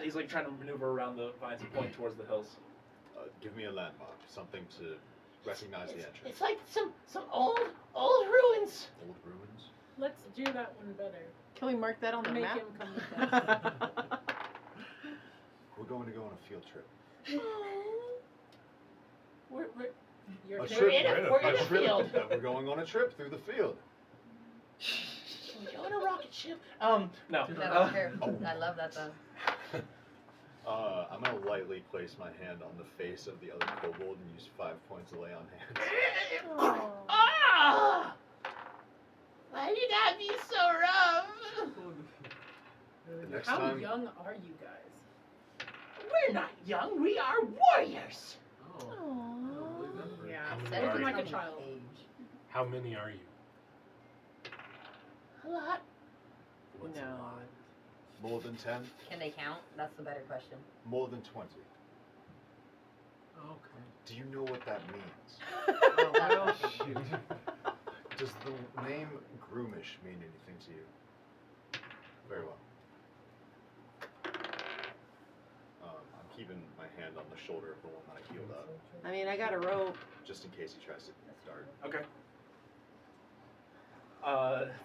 He's like trying to maneuver around the vines and point towards the hills. Give me a landmark, something to recognize the entrance. It's like some old ruins. Old ruins. Let's do that one better. Can we mark that on the Make map? him come with us. We're going to go on a field trip. You're A there. trip. We're in a field. We're going on a trip through the field. Go in a rocket ship. No. That's terrible. I love that though. I'm gonna lightly place my hand on the face of the other kobold and use 5 points of lay on hands. Ah! Why you gotta be so rough? The next How time, young are you guys? We're not young. We are warriors. Oh. Yeah, How many looking are like you? a child. How many are you? A lot. What's a No. lot? More than 10? Can they count? That's the better question. More than 20? Okay. Do you know what that means? Oh, well, shoot. Does the name Groomish mean anything to you? Very well. I'm keeping my hand on the shoulder of the one that I healed up, I mean, I got a rope. just in case he tries to start. Okay.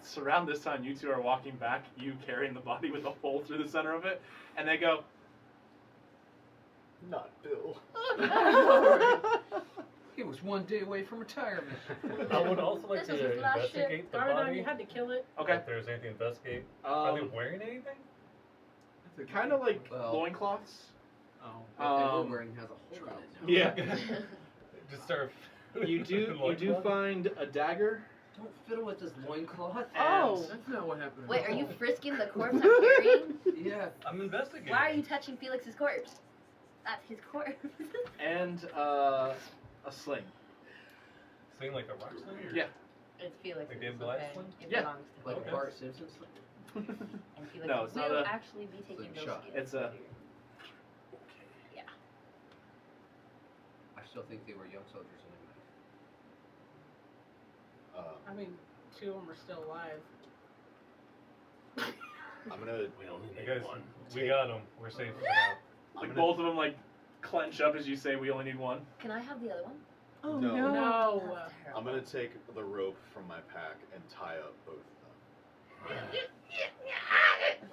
So around this time, you two are walking back, you carrying the body with a hole through the center of it, and they go, Not Bill. He was 1 day away from retirement. I would also like This to was his last investigate the Garmadon, body. you had to kill it. okay. If there's anything to investigate. Are they Um, wearing anything? kind of like Well- loincloths. Oh. What they were Um, wearing has a hole in it now. Yeah. Just start. You do find a dagger. Don't fiddle with this loincloth. Oh. That's not what happened. Wait, are you frisking the corpse I'm carrying? Yeah. I'm investigating. Why are you touching Felix's corpse? That's his corpse. And a sling. Saying like a rock sling? Or? Yeah. It's Felix's. Like David okay. Goliath's one? It Yeah. belongs to Like Felix. Bart Simpson's. And Felix No, it's not will a actually be taking those slingshot. skills. It's a- Yeah. I still think they were young soldiers anyway. I mean, 2 of them are still alive. I'm gonna. We only Hey need guys, one. we got him. We're safe for now. Like both of them like clench up as you say we only need one. Can I have the other one? Oh No. no. No. That's terrible. I'm gonna take the rope from my pack and tie up both of them.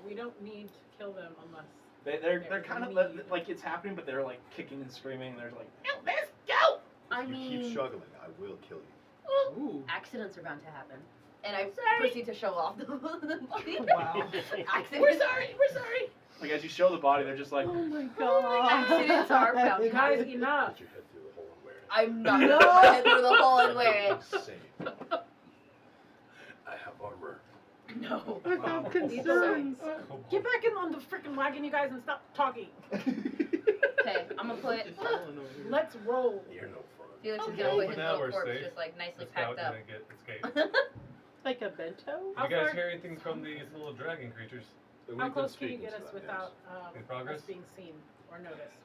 We don't need to kill them unless. They're kind of like it's happening, but they're like kicking and screaming. They're like, Let's go! If I you mean, keep struggling, I will kill you. Ooh. accidents are bound to happen. And I proceed to show off the body. Wow. Accidents. We're sorry. like as you show the body, they're just like, Oh my Oh my god. accidents are bound to Guys, happen. enough. Put your head through the hole and wear it. I'm not gonna put my head through the hole and wear it. Insane. I have armor. No. Without Either way. concerns. Get back in on the freaking wagon, you guys, and stop talking. Okay, I'm gonna put. Let's roll. You're no fun. Felix is Okay. gonna put For his now, little we're corpse safe. just like nicely The scout packed up. didn't get escaped. Like a bento? How You guys far- hear anything from these little dragon creatures? We've How been close can you speaking get to us them, without In progress? us being seen or noticed?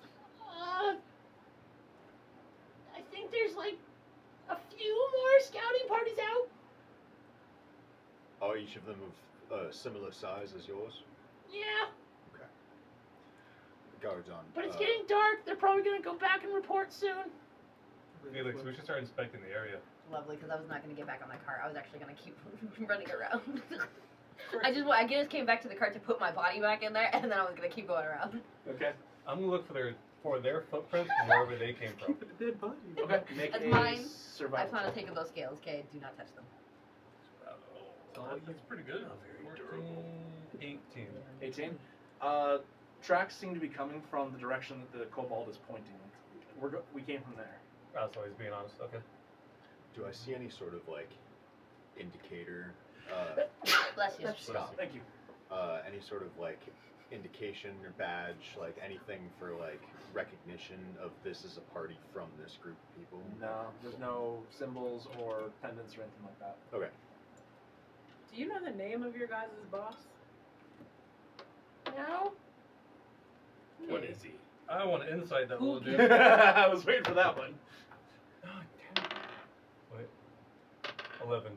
I think there's like a few more scouting parties out. Are each of them of similar size as yours? Yeah, Gardon. but it's getting dark. They're probably gonna go back and report soon. Felix, we should start inspecting the area. Lovely, because I was not gonna get back on my car. I was actually gonna keep running around. I just came back to the car to put my body back in there, and then I was gonna keep going around. Okay. I'm gonna look for their footprints from wherever they came from. Dead body. Okay. Make That's a mine. I survival. plan on check. taking those scales. Okay, do not touch them. That's pretty good. 14, 18. 18. Tracks seem to be coming from the direction that the kobold is pointing. We came from there. Oh, so he's being honest. Okay. Do I see any sort of like indicator? Bless you. Stop. Thank you. Any sort of like indication or badge, like anything for like recognition of this is a party from this group of people? No, there's no symbols or pendants or anything like that. Okay. Do you know the name of your guys' boss? No. What is he? I want to insight that little dude. I was waiting for that one. Oh, damn it. Wait. 11.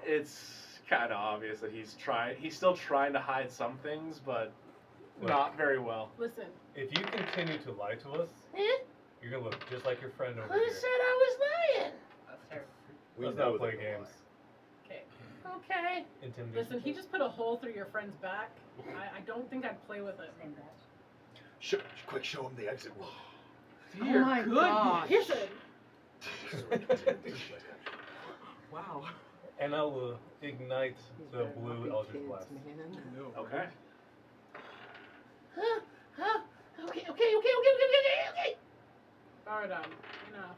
It's kind of obvious that he's still trying to hide some things, but not very well. Listen, If you continue to lie to us, Eh? you're gonna look just like your friend over Who here. said I was lying? That's terrible. Let's know not play they're games. okay. Okay. Intimidation. Listen, he just put a hole through your friend's back. I don't think I'd play with it. Same batch. Quick, show him the exit. Oh my gosh. Listen, Wow. And I will ignite These the better not blue be Eldritch kids, Blast. man. No. Okay. Okay. Baradon, enough.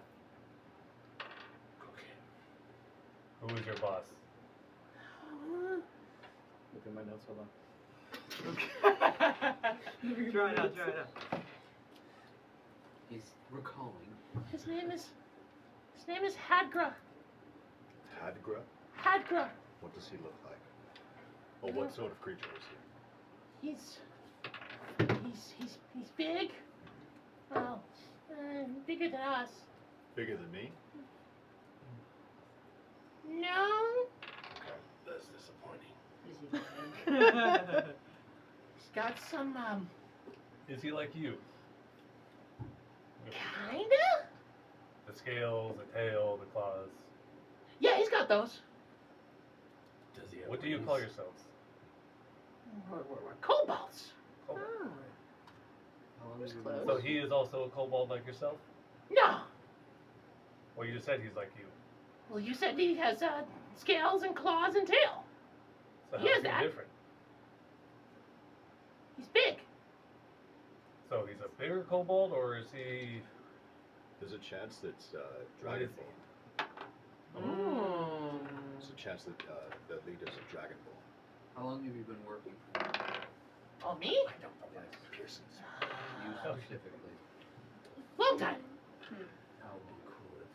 Who is your boss? Look at my notes. Hold on. Try it out, try it out. He's recalling. His name is Hadgra. Hadgra? Hadgra. What does he look like? Or what sort of creature is he? He's big. Well, bigger than us. Bigger than me? No. That's disappointing. He's got some Is he like you? kinda. The scales, the tail, the claws. Yeah, he's got those. Does he have What do you wings? call yourselves? We're kobolds. Kobold. How long That's have you close. been So he is also a kobold like yourself? No. Well, you just said he's like you. Well, you said he has scales and claws and tail. So He how is is he that. different? He's big. So he's a bigger kobold, or is he? There's a chance that What is Dragonborn. Mm. There's a chance that the leader's a Dragonborn. How long have you been working? Oh, me? Pearson's. You specifically. Long time. How cool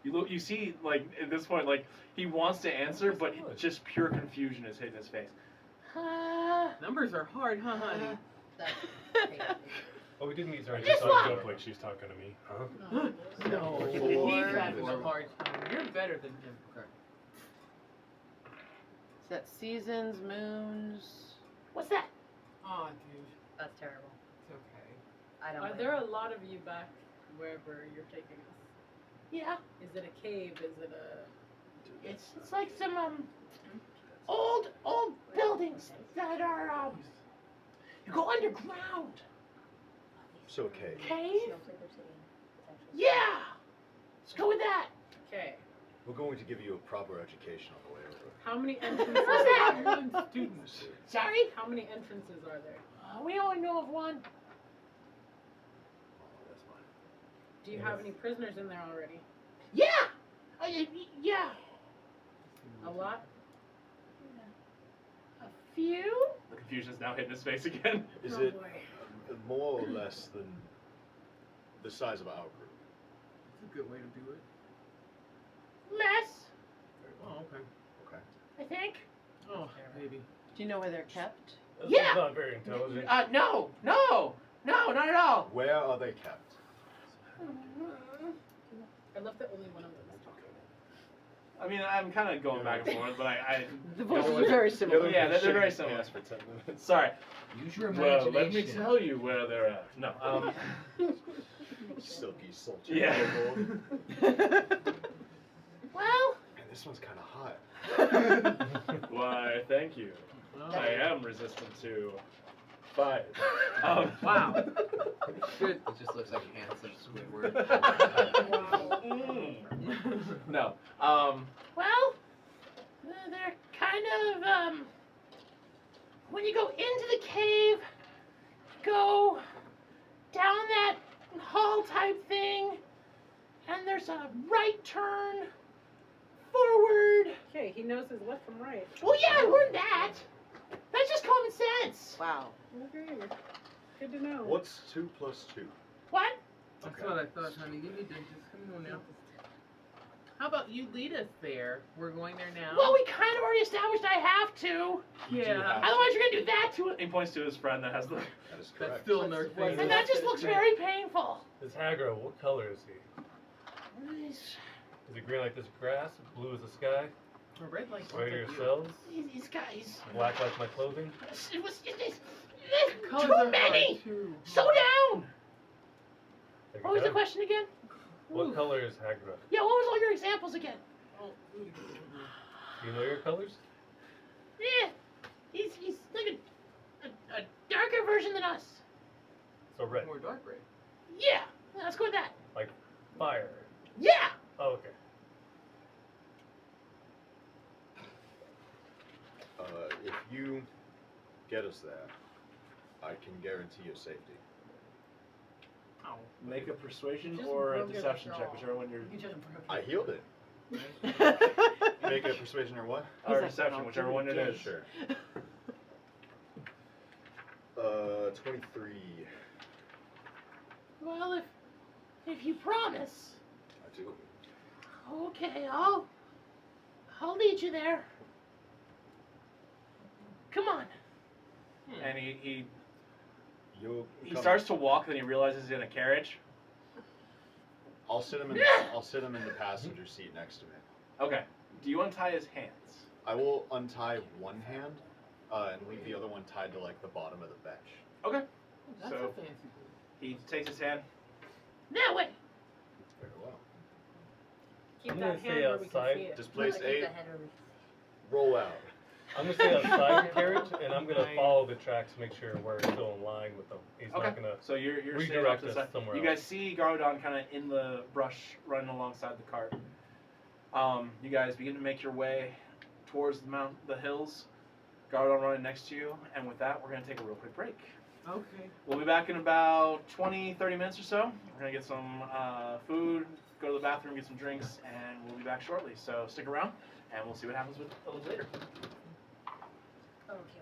You look. You see, like at this point, like he wants to answer, but just pure confusion is hitting his face. Numbers are hard, huh, honey? That's crazy. Oh, we didn't meet her. Just Don't one. joke like she's talking to me, huh? No. He's Or- having a hard time. You're better than him. Okay. Is that seasons, moons? What's that? Aw, dude. That's terrible. It's okay. I don't. Are blame there a you. lot of you back wherever you're taking us? Yeah. Is it a cave? Is it a... It's like some old buildings that are you go underground. So, okay. Cave? Yeah. Let's go with that. Okay. We're going to give you a proper education on the way over. How many entrances? What's that? You're students. Sorry? How many entrances are there? We only know of one. Oh, that's fine. Do you have any prisoners in there already? Yeah. Yeah. A lot? few? The confusion is now hitting his face again. Is Oh, it boy. more or less than the size of our group? That's a good way to do it. Less, Oh, okay. Okay. I think. Oh, maybe. Do you know where they're kept? This Yeah. is not very intelligent. No, not at all. Where are they kept? I love that only one of them is talking. I mean, I'm kind of going back and forth, but I The voices are very similar. Yeah, they're very similar. Hands for 10 minutes. Sorry. Use your Well, imagination. let me tell you where they're at. No. Silky, sultry. Yeah. Well, Man, this one's kind of hot. Why, thank you. Oh. I am resistant to fire. Wow. Good. It just looks like handsome Squidward. No. well, they're kind of, when you go into the cave, go down that hall type thing, and there's a right turn, forward. Okay, he knows his left from right. Oh yeah, I learned that. That's just common sense. Wow. Okay. Good to know. What's 2 plus 2? What? That's Okay. what I thought, honey. Give me dentist. Come on now. How about you lead us there? We're going there now. Well, we kind of already established I have to. You do Yeah. have Otherwise, you're gonna do that to it, He points to his friend that has the. That is That's correct. still in our thing. and that just looks very painful. This Hagro, what color is he? Is he green like this grass? Blue as the sky? Or red like White are you. yourselves? These guys. Black like my clothing? It's Colors too are many. hard, too. Slow down. Take What was it the down. question again? What color is Hagro? Yeah, what was all your examples again? Oh, Do you know your colors? Yeah, he's like a darker version than us. So red. more dark red. Yeah, let's go with that. Fire. Yeah. Oh, okay. If you get us there, I can guarantee your safety. Ow. Make a persuasion Just or a broke your deception jaw. check, whichever one you're. You just broke I it. healed it. Make a persuasion or what? Or like, deception, "I'll whichever do one it it is. Sure. 23. Well, if you promise, I do. okay, I'll lead you there. Come on. And he You'll come- starts to walk, then he realizes he's in a carriage. I'll sit him in the passenger seat next to me. Okay. Do you untie his hands? I will untie one hand and leave the other one tied to like the bottom of the bench. Okay. That's So- a fancy one. He takes his hand. That way. Very well. Keep I'm that gonna hand say where we can outside. see it. Just place Keep 8. the head over. Roll out. I'm gonna stay outside the carriage, and I'm gonna Nice. follow the tracks to make sure we're still in line with them. He's Okay. not gonna. So you're staying Redirect off to the us side. somewhere You else. guys see Garodon kind of in the brush running alongside the cart. You guys begin to make your way towards the hills. Garodon running next to you, and with that, we're gonna take a real quick break. Okay. We'll be back in about 20-30 minutes or so. We're gonna get some food, go to the bathroom, get some drinks, and we'll be back shortly. So stick around, and we'll see what happens with a little later. Okay.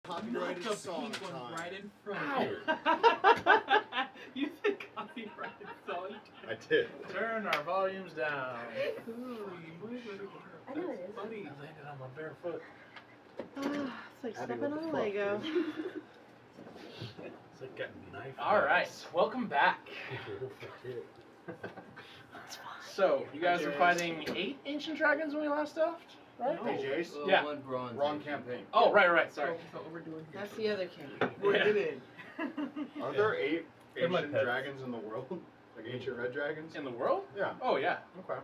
copyrighted Not the song pink one time. right in front of you. You said copyrighted song. I did. Turn our volumes down. I know it is. Funny. I landed on my bare foot. It's like Abby, stepping what on the a fuck, Lego. It's like a knife. All right, welcome back. So, you guys were fighting 8 ancient dragons when we last left, right? No. Hey, Jace. Yeah. One bronze. Wrong ancient. campaign. Oh, right, sorry. So what we're doing here. That's the other king. Bring it in. Are there 8 They're my ancient pets. dragons in the world? Like ancient red dragons? In the world? Yeah. Oh, yeah. Okay.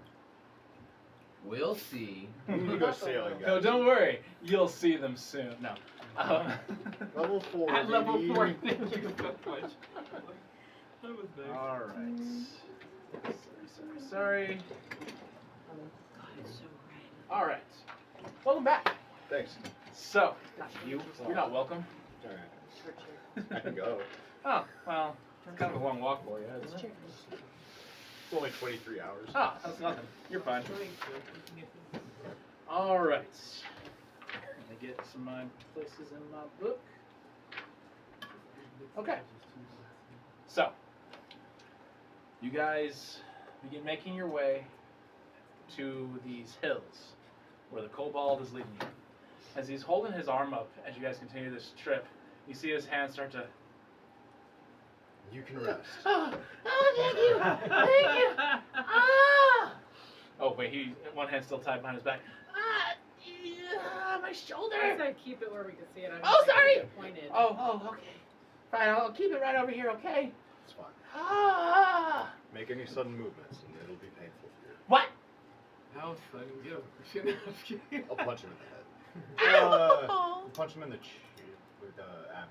We'll see. We need to go sailing, guys. No, don't worry. You'll see them soon. No. Level 4. At level baby. 4, thank you so much. That was nice. All right. Sorry. All right. Welcome back. Thanks. So, you're not welcome. Alright. I can go. Oh, well, it's kind of a long walk for you, isn't it? It's only 23 hours. Oh, that's nothing. You're fine. All right. Let me get some places in my book. Okay. So, you guys begin making your way to these hills where the kobold is leading you. As he's holding his arm up as you guys continue this trip, you see his hands start to... You can rest. Oh, thank you. Thank you. Ah, Oh, wait, one hand's still tied behind his back. yeah, my shoulder. I said keep it where we can see it. I Oh, didn't sorry. keep it pointed. Oh, okay. Fine, I'll keep it right over here, okay? It's fine. Ah. Make any sudden movements and it'll be painful for you. What? How funny. Yo. I'll punch him in the head. Ow. Punch him in the with abdomen.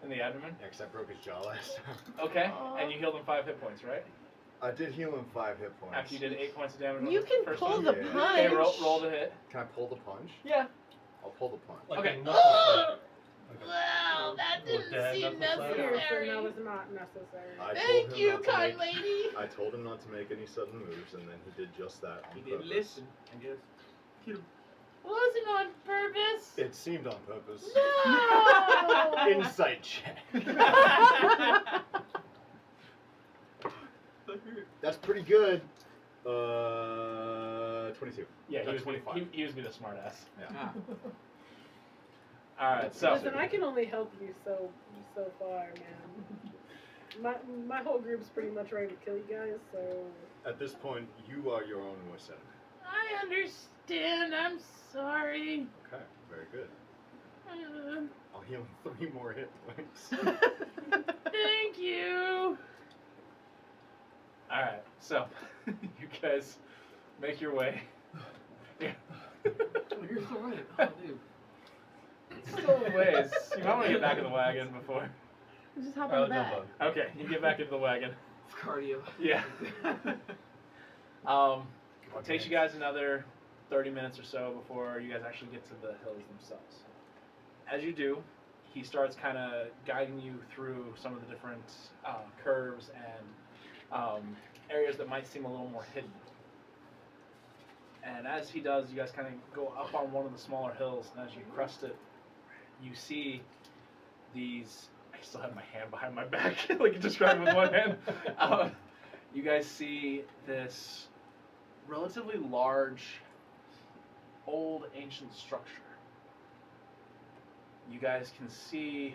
In the abdomen. Yeah, 'cause I broke his jaw last time. Okay, and you healed him 5 hit points, right? I did heal him 5 hit points. After you did 8 points of damage on You the can first pull one. the Yeah. punch. Okay, roll to hit. Can I pull the punch? Yeah. I'll pull the punch. Like Okay. a knuckle slap. Well, that Little didn't dad seem knuckle slap. Here, so necessary. that was not necessary. I told Thank him you, not to kind make- lady. I told him not to make any sudden moves, and then he did just that on He purpose. didn't listen, I guess. Wasn't on purpose. It seemed on purpose. No. Insight check. That's pretty good. 22. Yeah, he No, was 25. he was being a smart ass. Yeah. Alright, so Listen, I can only help you so far, man. My whole group's pretty much ready to kill you guys, so At this point, you are your own worst enemy. I understand. I'm sorry. Okay, very good. Uh, I'll heal him 3 more hit points. Thank you. alright, so you guys make your way. Yeah. You're still right. Oh, dude. Still a ways. You might want to get back in the wagon before. Just hop I'll on the jump back. on. Okay, you get back into the wagon. It's cardio. Yeah. It takes you guys another 30 minutes or so before you guys actually get to the hills themselves. As you do, he starts kind of guiding you through some of the different curves and areas that might seem a little more hidden. And as he does, you guys kind of go up on one of the smaller hills, and as you crest it, you see these. I still have my hand behind my back, like you described with one hand. You guys see this relatively large, old, ancient structure. You guys can see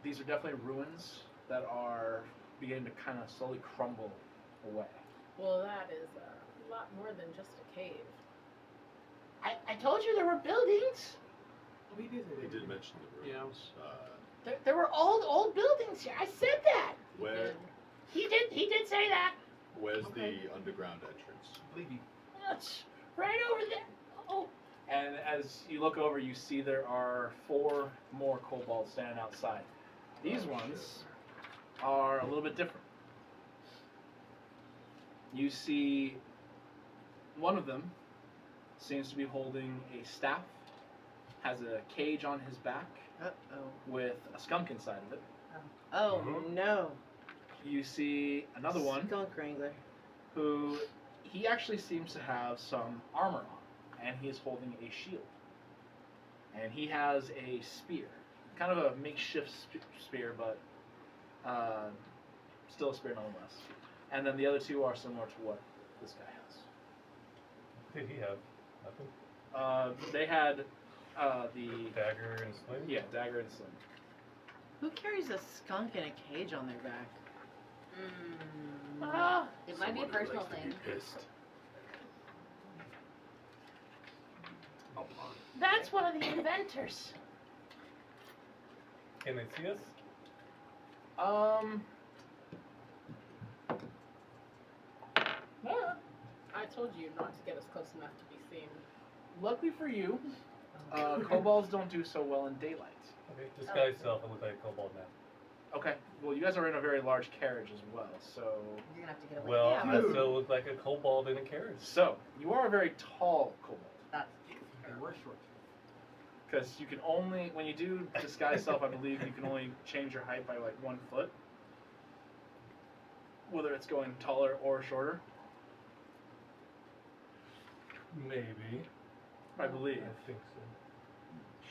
these are definitely ruins that are beginning to kind of slowly crumble away. well, that is a lot more than just a cave. I told you there were buildings. We did it. He did mention the Yeah. ruins. There were old buildings here. I said that. Where? He did say that. Where's Okay. the underground entrance? Believe you. That's right over there. Oh, And as you look over, you see there are 4 more kobolds standing outside. These ones are a little bit different. You see one of them seems to be holding a staff, has a cage on his back Uh-oh. with a skunk inside of it. Oh, Mhm. no. You see another one Skunk Wrangler. who he actually seems to have some armor on, and he is holding a shield. and he has a spear, kind of a makeshift spear, but still a spear nonetheless. And then the other two are similar to what this guy has. Did he have nothing? They had the Dagger and sling? yeah, dagger and sling. Who carries a skunk in a cage on their back? Ah, It might be a personal thing. that's one of the inventors. Can they see us? I told you not to get us close enough to be seen. Luckily for you, kobolds don't do so well in daylight. Okay, disguise self and look like a kobold now. Okay, well, you guys are in a very large carriage as well, so... You're gonna have to get away. Well, Yeah. I still look like a kobold in a carriage. So, you are a very tall kobold. That's And we're short. Because you can only, when you do disguise self, I believe you can only change your height by like 1 foot. Whether it's going taller or shorter, Maybe. I believe. I think so.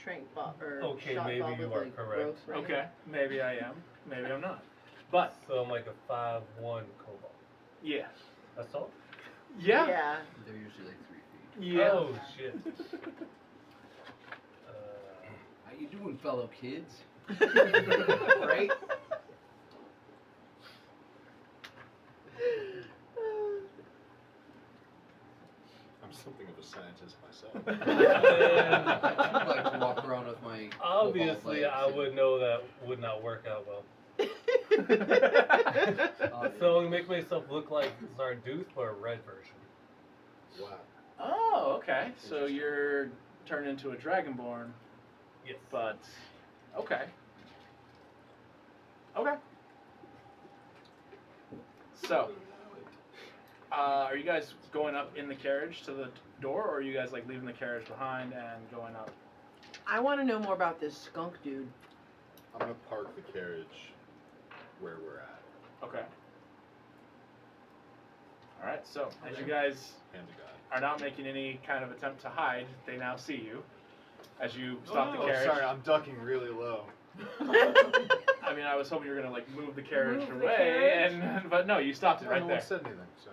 Shrink Bob or Okay, shot maybe Bob you with are a correct. growth ring. Okay, maybe I am, maybe I'm not. But, So I'm like a 5'1" kobold. yeah. That's all? Yeah? Yeah. They're usually like 3 feet. Yeah. Oh, shit. How you doing, fellow kids? Right? I'm something of a scientist myself. I'd like to walk around with my Obviously, cobalt I legs would and- know that would not work out well. So I make myself look like Zarduth, but a red version. Wow. Oh, okay. So you're turned into a dragonborn, Yes. but okay. Okay. So, are you guys going up in the carriage to the door, or are you guys like leaving the carriage behind and going up? I want to know more about this skunk dude. I'm gonna park the carriage where we're at. Okay. All right. So, as you guys Hand to God. are not making any kind of attempt to hide, they now see you as you stop the Oh, carriage. sorry, I'm ducking really low. I mean, I was hoping you were gonna like move the carriage Move the away, carriage? and but no, you stopped it No right one there. said anything, so.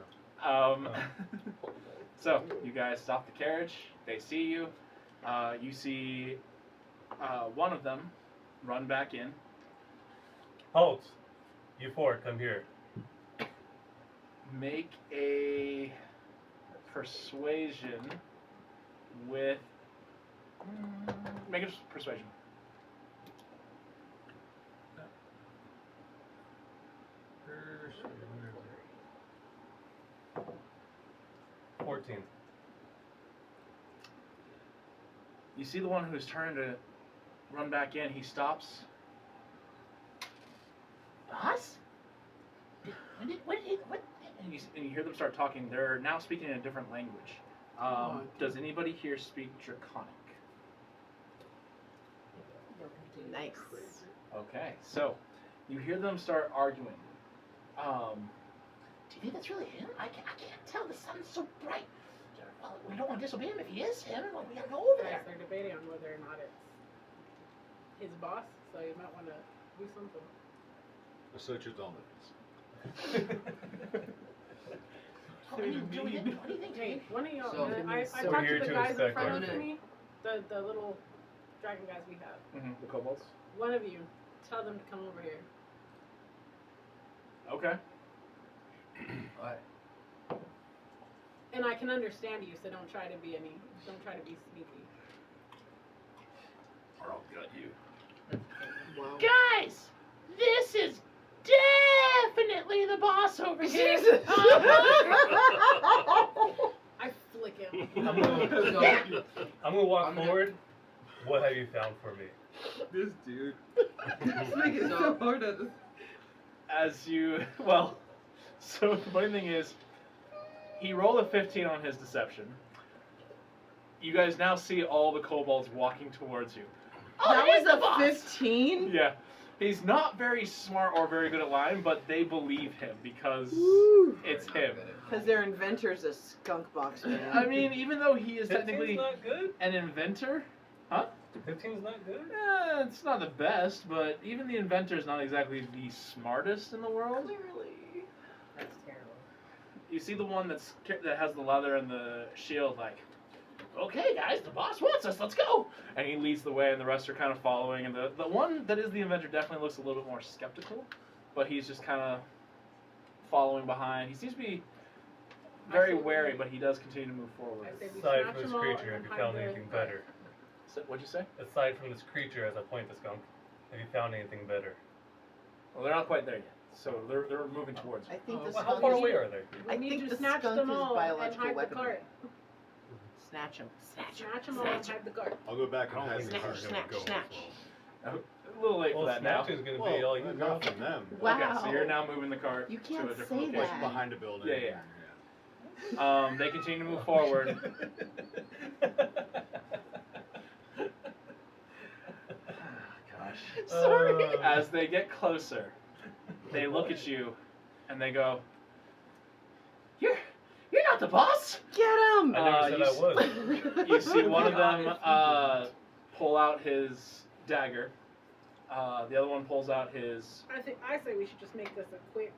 So you guys stop the carriage. They see you. You see one of them run back in. Halt! You four, come here. Make a persuasion with. Make a persuasion. Where is it? 14. You see the one who's trying to run back in. He stops. Boss? What? And you hear them start talking. They're now speaking in a different language. Does anybody here speak Draconic? Nice. Okay, so you hear them start arguing. Do you think that's really him? I can't tell. The sun's so bright. Well, we don't want to disobey him if he is him. Well, we gotta go over Guys, there. they're debating on whether or not it's his boss, so you might want to do something. Assert your dominance. What do you think, Hey, Jake? one of y'all. So- I So talked here to the to guys in inspect front of everything. me, the little dragon guys we have. The kobolds. One of you, tell them to come over here. Okay. Alright. And I can understand you, so don't try to be sneaky. Or I'll gut you. Wow. Guys, this is definitely the boss over here. I flick him. I'm gonna walk forward. What have you found for me? This dude. It's making it so hard at this. As you, well, so the funny thing is, he rolled a 15 on his deception. You guys now see all the kobolds walking towards you. Oh, That it is was the a boss. 15? Yeah. He's not very smart or very good at lying, but they believe him because Woo. it's him. Because their inventor's a skunk box man. I mean, even though he is 15's technically not good. an inventor, huh? 15's not good? It's not the best, but even the inventor's not exactly the smartest in the world. Clearly. That's terrible. You see the one that has the leather and the shield, like, Okay, guys, the boss wants us. Let's go. and he leads the way, and the rest are kind of following. And the one that is the inventor definitely looks a little bit more skeptical, but he's just kind of following behind. He seems to be very wary, but he does continue to move forward. I say we Aside snatch from this them all creature, and have you hide found the anything cart. better? What'd you say? Aside from this creature, as I point the skunk, have you found anything better? Well, they're not quite there yet, so they're moving towards you. I think the Well, how skunk far is, away are they? We I need think to the snatch skunk them is all and biological hide the weaponry. cart. Snatch him. Snatch them all and hide the cart. I'll go back I and don't hide think the this cart. is gonna go as snatch. well. A little late Well, for that now. snatch is going to be all you got. not from them. Wow. Okay, so you're now moving the cart You to can't a different say location. Like that. behind a building. Yeah, They continue to move forward. Gosh. Sorry. As they get closer, they look at you, and they go, You're not the boss. Get him! I never you said I was. You see one of them pull out his dagger. The other one pulls out his. I say we should just make this a quick.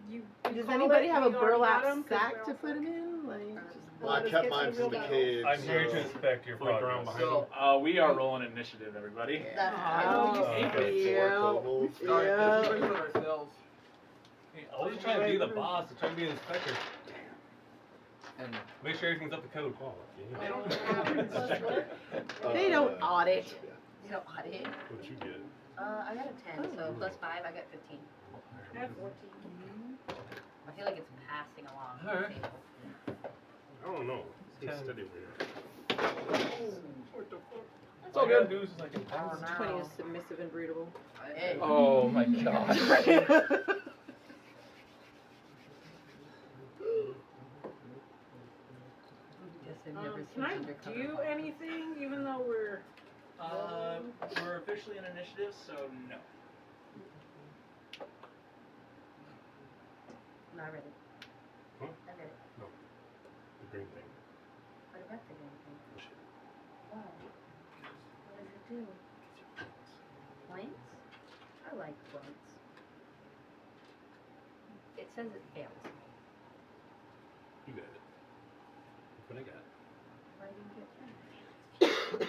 You Does call anybody it, have a we already got burlap 'em 'cause sack they're to all put him in? Like, Well, I Let's kept get mine some from the real cave. I'm here so- to inspect your Flank around progress. behind So we are rolling initiative, everybody. That's oh, Okay. yeah. Kobolds. Yeah. ourselves. I wasn't trying to be the boss, I'm trying to be the inspector. And Make sure everything's up to code. They don't have They don't audit. You know, audit. What'd you get? I got a 10, so plus 5, I got 15. I have 14. I feel like it's passing along the Alright. table. I don't know. Stay 10. steady over here. It's all good. Do is I can pass. 20 is submissive and breedable. Hey. Oh my gosh. Can I do anything even though we're We're officially in initiative, so no. Not ready. Huh? I read it. The green thing. What about the green thing? Why? What does it do? Points? I like points. It says it fails. You got it. That's what I got. Why do you get that?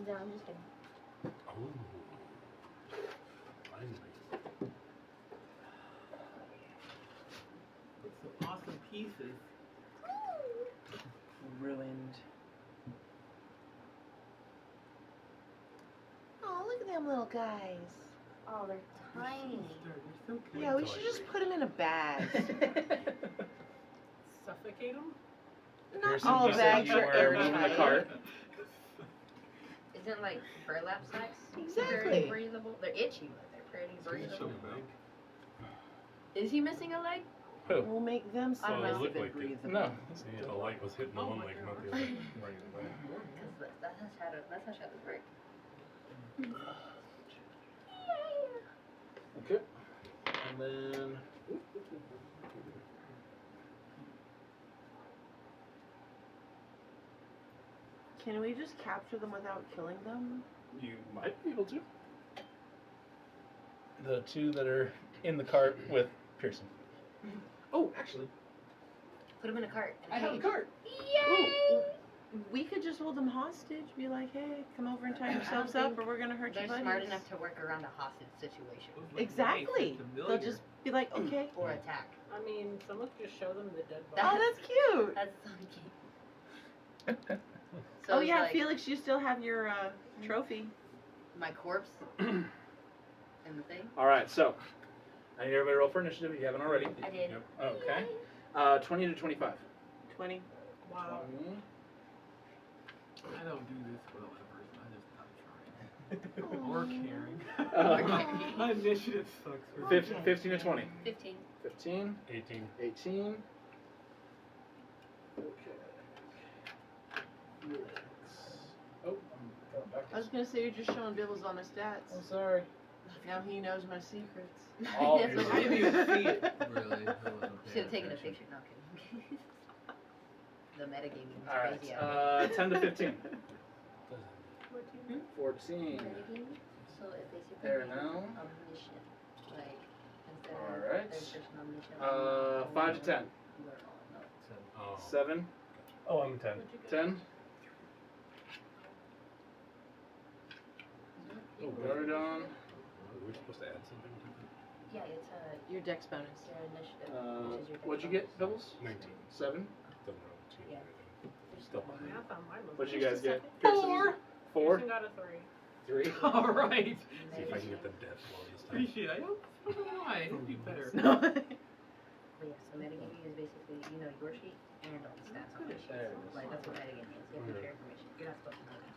No, I'm just kidding. Oh. Finally. Some awesome pieces. Ruined. Oh, look at them little guys. Oh, they're tiny. They're so cute. Yeah, we should just put them in a bag. suffocate them. Not Pearson, all you said bags you are were moving the airtight. cart. Isn't like burlap sacks Exactly. very breathable? They're itchy, but they're pretty breathable. Is he missing a leg? Who? We'll make them I don't know. submissive and Look like it. breathable. No. See, the light was hitting the Oh one my leg, God. not the other. Right away. Because that's how shadow. That's how shadows work. Okay. And then. Can we just capture them without killing them? You might be able to. The two that are in the cart with Pearson. Oh, actually, Put him in a cart. I have a cart. Ooh, we could just hold them hostage. Be like, hey, come over and tie yourselves think up, or we're gonna hurt They're your buddies. smart enough to work around a hostage situation Exactly. They'll just be like, okay. or attack. I mean, someone could just show them the dead body. Oh, that's cute. That's so cute. So Oh it's yeah, like Felix, you still have your trophy. my corpse and the thing. All right, so I need everybody to roll for initiative if you haven't already. I did. Yep. Okay. 20 to 25. 20. Wow. 20. I don't do this well ever, so I just not trying. Or caring. My initiative sucks. For 15 to 20. 15. 15. 18. 18. Okay. Oh, I'm going back. I was gonna say you're just showing Bibbles all my stats. I'm sorry. Now he knows my secrets. Oh, That's you're what I didn't even see it. really, Should have taken a picture. No, I'm kidding. the metagaming is Alright, crazy out 10 to 15. 14. 14. Metagaming? So it basically There means now. omniscient. Like, instead Alright. of third person omniscient. 5 to 10. You are all know. Oh. 7, Oh, I'm 10. What'd you get? 10. Oh, Gardon. Are we supposed to add something to Yeah, it's Your dex bonus. your initiative, which is your What'd you dex get, Bibbles? that? 19. 7. Doesn't really change Yeah. anything. bonus. Still. Math on mine was What'd you nice. guys get? 4. 4. Pearson got a 3. 3. All right. See if I can get the death blow this time. Appreciate it. I hope I hope you better. But yeah, so metagaming is basically, you know, your sheet and all the stats on the sheet. There it is. Like, that's what metagaming is. You have to share information. You're not supposed to know that.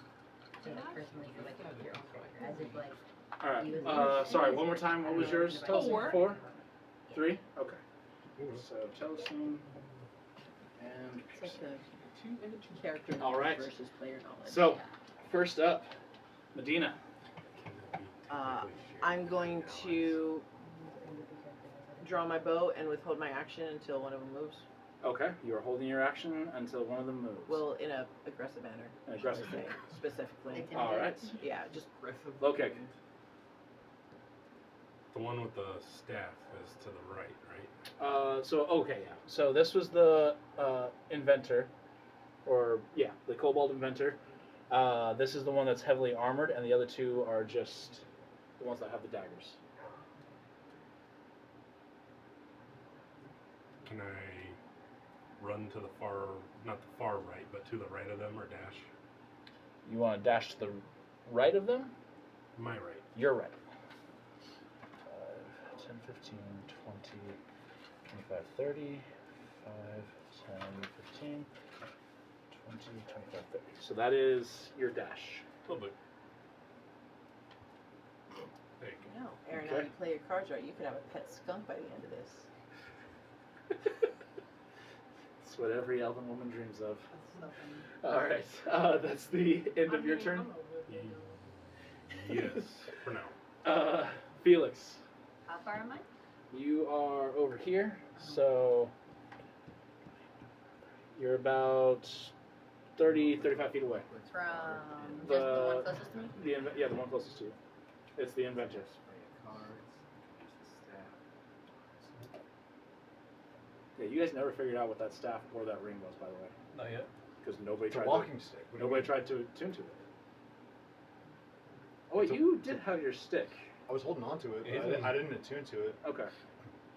So, like, personally, you're like your own character. As if, like, Alright. Sorry, one more time. What was yours? Tell us. 4. 4? 3? Okay. So, Telestone and It's like a character knowledge All right. versus player knowledge. So, first up, Medina. I'm going to draw my bow and withhold my action until one of them moves. Okay, you are holding your action until one of them moves. Well, in a aggressive manner. An aggressive I would say, specifically. All right. Yeah, just Okay. The one with the staff is to the right, right? So this was the inventor, or yeah, the Kobold inventor. This is the one that's heavily armored, and the other two are just the ones that have the daggers. Can I run to the far, not the far right, but to the right of them, or dash? You want to dash to the right of them? My right. You're right. 5, 10, 15, 20, 25, 30, 5, 10, 15, 20, 25, 30. So that is your dash. A little bit. There you go. no. Aaron, now Okay. you play your cards right. You could have a pet skunk by the end of this. It's what every elven woman dreams of. All right, that's the end of your turn. Yes, for now. Felix, how far am I? you are over here, so you're about 30, 35 feet away. From just the one closest to me? The one closest to you. It's the inventor. Yeah, you guys never figured out what that staff or that ring was, by the way, Not yet. because nobody It's a tried. walking stick. What do you Nobody mean? tried to tune to it. Oh wait, It's a- you did have your stick. I was holding on to it, It but isn't- I didn't attune to it. Okay,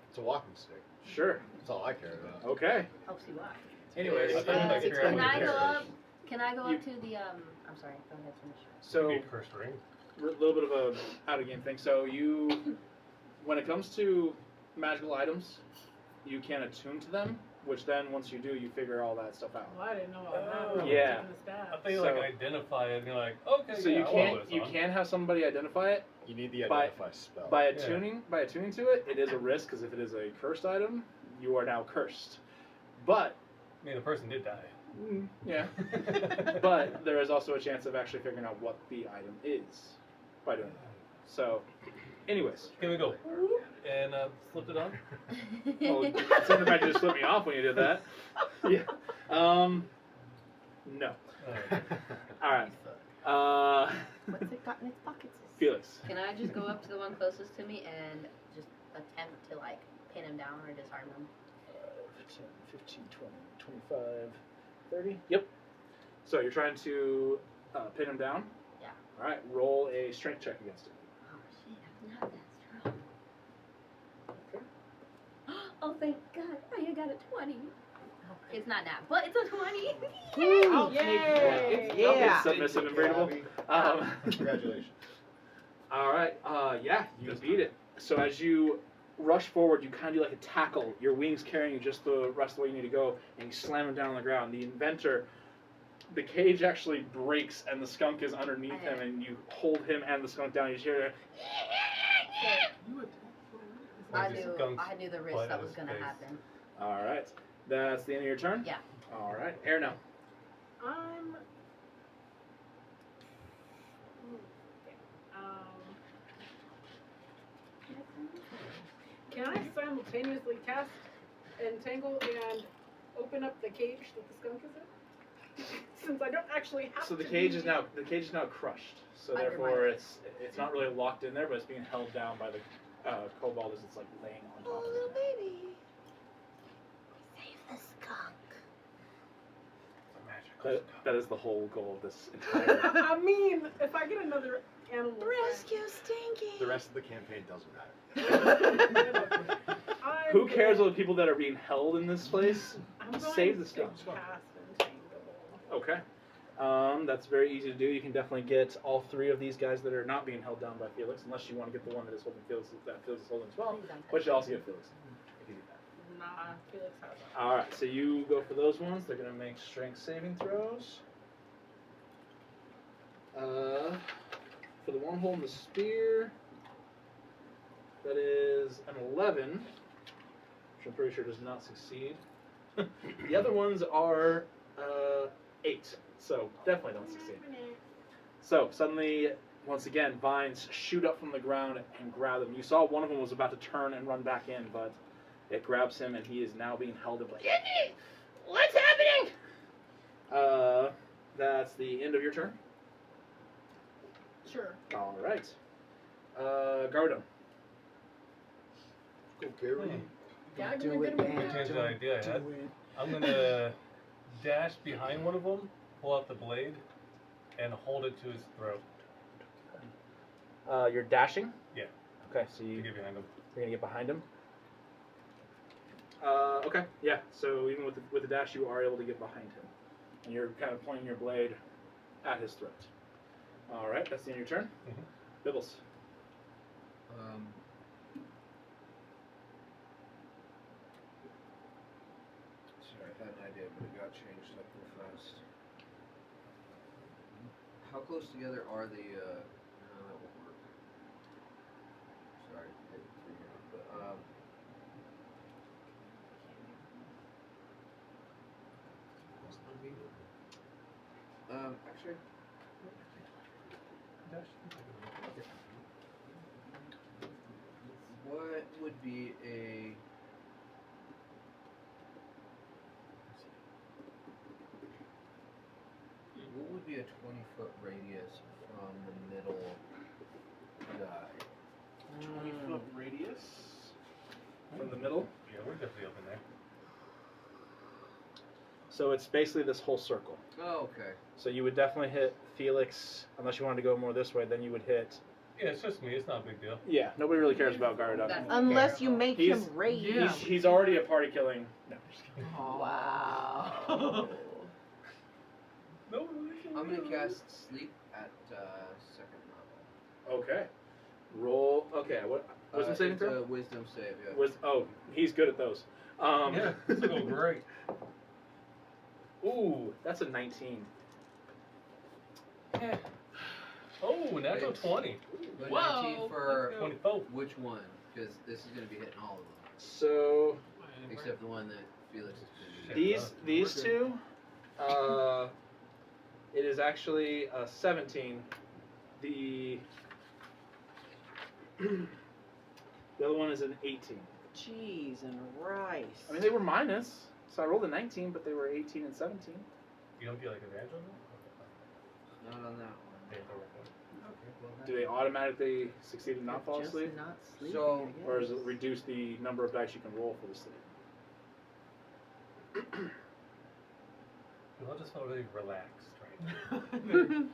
It's a walking stick. sure. That's all I care about. Okay. Helps you out. Anyways, I thought like you it's were Can on I the go carriage. up? Can I go You- up to the I'm sorry. Go ahead, finish. so Maybe a cursed ring. a little bit of a out of game thing. So you, when it comes to magical items, you can attune to them, which then once you do, you figure all that stuff out. Well, I didn't know all that. Oh. Yeah. Taking the staff. I thought you So- like identify it and you're like, okay, So yeah, you I'll can't put this you on. can have somebody identify it You need the By- identify spell. by attuning to it. It is a risk because if it is a cursed item, you are now cursed. But I mean, the person did die. yeah, but there is also a chance of actually figuring out what the item is by doing that. So, anyways, Can we go? And slipped it on? well, it seemed like you just flipped me off when you did that. Yeah. No. All right. What's it got in its pockets? Felix. Can I just go up to the one closest to me and just attempt to like pin him down or disarm him? 10, 15, 20, 25, 30. Yep. So you're trying to pin him down? Yeah. All right. Roll a strength check against him. Oh shit, I'm not that strong. Oh thank God, I got a 20. It's not that, but it's a 20. Woo! Yay! Yeah. It's submissive and breedable. Congratulations. All right. Yeah, you beat it. So as you rush forward, you kind of do like a tackle. Your wings carrying you just the rest of the way you need to go, and you slam him down on the ground. The inventor, the cage actually breaks, and the skunk is underneath him, and you hold him and the skunk down. You just hear I Like, knew, skunk's I knew the risk bite that on was his gonna face. happen. All right. That's the end of your turn? Yeah. All right. Air now. I'm. Can I simultaneously cast Entangle and open up the cage that the skunk is in? Since I don't actually have So to the cage be- is now crushed. So Under my therefore, leg. it's not really locked in there, but it's being held down by the kobold as it's like laying on top of little it. baby. Save the skunk. That is the whole goal of this entire. I mean, if I get another animal Rescue Stinky. The rest of the campaign doesn't matter. I'm Who cares going- about the people that are being held in this place? I'm going Save the to skunk. cast Entangle. Okay. That's very easy to do. You can definitely get all three of these guys that are not being held down by Felix, unless you want to get the one that is holding Felix, that Felix is holding as well. But you also get Felix. If you do that. Nah, Felix has that. All right. So you go for those ones. They're gonna make strength saving throws. For the one holding the spear, that is an 11, which I'm pretty sure does not succeed. The other ones are 8, so definitely don't succeed. So suddenly, once again, vines shoot up from the ground and grab them. You saw one of them was about to turn and run back in, but it grabs him and he is now being held in place. What's happening? That's the end of your turn. Sure. All right. Gardo. Go, Gary. Yeah, Do we're it, gonna be man. Let me change the idea I had. Do it. I'm gonna dash behind one of them, pull out the blade, and hold it to his throat. You're dashing? Yeah. Okay, so To you're get behind him. gonna get behind him. Okay, yeah. So even with the dash, you are able to get behind him, and you're kind of pointing your blade at his throat. All right, that's the end of your turn. Bibbles. Sorry, I had an idea, but it got changed up real fast. How close together are the? No, that won't work. Sorry, I didn't figure it out, but actually, what would be a? What would be a 20-foot radius from the middle guy? 20-foot radius from the middle. Yeah, we're definitely up in there. So it's basically this whole circle. Oh, okay. So you would definitely hit Felix, unless you wanted to go more this way. Then you would hit. Yeah, it's just me. It's not a big deal. Yeah, nobody really cares about Gardo. That's Unless you make him He's- rage. Yeah. He's already a party killing. No, I'm just kidding. Wow. No, I'm gonna cast sleep at second level. Okay. Roll. Okay. What? Wisdom saving it's throw. a wisdom save. Yeah. Oh, he's good at those. Yeah, this will go great. Ooh, that's a 19. Oh, natural Wait. 20. But Whoa, 19 for 24. which one? Because this is gonna be hitting all of them, So except the one that Felix is Shit. busy. these two, it is actually a 17. The the other one is an 18. Cheese and rice. I mean, they were minus, so I rolled a 19, but they were 18 and 17. You don't get like advantage on that? Not on that one. Okay, don't worry about it. Okay, well, Do they automatically succeed and not fall Just asleep, not sleeping, So- I or does it guess. reduce the number of dice you can roll for the sleep? We all just felt really relaxed right now. Very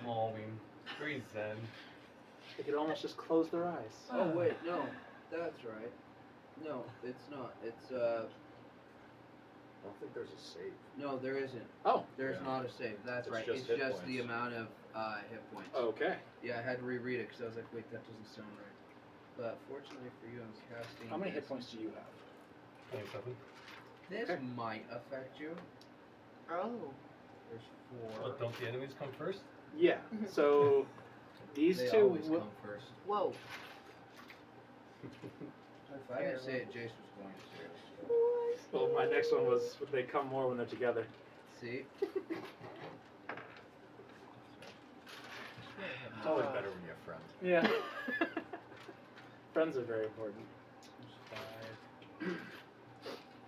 calming. Very zen. They could almost just close their eyes. Oh wait, no, that's right. No, it's not. It's I don't think there's a save. no, there isn't. Oh, There's Yeah. not a save. That's It's right. just It's hit just the points. amount of hit points. okay. Yeah, I had to reread it because I was like, wait, that doesn't sound right. But fortunately for you, I'm casting. How many hit this. points do you have? 27. This Okay. might affect you. Oh. There's Well, 4. don't the enemies come first? Yeah. So these They two. always come first. Whoa. If I didn't say it, Jace was going to say it. Well, my next one was they come more when they're together. See? It's always better when you have friends. Yeah. Friends are very important. 5.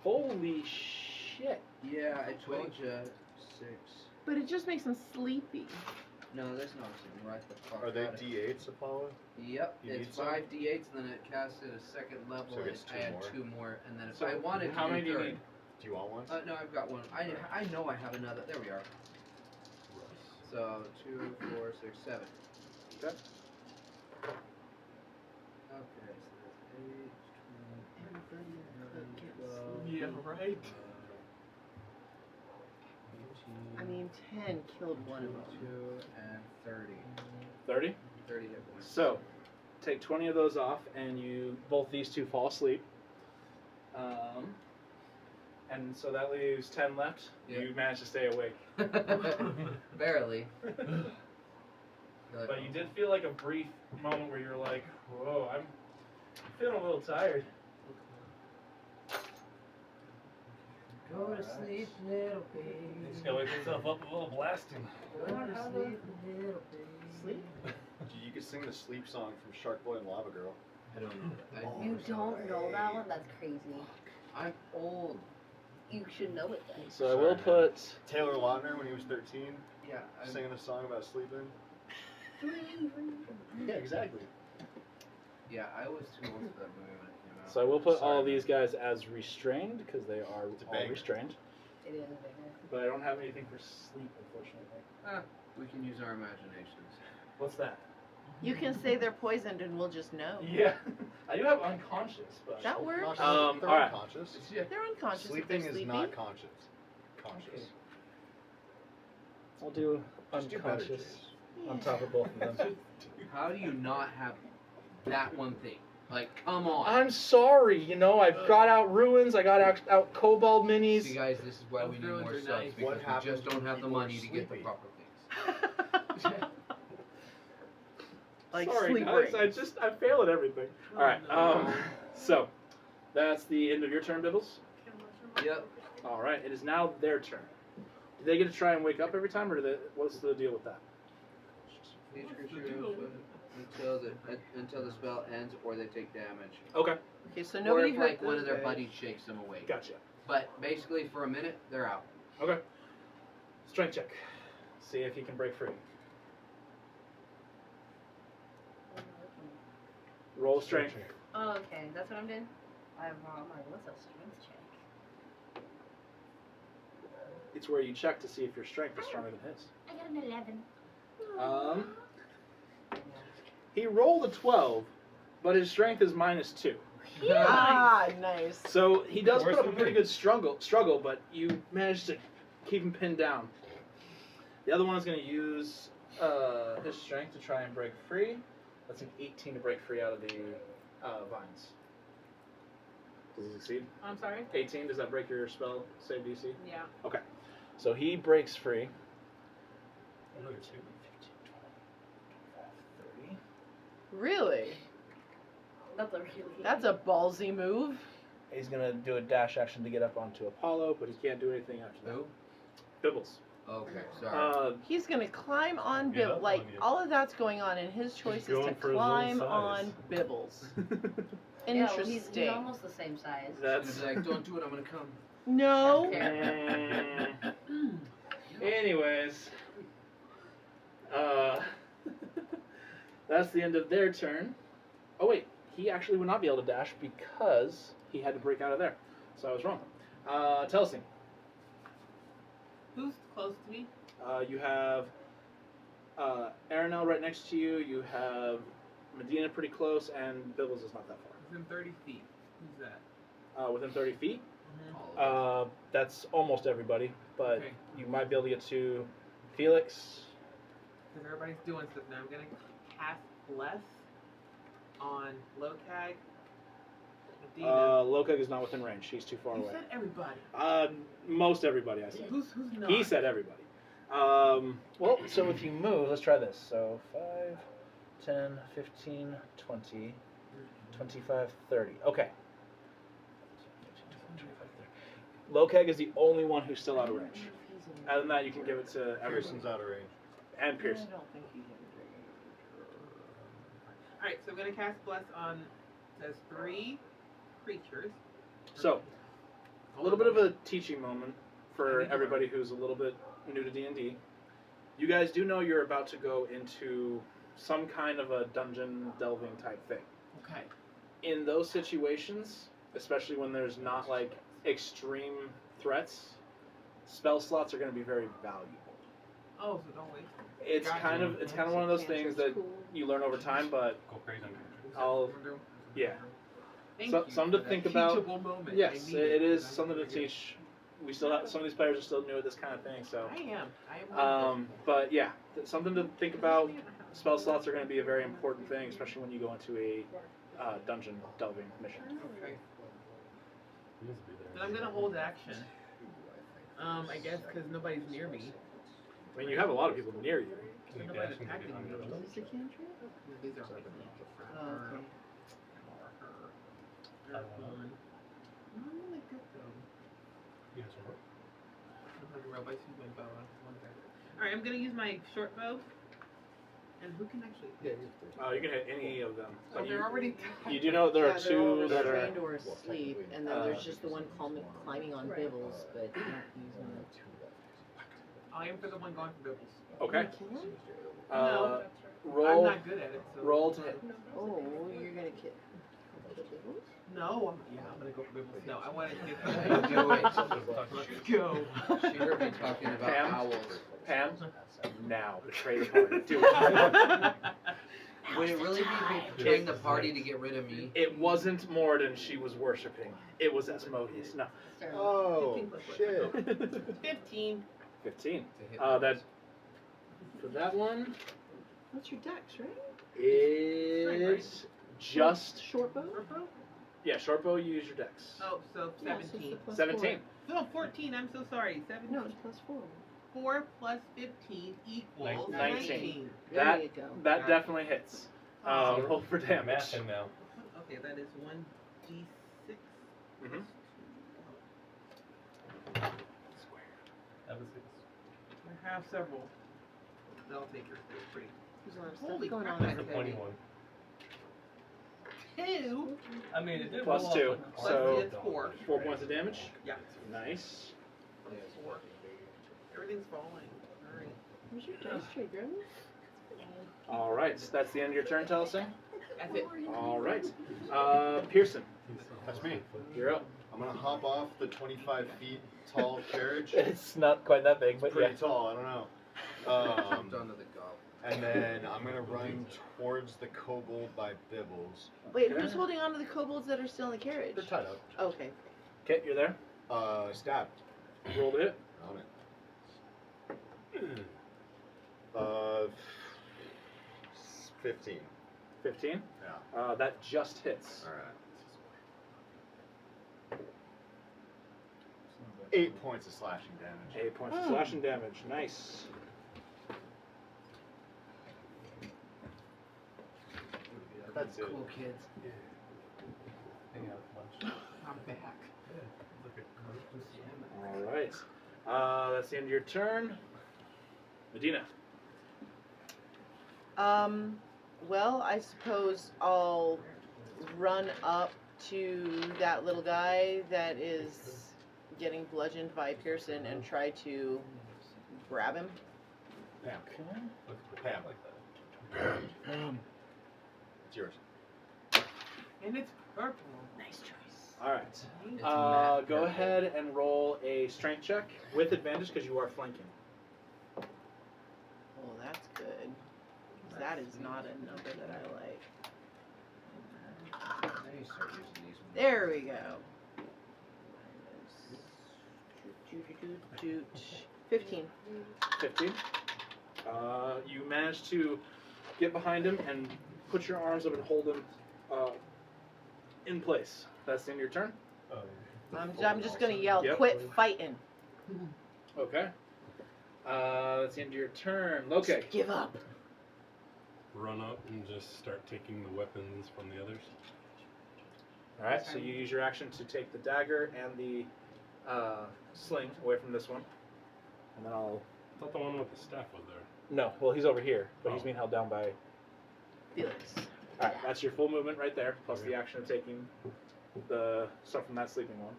Holy shit! Yeah, I told you 6. But it just makes him sleepy. No, there's no sleeping. Right the fuck. Are they out of it. D8s, Apollo? Yep, You it's need some? 5 d8s, and then it casts at a second level. So it gets and I 2 had more. 2 more, and then if So I wanted how to many do you third, need? Do you want one? No, I've got one. I know I have another. There we are. So 2, 4, 6, 7. Okay. Okay, so that's 8, 12, Yeah, right. I mean, 10 killed one of them. 2, and 30. 30. 30 hit points. So, take 20 of those off, and both these two fall asleep. And so that leaves 10 left. Yeah. You managed to stay awake. Barely. But you did feel like a brief moment where you're like, whoa, I'm feeling a little tired. Go to sleep, little baby. He's gonna wake himself up with a little blasting. Go to sleep, little baby. Sleep? You could sing the sleep song from Shark Boy and Lava Girl. I don't know that. You don't know that one? That's crazy. I'm old. You should know it then. So I will put. Taylor Lautner, when he was 13, Yeah, I'm singing a song about sleeping. Yeah, exactly. Yeah, I was too old for that movie when it came out. So I will put all Sorry, of these man. guys as restrained because they are It's a all banger. restrained. It is a banger. But I don't have anything for sleep, unfortunately. We can use our imaginations. What's that? You can say they're poisoned and we'll just know. Yeah, I do have unconscious, but That works. They're all right. unconscious. They're unconscious. if Sleeping they're is sleeping. not conscious. Conscious. I'll do Just do better, unconscious James. on top of both of them. How do you not have that one thing? Like, come on. I'm sorry, I've got out ruins, I got out Kobold minis. See, guys, this is why we need Those more ruins are subs nice. because What we happens just don't when have the people are money to get the sleeping? proper things. Like Sorry, sleep guys, rings. I fail at everything. Oh, Alright, no. so that's the end of your turn, Bibbles. Yep. Alright, it is now their turn. Do they get to try and wake up every time, or what's the deal with that? Each creature until the spell ends or they take damage. Okay, Okay, so Or nobody if hurt like one those of their guys. buddies shakes them awake. gotcha. But basically for a minute, they're out. Okay. Strength check. See if you can break free. Roll strength. Oh, okay, that's what I'm doing? I'm like, what's a strength check? It's where you check to see if your strength is stronger than his. I got an 11. He rolled a 12, but his strength is -2. Ah, nice. So he does Worse put up a than pretty me. good struggle, but you managed to keep him pinned down. The other one is going to use his strength to try and break free. That's an 18 to break free out of the vines. Does he succeed? I'm sorry? 18, does that break your spell save DC? Yeah. Okay. So he breaks free. Another 2. 30. Really? That's a really That's a ballsy move. He's going to do a dash action to get up onto Apollo, but he can't do anything after that. Who? Bibbles. Okay, sorry. He's gonna climb on Get Bibbles. up Like on you. all of that's going on, and his choice is to going for his own climb size. on Bibbles. Yeah, well, Interesting. he's almost the same size. That's like, don't do it, I'm gonna come. No. Anyways, that's the end of their turn. Oh wait, he actually would not be able to dash because he had to break out of there. So I was wrong. Telsing, Who's close to me? you have Aranel right next to you. You have Medina pretty close, and Bibbles is not that Within 30 feet. Who's that? far. Within 30 feet. All of us. That's almost everybody, but Okay. you might be able to get to Felix. Because everybody's doing stuff now. I'm going to cast Bless on Lokag. Medina. Lokag is not within range. She's too far You away. said everybody. Most everybody, I said. Who's not? He said everybody. Well, so if you move, let's try this. So 5, 10, 15, 20, 25, 30. Okay. Lokag is the only one who's still out of range. Other than that, you can give it to everyone. Pearson's out of range. And Pearson. I don't think he's in Alright, so I'm going to cast Bless on those 3 creatures. So, a little bit of a teaching moment for everybody who's a little bit new to D&D, you guys do know you're about to go into some kind of a dungeon delving type thing. Okay. In those situations, especially when there's not like extreme threats, spell slots are going to be very valuable. Oh, so don't waste them. It's Gotcha. kind of one of those things that you learn over time, but Go crazy on I'll yeah. Thank So, you something for to that think about. teachable moment. Yes, I need it is because I'm something to gonna get- teach. We still have some of these players are still new at this kind of thing, so. I am. But yeah, something to think about. Spell slots are going to be a very important thing, especially when you go into a dungeon delving mission. Okay. He needs to be there. Then I'm gonna hold action. I guess because nobody's near me. I mean, you have a lot of people near you. Can you Nobody's dash and attacking get me. on the What is the cantrip? These are Oh, okay. I'm really good though. You have some rope? Alright, I'm gonna use my short bow. And who can actually hit? You can hit any of them. Oh, But they're already you do know there Yeah, are they're all two that are. restrained or asleep, and then there's just the one climbing on Bibbles, but not using it. I am for the one going for Bibbles. Okay. Kill him? Uh, I'm roll. not good at it, so. Roll to hit. Oh, you're gonna kill Bibbles? No, I'm gonna go for Bibbles. No, I want to hit Hey, do it. Let's go. She heard me talking about Pam? owls. Pam, now betray the party. Do it. Would it really be betraying the party to get rid of me? It wasn't Morden she was worshiping. It was Asmodeus. No. Oh, 15 plus what? shit. 15. 15. To hit That for that one What's your dex, right? is just Short bow? yeah. Short bow. You use your dex. Oh, so Yeah, so it's the 17. plus 17. No, 14. I'm so sorry. 17. No, it's plus 4. 4 plus 15 equals 19. There That you go. that definitely hits. Roll for damage. Mathing now. Okay, that is 1d6. Mhm. That was six. I have several. I'll take yours. They're pretty. There's a lot of stuff Holy going crap, on. that's over there. 21. 2 I mean, it did Plus roll off two, a so- card. it's 4. 4 points of damage. Yeah. Nice. 4. Everything's falling. Alright. Where's your dice tray, Grim? All right. So that's the end of your turn, Telesing. That's it. All right. Pearson, That's me. you're up. I'm gonna hop off the 25 feet tall carriage. It's not quite that big, but Pretty tall, I don't know. Jumped onto the gob. And then I'm gonna run towards the kobold by Bibbles. Wait, who's holding on to the kobolds that are still in the carriage? They're tied up. Okay. Okay, you're there. Stab. Roll to hit. On it. 15. 15. Yeah. That just hits. Alright. 8 points of slashing damage. 8 points of slashing damage. Nice. That's it. Cool kids. Hang out lunch. I'm back. Look at All right. That's the end of your turn. Medina. Well, I suppose I'll run up to that little guy that is getting bludgeoned by Pearson and try to grab him. Pam. Pam. Like that. It's yours. And it's purple. Nice choice. All right. It's Matt Go Purple. ahead and roll a strength check with advantage because you are flanking. Oh, that's good. 'Cause that is not a number that I like. Now you start using these ones. There we go. 15. 15. You manage to get behind him and put your arms up and hold him in place. That's the end of your turn. I'm just gonna yell, Yep. quit fighting. Okay. That's the end of your turn. Loke. Just give up. Run up and just start taking the weapons from the others. All right. So you use your action to take the dagger and the sling away from this one, and then I'll. I thought the one with the staff was there. No. Well, he's over here, but he's Oh. being held down by. Felix. All right. That's your full movement right there, plus the action of taking the stuff from that sleeping one.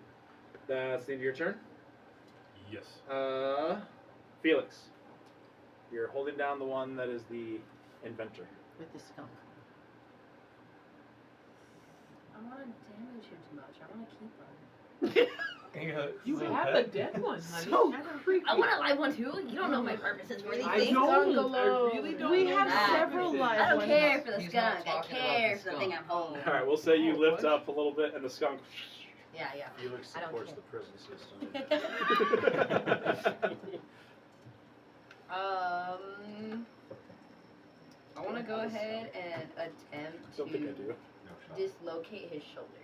That's the end of your turn. Yes. Felix, you're holding down the one that is the inventor. With the skunk. I want to damage him too much. I want to keep him. You So have a pet? dead one, honey. So Have a creepy. I want a live one too. You don't know my purposes for these I things. don't. I really don't. We know have that. several live I don't ones. care for the He's not skunk. I talking about care the for the thing skunk. I'm holding. All right, we'll say you Oh, lift what? up a little bit, and the skunk. Yeah, yeah. Felix I don't supports care. the prison system. I want to go ahead and attempt Don't think I to do. dislocate his shoulders.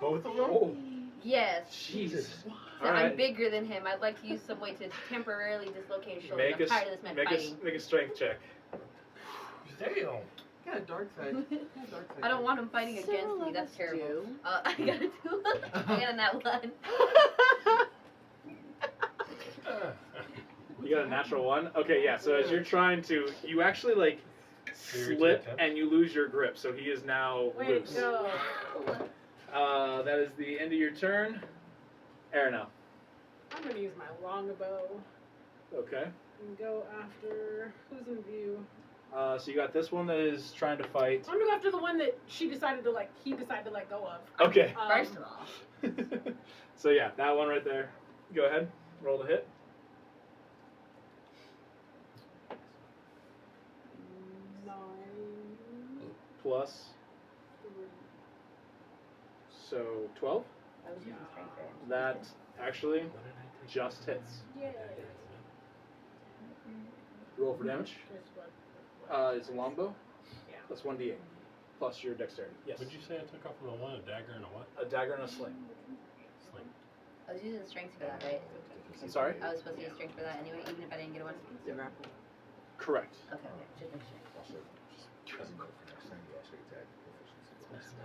Both of them? Oh, Yes. Jesus. So All I'm right. bigger than him. I'd like to use some way to temporarily dislocate his shoulders. Make I'm a, tired of this man make, fighting. make a strength check. Damn. Got a dark side. Got a dark side. I don't want him fighting against Several me. of That's us terrible. do. I got a 2. I got a nat 1. You got a natural 1? Okay, yeah, so as you're trying to, you actually, like, You're slip to and you lose your grip, so he is now Way loose. to go. That is the end of your turn. Arano. I'm gonna use my longbow Okay. and go after who's in view. So you got this one that is trying to fight. I'm gonna go after the one that he decided to let go of. Okay. First of all, So yeah, that one right there. Go ahead. Roll the hit. 9. Plus. So 12. I was using strength there. That actually just hits. Yay. Roll for damage. Guess what? It's a longbow. Yeah. Plus 1d8. Plus your dexterity. Yes. Would you say I took off with a one, a dagger, and a what? A dagger and a sling. Sling. I was using strength for that, right? I'm sorry? I was supposed to use strength for that anyway, even if I didn't get a 1. Correct. Okay, okay. Just make sure. Also, just as a note for next time, you also attack proficiency.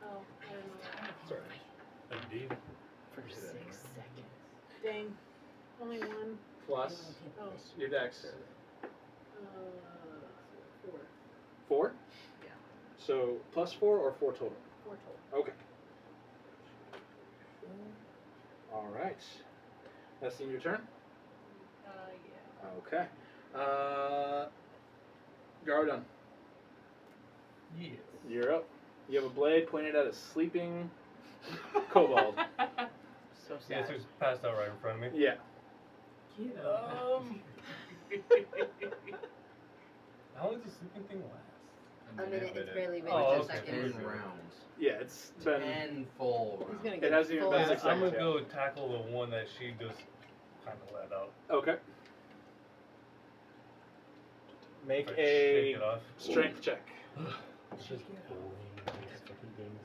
Oh, I don't know. Sorry. Indeed. For 6 seconds. Dang. Only 1. Plus Oh. your dex. 4. 4? Yeah. So plus 4 or 4 total? 4 total. Okay. All right. That's the end of your turn? Yeah. Okay. Garodon, Yes. you're up. You have a blade pointed at a sleeping kobold. So Yeah, sad. so it's passed out right in front of me. Yeah. Get up. How long does the sleeping thing last? A minute, it's barely been Oh, 10 okay. seconds. 10 rounds. Yeah, it's been. 10 full He's rounds. gonna It get hasn't even full been Yeah, 6 I'm seconds gonna yet. go tackle the one that she just kind of let out. Okay. Make Like, a shake it off. strength check. It's just boring. These fucking things.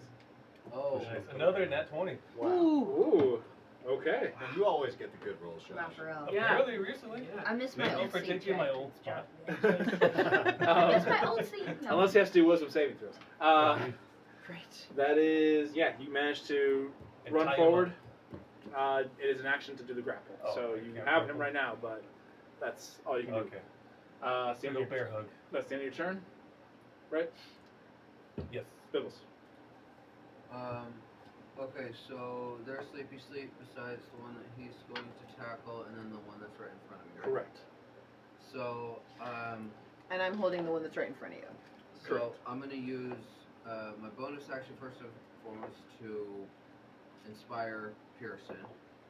Oh. Nice. Another nat 20. Wow. Ooh. Okay. And you always get the good rolls, Josh. Wow, for real. Yeah. Apparently recently. Yeah. I miss my Thank you old for seat taking my check. old spot. I miss my old seat. No. Unless he has to do wisdom saving throws. Great. That is, yeah, you managed to And run tie him forward. It is an action to do the grapple. Oh, so I you can't have him grapple. right now, but that's all you can Okay. do. That's the end Single of your, bear hug. that's the end of your turn, right? Yes. Bibbles. Okay, so there's Sleepy Sleep besides the one that he's going to tackle, and then the one that's right in front of me. Right? Correct. So, And I'm holding the one that's right in front of you. so Correct. I'm gonna use my bonus action first and foremost to inspire Pearson.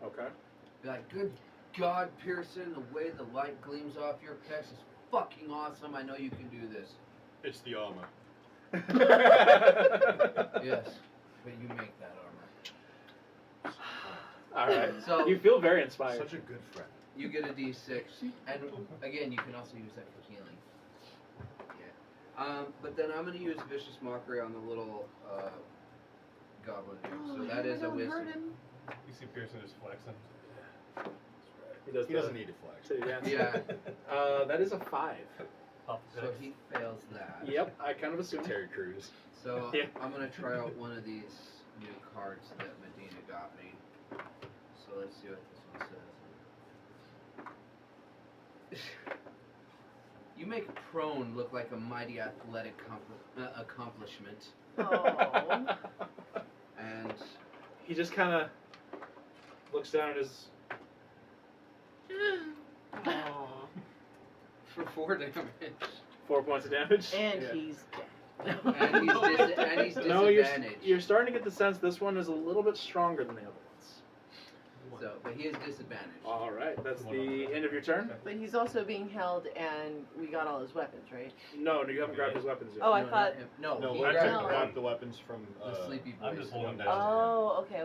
Okay. Be like, good God, Pearson, the way the light gleams off your pecs is fucking awesome. I know you can do this. It's the armor. Yes, but you make that armor. All right. So You feel very inspired. Such a good friend. you get a D6, and again, you can also use that for healing. Yeah. But then I'm gonna use Vicious Mockery on the little goblin here. So that is a wisdom. You see Pearson just flexing. He He doesn't need to flex. So you dance. Yeah. That is a 5. Pop So six. he fails that. Yep, I kind of assumed. Terry Crews. So Yeah. I'm gonna try out one of these new cards that Medina got me. So let's see what this one says. You make prone look like a mighty athletic accomplishment, Oh. and He just kind of looks down at his Aw. For 4 damage. 4 points of damage. And Yeah. he's dead. And he's No, disadvantaged. you're starting to get the sense this one is a little bit stronger than the other ones. So, but he is disadvantaged. All right, that's the end of your turn. But he's also being held, and we got all his weapons, right? No, you haven't grabbed his weapons yet. Oh, I No, thought. not him. No, No, he let grabbed him No. grab the weapons from the sleepy boy. I'm just holding down. Oh, okay.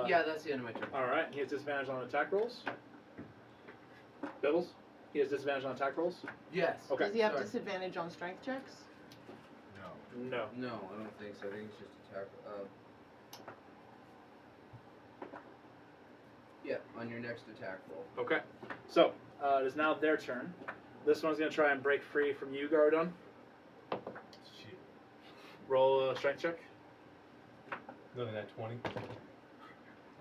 Yeah, that's the end of my turn. All right, he has disadvantage on attack rolls. Bibbles, he has disadvantage on attack rolls. Yes. Okay. Does he have Sorry. disadvantage on strength checks? No. No, I don't think so. I think it's just attack. Yeah, on your next attack roll. Okay. So it is now their turn. This one's gonna try and break free from you, Garadon. Shit. Roll a strength check. Nothing at 20.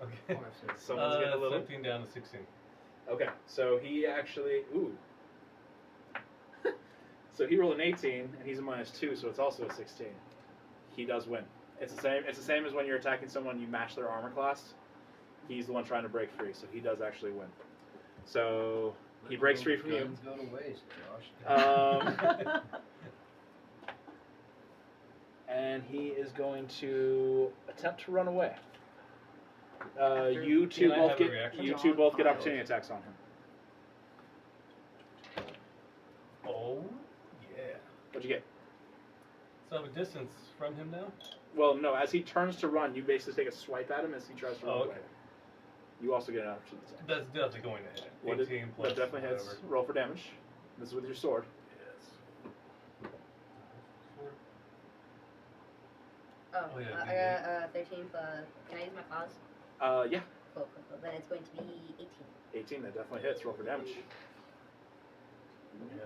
Okay. Someone's getting a little. 17 down to 16. Okay, so he actually so he rolled an 18 and he's a -2, so it's also a 16. He does win. It's the same. It's the same as when you're attacking someone, you match their armor class. He's the one trying to break free, so he does actually win. So he breaks free from you. Guns go to waste, Josh. And he is going to attempt to run away. After- You two Can I both have a get reaction? you two both get opportunity attacks on him. Oh, yeah. What'd you get? So I have a distance from him now? Well, no. As he turns to run, you basically take a swipe at him as he tries to run Oh, okay. away. You also get an opportunity attack. That's definitely going to hit. What is- 18 plus that definitely hits. whatever. Roll for damage. This is with your sword. Yes. Oh, Oh, yeah, I got 13 plus. Can I use my claws? Yeah. Cool. Then it's going to be 18. 18. That definitely hits. Roll for damage. Yeah,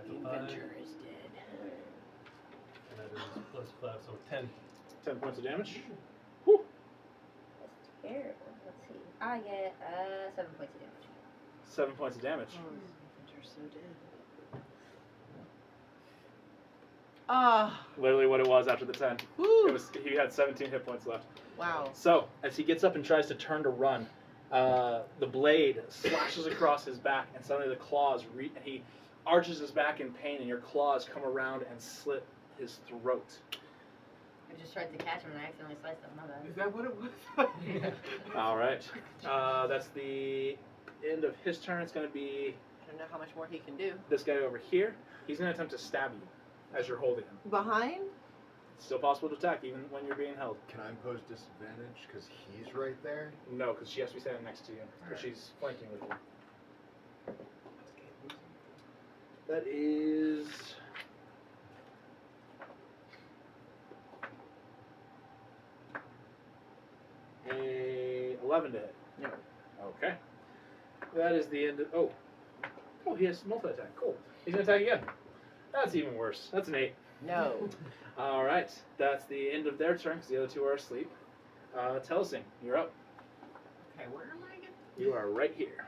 The so 5, inventor is dead. and that is plus 5, so 10. 10 points of damage. That's terrible. Let's see. I get 7 points of damage. 7 points of damage. Oh, the inventor's so dead. Ah, Literally what it was after the 10. woo! It was, he had 17 hit points left. Wow. So, as he gets up and tries to turn to run, the blade slashes across his back, and suddenly the claws he arches his back in pain, and your claws come around and slit his throat. I just tried to catch him and I accidentally sliced him. My bad. Is that what it was? All right. That's the end of his turn. It's going to be I don't know how much more he can do. this guy over here. He's going to attempt to stab you as you're holding him. Behind? It's still possible to attack even when you're being held. Can I impose disadvantage because he's right there? No, because she has to be standing next to you. Because Alright. she's flanking with you. That is... a 11 to hit. No. Okay. That is the end of... Oh, he has multi-attack. Cool. He's going to attack again. That's even worse. That's an 8. No. All right. That's the end of their turn because the other two are asleep. Telesing, you're up. Okay, where am I again? You are right here.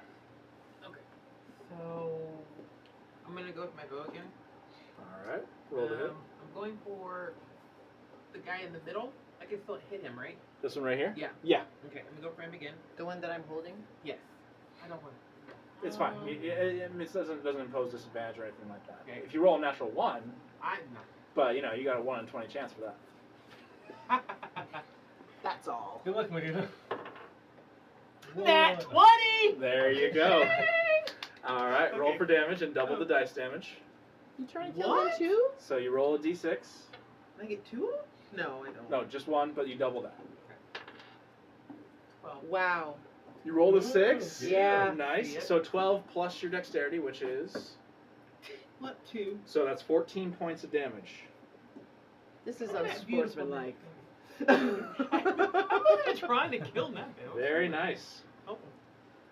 So I'm gonna go with my bow again. All right. Roll to hit. I'm going for the guy in the middle. I can still hit him, right? This one right here? Yeah. Yeah, Okay, I'm gonna go for him again. The one that I'm holding? Yes. I don't want. it's fine. It doesn't impose disadvantage or anything like that. Okay. If you roll a natural 1, I'm but you know, you got a 1 in 20 chance for that. not. That's all. Good luck, Medina. Nat Whoa. 20! There you go. All right, roll Okay. for damage and double the dice damage. You trying to kill him What? too? So you roll a d6. Can I get 2 of them? No, I don't. No, just 1, but you double that. Well, Wow. You rolled a 6. Yeah. Nice. Yeah. So 12 plus your dexterity, which is... what 2? So that's 14 points of damage. This is Oh, that's beautiful. unsportsmanlike. I'm not even trying to kill that man. Very nice.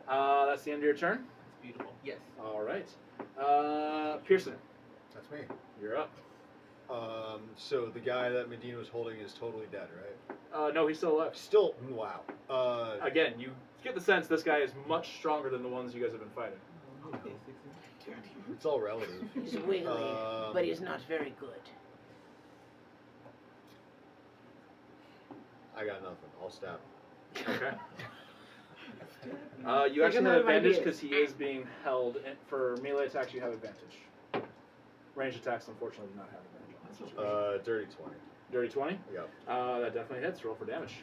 Oh, That's the end of your turn. that's beautiful. Yes. All right. Pearson, That's me. you're up. So the guy that Medina was holding is totally dead, right? No, he's still alive. Still, wow. Again, you get the sense this guy is much stronger than the ones you guys have been fighting. It's all relative. He's wiggly, Um, but he's not very good. I got nothing. I'll stab. Okay. You Like, actually I'm have out of advantage ideas. because he is being held. For melee attacks, you have advantage. Range attacks, unfortunately, do not have advantage. Dirty 20. Dirty 20? Yep. That definitely hits. Roll for damage.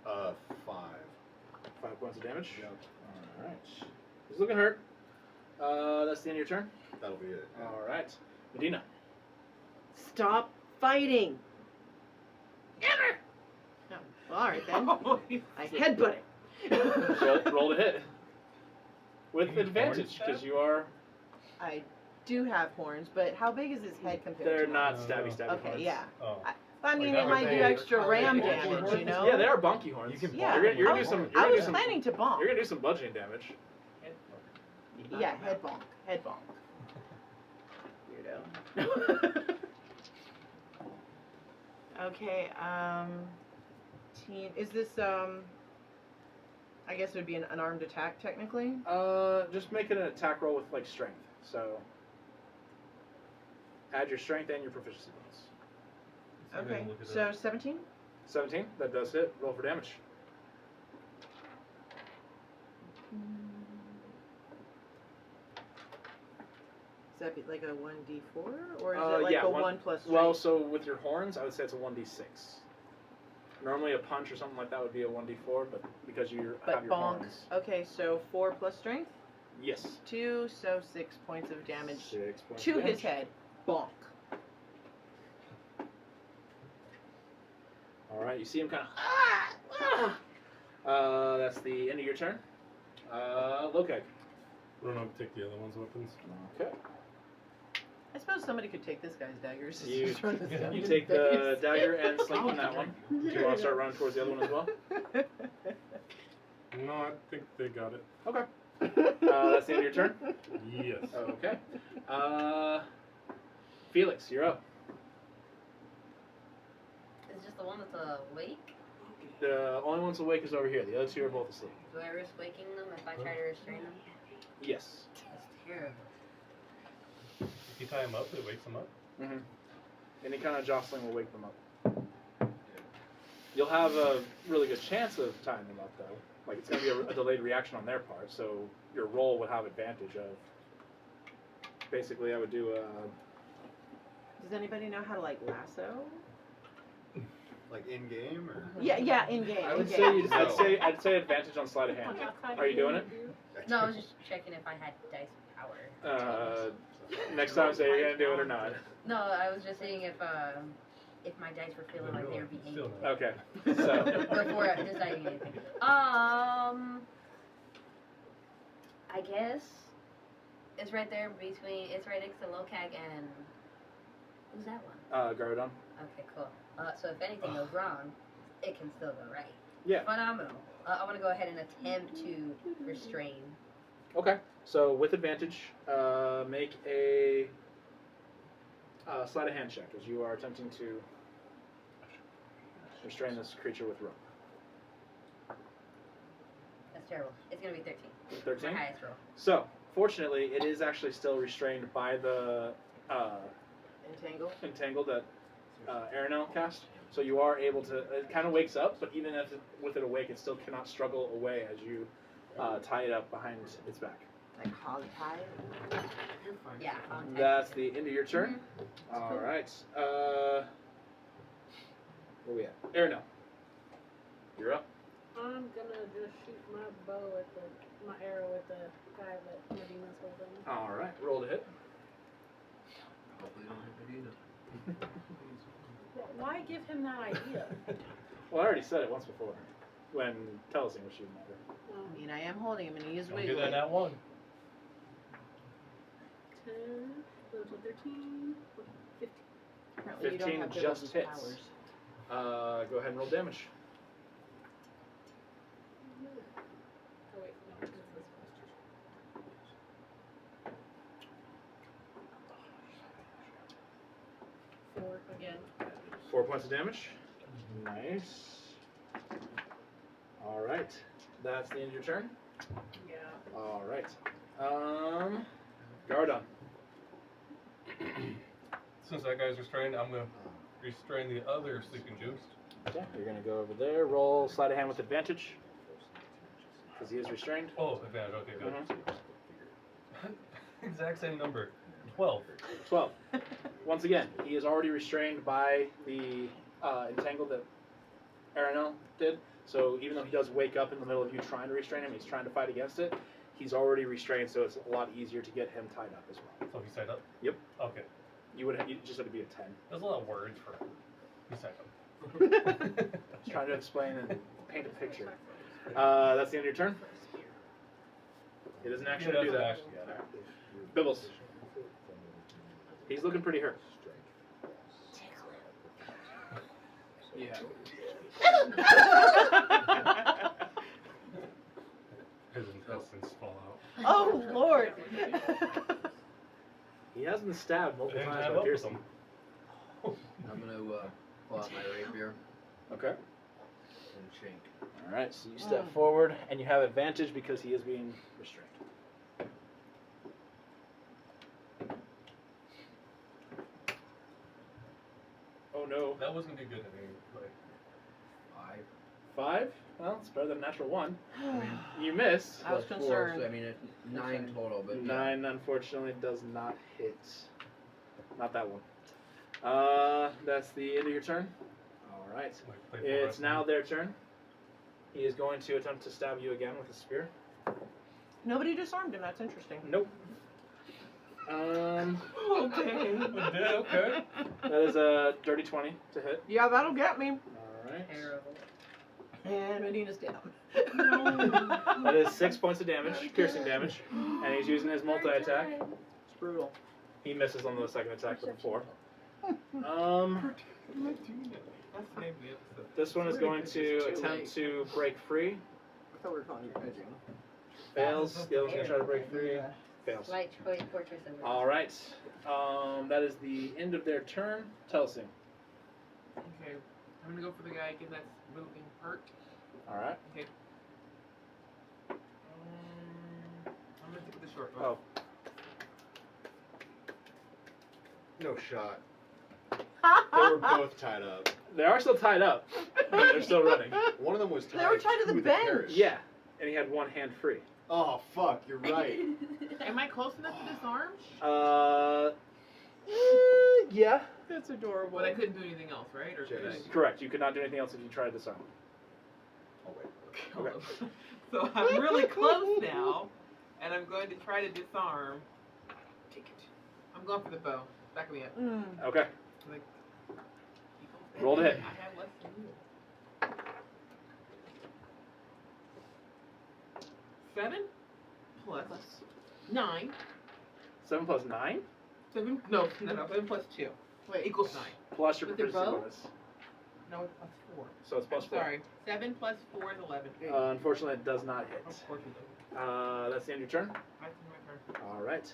5. 5 points of damage. Yep. Alright. He's looking hurt. That's the end of your turn. That'll be it. yeah. Alright. Medina. Stop fighting. Never. No. Well, all right then. I headbutt it. Roll to hit. With You need advantage, horns, because you are. I do have horns, but how big is his head compared They're to not No, stabby no. stabby Okay, horns. yeah. Oh. I mean, Like it that might would do be- extra ram Yeah, damage, you know? Yeah, they are bonky horns. You can Yeah. You're gonna I do was, some. I You're gonna do was some. planning to bonk. You're gonna do some bludgeoning damage. Yeah, head bonk. Head bonk. Weirdo. Okay, is this, I guess it would be an unarmed attack technically? Just make it an attack roll with like strength. So add your strength and your proficiency bonus. Okay, so 17? 17. That does hit. Roll for damage. Is that be like a 1d4? Or is it like yeah, a 1 plus strength? Well, so with your horns, I would say it's a 1d6. Normally a punch or something like that would be a 1d4, but because you have But your bonk. horns. Okay, so 4 plus strength? Yes. 2, so 6 points of damage 6 points to of his damage. head. Bonk. All right, you see him kind of. That's the end of your turn. Lokag. Run up and take the other one's weapons. Okay. I suppose somebody could take this guy's daggers. You, Just run this down you his take the face. dagger and sling from that one. Do you want to start running towards the other one as well? No, I think they got it. Okay. That's the end of your turn? Yes. Okay. Felix, you're up. It's just the one that's awake. The only one's awake is over here. The other two are both asleep. Do I risk waking them if I try to restrain them? Yes. That's terrible. If you tie him up, it wakes him up. Mm-hmm. Any kind of jostling will wake them up. You'll have a really good chance of tying them up, though. Like, it's going to be a delayed reaction on their part, so your roll would have advantage of. Basically, I would do a. Does anybody know how to like lasso? Like in game or? Yeah, in game. I would in say game. you'd, I'd say advantage on sleight of hand. Are you doing it? No, I was just checking if I had dice power. Next time, say you're gonna do it or not. No, I was just seeing if my dice were feeling like they were being Still able not. Okay. So. before deciding anything. I guess it's right there between. It's right next to Lokag and who's that one? Garodon. Okay, cool. So if anything goes wrong, it can still go right. Yeah. Phenomenal. I want to go ahead and attempt to restrain. Okay. So with advantage, make a sleight of hand check as you are attempting to restrain this creature with rope. That's terrible. It's gonna be 13. 13. My highest roll. So fortunately, it is actually still restrained by the Entangle. entangle that Aranel cast. So you are able to. It kind of wakes up, but even if with it awake, it still cannot struggle away as you tie it up behind its back. Like hog tie. Yeah. That's the end of your turn. All right. Where we at? Aranel. You're up. I'm gonna just shoot my bow at my arrow at the guy that Medina's holding. All right. Roll to hit. Hopefully, don't hit Medina. Why give him that idea? Well, I already said it once before when Telesing was shooting at her. I mean, I am holding him and he is Don't do wiggling. that at one. 10, 13, 15. Apparently you don't 15 have just Devil's hits. powers. Go ahead and roll damage. Oh wait, no, it's this one. 4 again. 4 points of damage. Nice. All right. That's the end of your turn. Yeah. All right. Garodon. Since that guy's restrained, I'm gonna restrain the other sleeping ghost. Okay, you're gonna go over there. Roll sleight of hand with advantage, because he is restrained. Oh, advantage. Okay, good. Mhm. Exact same number. 12. 12. Once again, he is already restrained by the entangle that Aranel did. So even though he does wake up in the middle of you trying to restrain him, he's trying to fight against it. He's already restrained, so it's a lot easier to get him tied up as well. So he's tied up? Yep. Okay. You just had to be a 10. There's a lot of words for he's tied up. Just trying to explain and paint a picture. That's the end of your turn. He doesn't actually do that. Bibbles. He's looking pretty hurt. Yeah. His intestines fall out. Oh Lord. He has been stabbed multiple And times have by up with piercing. him. I'm gonna pull out my rapier Okay. and shake. All right. So you step forward, and you have advantage because he is being restrained. Oh no. That wasn't gonna be good anyway. 5. 5? Well, it's better than a natural 1. I mean, You miss. I was plus 4, concerned. so I mean, 9 total, but 9, unfortunately, does not hit. Not that one. That's the end of your turn. All right. Like, play for It's wrestling. now their turn. He is going to attempt to stab you again with a spear. Nobody disarmed him. That's interesting. Nope. Okay. Okay. That is a dirty 20 to hit. Yeah, that'll get me. All right. Terrible. And Medina's down. That is 6 points of damage, piercing damage, and he's using his multi-attack. it's brutal. He misses on the second attack with a 4. That's the name of the episode. This one is going to attempt to break free. I thought we were calling you edging. Fails. The other one's going to try to break free. Fails. Slight fortress of All right. That is the end of their turn. Telsing. Okay, I'm gonna go for the guy again that's really hurt. All right. Okay. I'm gonna take the short one. Oh. No shot. They were both tied up. They are still tied up, but they're still running. One of them was tied. They were tied to the bench. carriage. Yeah, and he had one hand free. Oh fuck! You're right. Am I close enough to disarm? Yeah. That's adorable. But I couldn't do anything else, right? Or could I? Jace. Correct. You could not do anything else if you tried to disarm. Oh wait. Okay. So I'm really close now, and I'm going to try to disarm. Take it. I'm going for the bow. Back me up. Okay. Like, Roll to hit. I have less than you. 7 plus 9. 7 plus 9 No, 7 plus 2. Wait. Equals 9. plus your With your proficiency bow? bonus. No, it's plus 4. So it's plus I'm 4. sorry. 7 plus 4 is 11. Unfortunately, it does not hit. Of course it doesn't. That's the end of your turn. That's my turn. All right.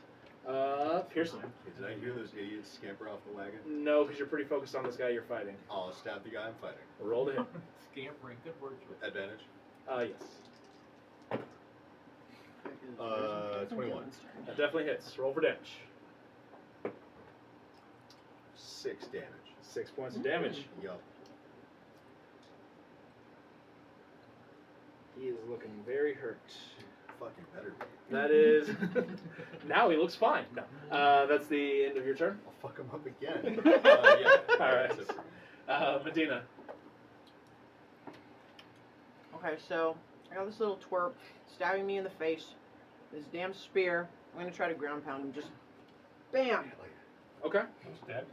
Pearson. Did I hear those idiots scamper off the wagon? No, because you're pretty focused on this guy you're fighting. I'll stab the guy I'm fighting. Roll to hit. Scampering. Good word choice. Advantage. Yes. 21. That definitely hits. Roll for damage. 6 damage. 6 points of damage. Yup. He is looking very hurt. Fucking better be. That is. Now he looks fine. No. That's the end of your turn. I'll fuck him up again. Yeah. All right. That's it for me. Medina. Okay, so I got this little twerp stabbing me in the face. This damn spear. I'm gonna try to ground pound him. Just bam. Okay. Stab.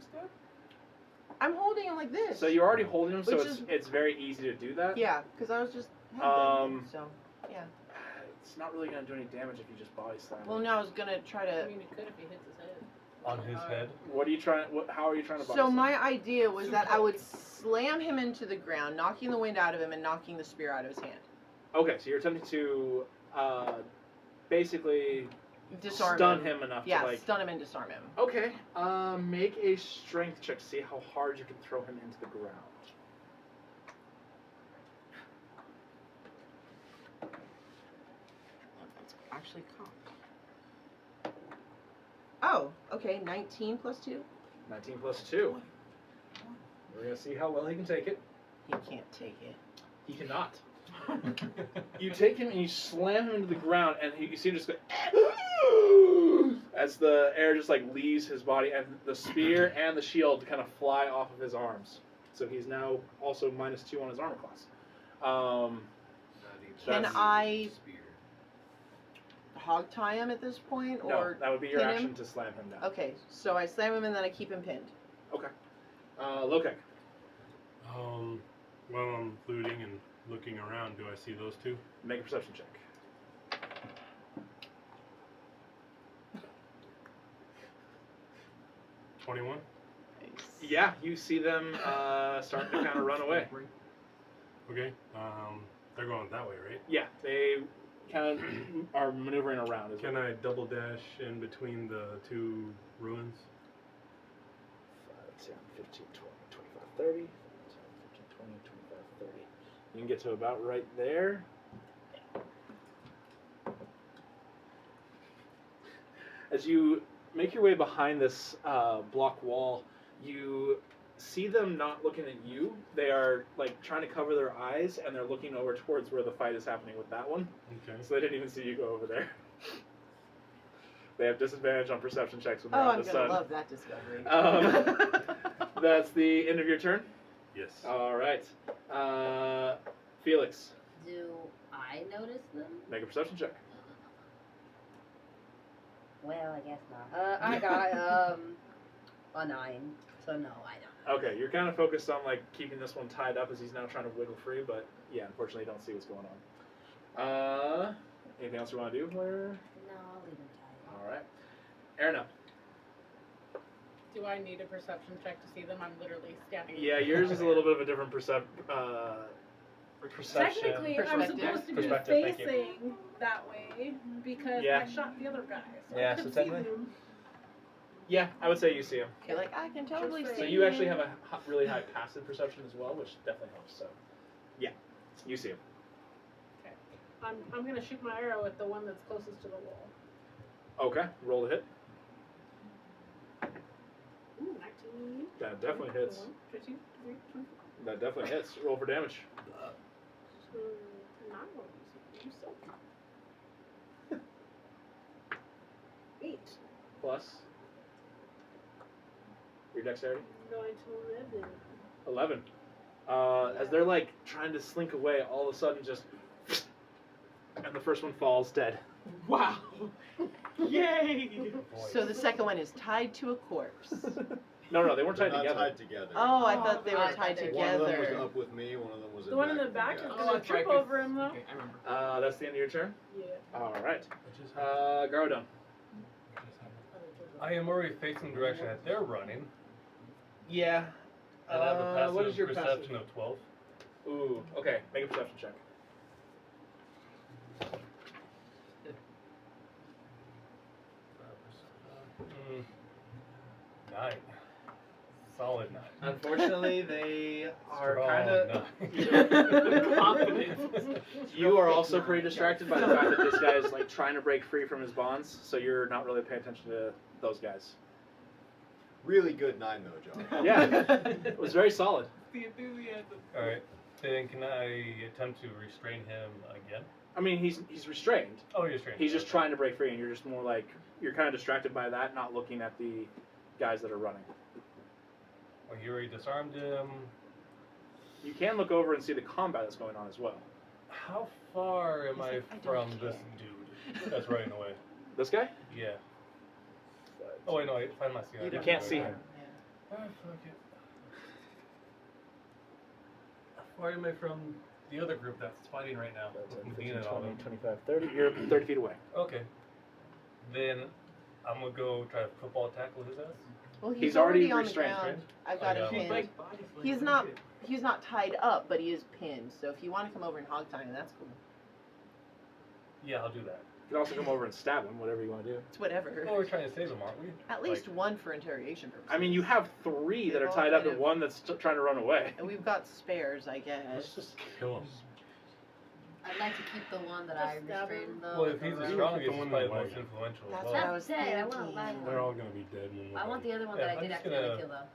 I'm holding him like this. So you're already holding him, so Which it's is- it's very easy to do that. Yeah, because I was just. So yeah. It's not really gonna do any damage if you just body slam. Well, no, I was gonna try I to. mean, it could if he hits his head. On his head. What are you trying? How are you trying to body So slam? my idea was that I would slam him into the ground, knocking the wind out of him and knocking the spear out of his hand. Okay, so you're attempting to basically Disarm stun him. him enough Yeah, to like. stun him and disarm him. Okay. Make a strength check to see how hard you can throw him into the ground. That's actually cocked. Oh, okay, 19 plus 2. 19 plus 2. We're gonna see how well he can take it. He can't take it. He cannot. You take him and you slam him into the ground, and you see him just go as the air just like leaves his body, and the spear and the shield kind of fly off of his arms. So he's now also -2 on his armor class. Can That's- I hog tie him at this point, No, or that would be your pin action him? to slam him down. Okay, so I slam him and then I keep him pinned. Okay. Lokek. While I'm looting and looking around, do I see those two? Make a perception check. $21. Yeah, you see them starting to kind of run away. Okay. They're going that way, right? Yeah, they kind of are maneuvering around. As Can I double dash in between the two ruins? 5, 10, 15, 20, 25, 30. 10, 15, 20, 25, 30. You can get to about right there. As you make your way behind this block wall, you see them not looking at you. They are like trying to cover their eyes, and they're looking over towards where the fight is happening with that one. Okay. So they didn't even see you go over there. They have disadvantage on perception checks when they're Oh, on I'm the gonna sun. love that discovery. That's the end of your turn. Yes. All right. Felix, Do I notice them? make a perception check. Well, I guess not. I got a 9, so no, I don't. Okay, you're kind of focused on like keeping this one tied up as he's now trying to wiggle free, but yeah, unfortunately, you don't see what's going on. Anything else you want to do? Where? No, I'll leave them tied. All right. Erna. Do I need a perception check to see them? I'm literally standing. Yeah, yours is a little bit of a different perception. Technically, I'm Perspective. supposed to be Perspective, thank you. facing that way because Yeah. I shot the other guy. So Yeah, I so could see technically- them. Yeah, I would say you see him. You're like, I can totally So see So you actually him. have a really high passive perception as well, which definitely helps. So, yeah, you see him. I'm gonna shoot my arrow at the one that's closest to the wall. Okay, roll the hit. Ooh, 19. That definitely hits. 21, 22, 23, 24. That definitely hits. Roll for damage. Not one. You so. 8. Plus your dexterity. Going to 11. 11. As they're like trying to slink away, all of a sudden just, and the first one falls dead. Wow. Yay. So the second one is tied to a corpse. No, they weren't They're tied not together. tied together. Oh, I thought they were I tied thought they were- One of them was together. up with me. One of them was The one in the with back you is guys. gonna trip over him though. Okay, I remember. That's the end of your turn. Yeah. All right. What just Garodon. I am already facing the direction that they're running. Yeah. And I have a passive what is your perception passive? of 12. Ooh. Okay. Make a perception check. Mm, 9. Solid 9. Unfortunately, they are Strong kind of. 9. Confidence. You are also pretty distracted by the fact that this guy is like trying to break free from his bonds, so you're not really paying attention to those guys. Really good 9 though, John. Yeah, it was very solid. The enthusiasm. Alright. Then can I attempt to restrain him again? I mean, he's restrained. Oh, you're restrained. He's just Okay. trying to break free, and you're just more like you're kind of distracted by that, not looking at the guys that are running. Well, you already disarmed him. You can look over and see the combat that's going on as well. How far am He's I like, "I don't from this dude that's running away? This guy? Yeah. Oh, wait, no, I find my see. You can't see him. Oh, fuck it. How far am I from the other group that's fighting right now? With 15, Medina and all 20, them? 25, 30. You're 30 feet away. Okay. Then I'm gonna go try to football tackle his ass. Well, he's, He's already on the restrained. ground. I've got him I know. pinned. Like body slam. He's not. He's not tied up, but he is pinned. So if you want to come over and hog tie him, that's cool. Yeah, I'll do that. You can also come over and stab him, whatever you want to do. It's whatever. Well, we're trying to save him, aren't we? At least Like, one for interrogation purposes. I mean, you have 3 that They've are all tied up kind and of- one that's trying to run away. And we've got spares, I let's guess. just kill him. I'd like to keep the one that I Just stab him. restrained though. Well, if he's the around. strongest, The he's one probably that the most like- influential as That's well. what I That's was dead. I thinking. want that They're one. all gonna be dead when we're I want done. the other one Yeah, that I I'm did just accidentally gonna- kill though.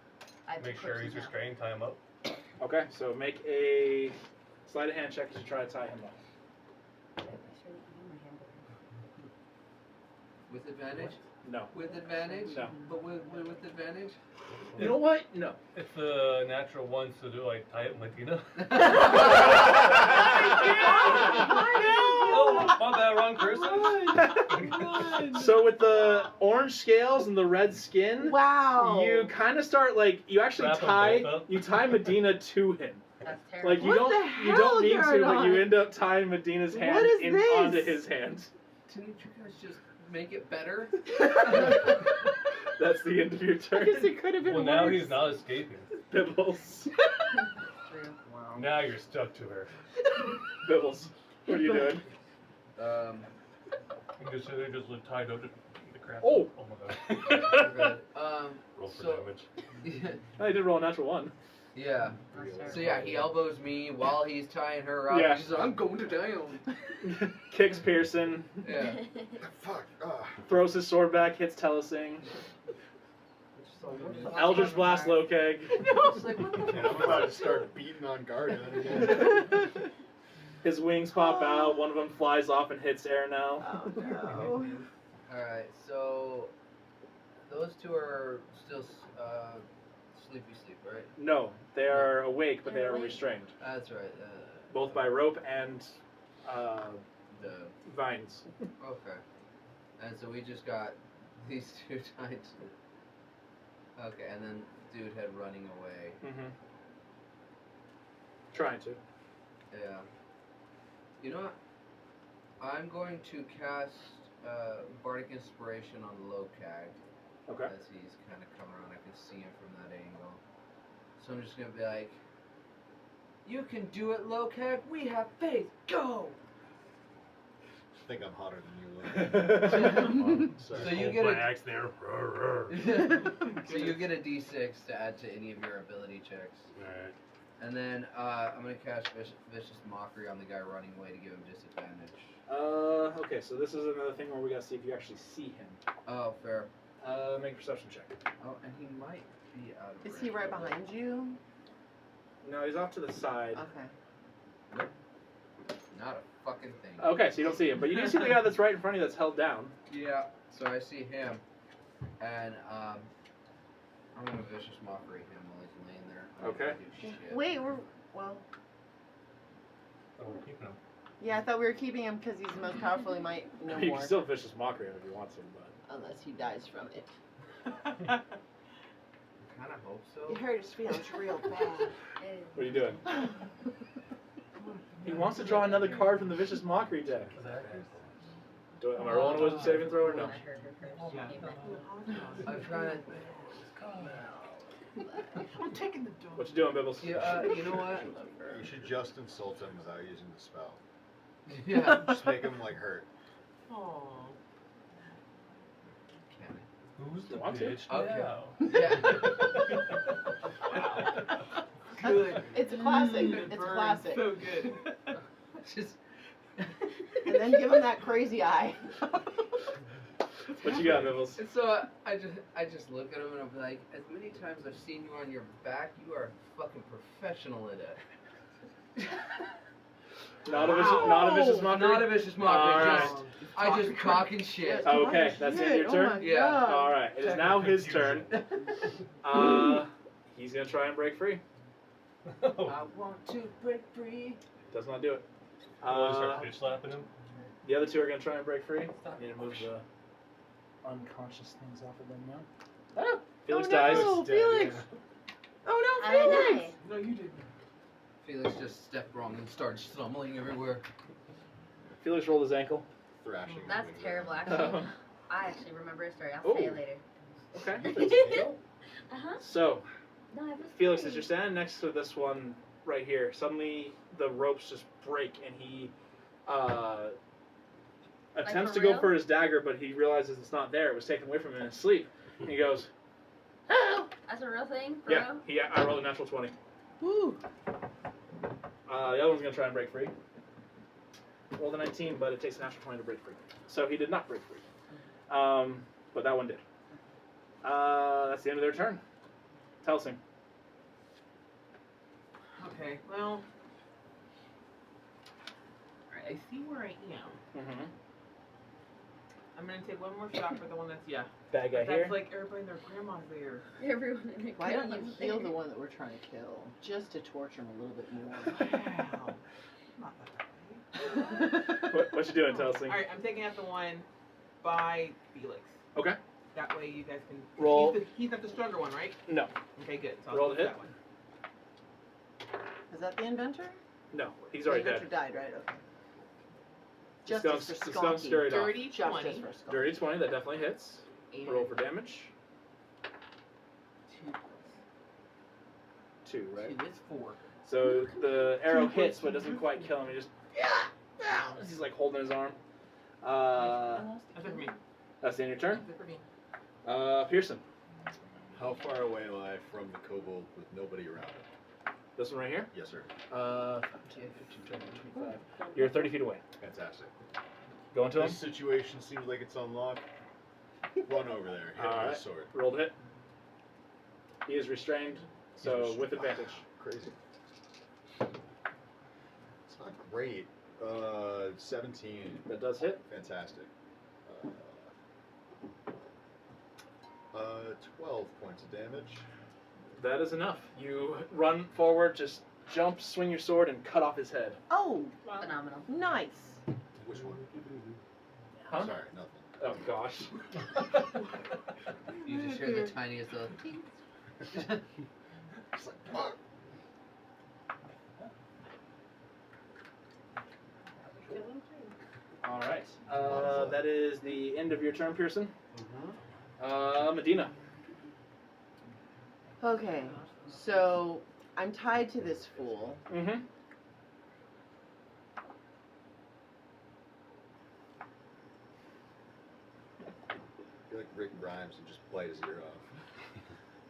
I have Make two sure he's corpses now. restrained, tie him up. Okay, so make a sleight of hand check as you try to tie him up. I started eating my hamburger. With advantage? No. With advantage? No. But with advantage? You know what? No. It's a natural one, so do I tie it Medina? Oh, my bad, wrong person. So with the orange scales and the red skin, Wow. you kind of start like you actually Wrap 'em tie both up. you tie Medina to him. That's terrible. Like you What don't the you hell, don't mean to, but you Gardon? end up tying Medina's hand What is this? onto his hand. Didn't you guys just make it better? That's the end of your I turn. guess it could have been Well, now worse. he's not escaping. Bibbles. True. Wow. Now you're stuck to her. Bibbles. What are you doing? You just they just look tied up to the crap. Oh. Oh my god. Good. Roll for So- damage. I did roll a natural one. Yeah. That's terrible. So yeah, he elbows me while he's tying her up. Yeah. She's like, I'm going to down. Kicks Pearson, Yeah. Fuck. throws his sword back, hits Telesing. Eldritch Blast Lokeg. It's like, what the And I'm about to start beating on Garden. His wings pop out, one of them flies off and hits Airnell. Oh no. Alright, so those two are still sleepy, right? No, they are awake, but they They're are awake. restrained. That's right. Both by rope and The vines. okay. And so we just got these two tied to. Okay, and then dude had running away. Mm-hmm. Trying to. Yeah. You know what? I'm going to cast Bardic Inspiration on Lokag. Okay. As he's kind of coming around, I can see him from that angle. So I'm just gonna be like, "You can do it, Lokag. We have faith. Go!" I think I'm hotter than you. So Sorry. you Hold get my a axe there. so you get a D6 to add to any of your ability checks. Alright. And then I'm gonna cast Vicious Mockery on the guy running away to give him disadvantage. Okay, so this is another thing where we gotta see if you actually see him. Oh, fair. Make a perception check. Oh, and he might be out of Is range. he right behind you? No, he's off to the side. Okay. Not a fucking thing. Okay, so you don't see him, but you do see the guy that's right in front of you that's held down. Yeah, so I see him, and I'm gonna Vicious Mockery him while he's laying there. I'm not Okay. gonna do shit. Wait, well. Oh, we're keeping him. Yeah, I thought we were keeping him because he's the most powerful. He might know You more. can still vicious mockery him if you want to, but Unless he dies from it. I kind of hope so. It hurt his feelings real bad. what are you doing? He wants to draw another card from the vicious mockery deck. Am I rolling a wisdom saving throw or no? I heard her first. Yeah. She came back. I'm trying to. I'm taking the door. What you doing, Bibbles? Yeah, you know what? You should just insult him without using the spell. Yeah. Just make him like hurt. Aww. Can Who's the Want to? bitch Okay. now? Yeah. Good. It's a classic. It It's a burns classic. So good. Just. And then give him that crazy eye. What you got, Bibbles? And so I just look at him and I'm like, as many times I've seen you on your back, you are a fucking professional at it. Not a vicious mockery? Not a vicious mockery. Alright. Just I just talking shit. Okay, that's the end of your Oh turn? my Yeah. God. Alright, it is now his turn. He's gonna try and break free. I want to break free. Does not do it. I'll just start bitch slapping him. The other two are gonna try and break free. Need to move the unconscious things off of them now. Ah, Felix dies. No, Felix. Oh no, How did I Felix. die? No, you didn't. Felix just stepped wrong and started stumbling everywhere. Felix rolled his ankle. Thrashing. him That's with a- terrible, actually. I actually remember a story. I'll Oh. say it later. Okay. Uh-huh. So, No, I have a Felix, story. as you're standing next to this one right here, suddenly the ropes just break and he attempts for to go real? for his dagger, but he realizes it's not there. It was taken away from him in his sleep. And he goes, "Help!" That's a real thing, for Yeah, real? I rolled a natural 20. Woo. The other one's going to try and break free. Rolled a 19, but it takes a natural 20 to break free. So he did not break free. But that one did. That's the end of their turn. Telsing. Okay, well. Alright, I see where I am. Mm-hmm. I'm gonna take one more shot for the one that's, yeah. Bad guy But here. that's like everybody and their grandma's there. Everyone in the Why don't you grandma's heal there. the one that we're trying to kill, just to torture him a little bit more? Wow. Not that What you doing, Telsing? Alright, I'm taking out the one by Felix. Okay. That way you guys can. Roll. He's not the stronger one, right? No. Okay, good. So I'll Roll use to hit. that one. Is that the inventor? No. He's The already inventor dead. died, right? Okay. The Justice skunk's- for the skunk's Skunky. scurried off. Dirty 20. Justice for Skunky. Dirty 20, that definitely hits. And Roll for damage. 2 2, right? 2 is 4. So the arrow hits, but doesn't quite kill him. He just he's like holding his arm. That's it for me. That's the end of your turn. That's it for me. Pearson. How far away am I from the kobold with nobody around it? This one right here. Yes, sir. 10, 15, 20, 25. You're 30 feet away. Fantastic. Going to him. This situation seems like it's unlocked. Run over there. Hit him with Alright. a sword. Roll to hit. He is restrained, so He's with restrained. advantage. Crazy. It's not great. 17. That does hit. Fantastic. 12 points of damage. That is enough. You run forward, just jump, swing your sword, and cut off his head. Oh, Phenomenal. nice. Which one? Huh? Sorry, nothing. Oh gosh. You just hear the tiniest little ting. Just like, fuck. All right. That is the end of your turn, Pearson. Medina. Okay, so I'm tied to this fool. Mm-hmm. You're like Rick Grimes and just bite his ear off.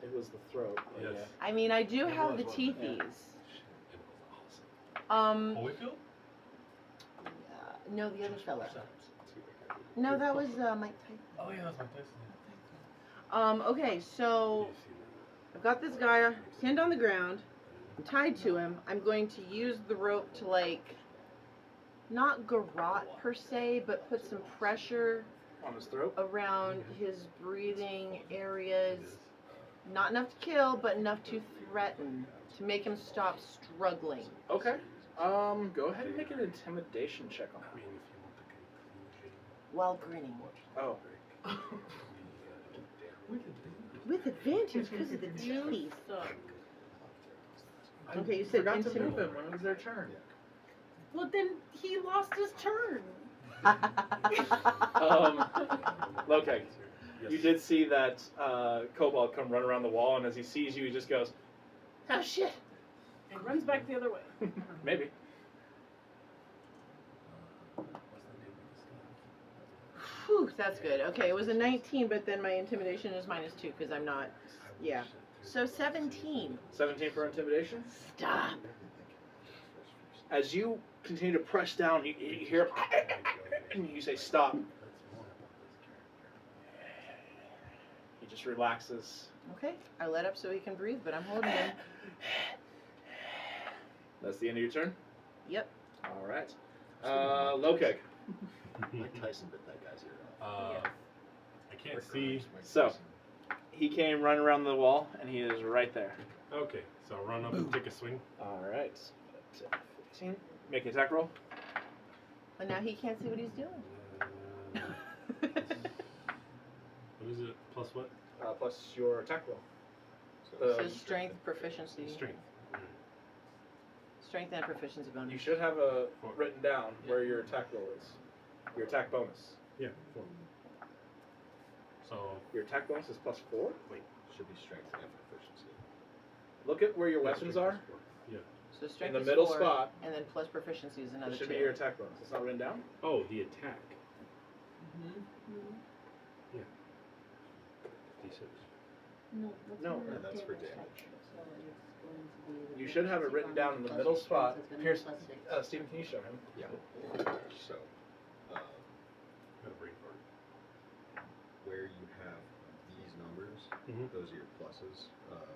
It was the throat. Yes. I mean, I do It have was, the wasn't it? teethies. It was awesome. Oh, No, the other fella. No, that was Mike Tyson. Oh yeah, that's Mike Tyson. Okay, so I've got this guy pinned on the ground. I'm tied to him. I'm going to use the rope to, like, not garrote per se, but put some pressure on his throat. around his breathing areas. Not enough to kill, but enough to threaten, to make him stop struggling. Okay. Go ahead and make an intimidation check on I him. mean, if you want the conclusion. While grinning. Oh. With advantage because of the teeth. Suck. Okay, you said Forgot to intimidate. move him when it was their turn. Well, then he lost his turn. Okay. Yes. You did see that kobold come run around the wall, and as he sees you, he just goes, "Oh shit!" And runs back the other way. Maybe. What's the name of the stuff? Whew, that's good. Okay, it was a 19, but then my intimidation is -2 because I'm not. Yeah. So 17. 17 for intimidation. Stop. As you continue to press down, you hear him, and you say, "Stop." He just relaxes. Okay, I let up so he can breathe, but I'm holding him. That's the end of your turn. Yep. All right. Lokeg. Mike Tyson bit that guy's ear off. I can't see. Mike So. Tyson. He came running around the wall, and he is right there. Okay, so I'll run up and take a swing. All right. 15. Make an attack roll. But now he can't see what he's doing. What is it? Plus what? Plus your attack roll. So strength, proficiency. Strength. Strength and proficiency You bonus. should have a written down where your attack roll is. Your attack bonus. Yeah, 4. So, Your attack bonus is +4. Should be strength and proficiency. Look at where your weapons are. yeah. So strength In the is middle 4, spot. and then plus proficiency is another It should 2. be your attack bonus. It's not written down. Oh, the attack. Yeah. D6. No. And that's for damage. You should have it written down in the middle spot. Pierce, Stephen, can you show him? Yeah. So, Got a brain fart. where you have these numbers, Mhm. those are your pluses.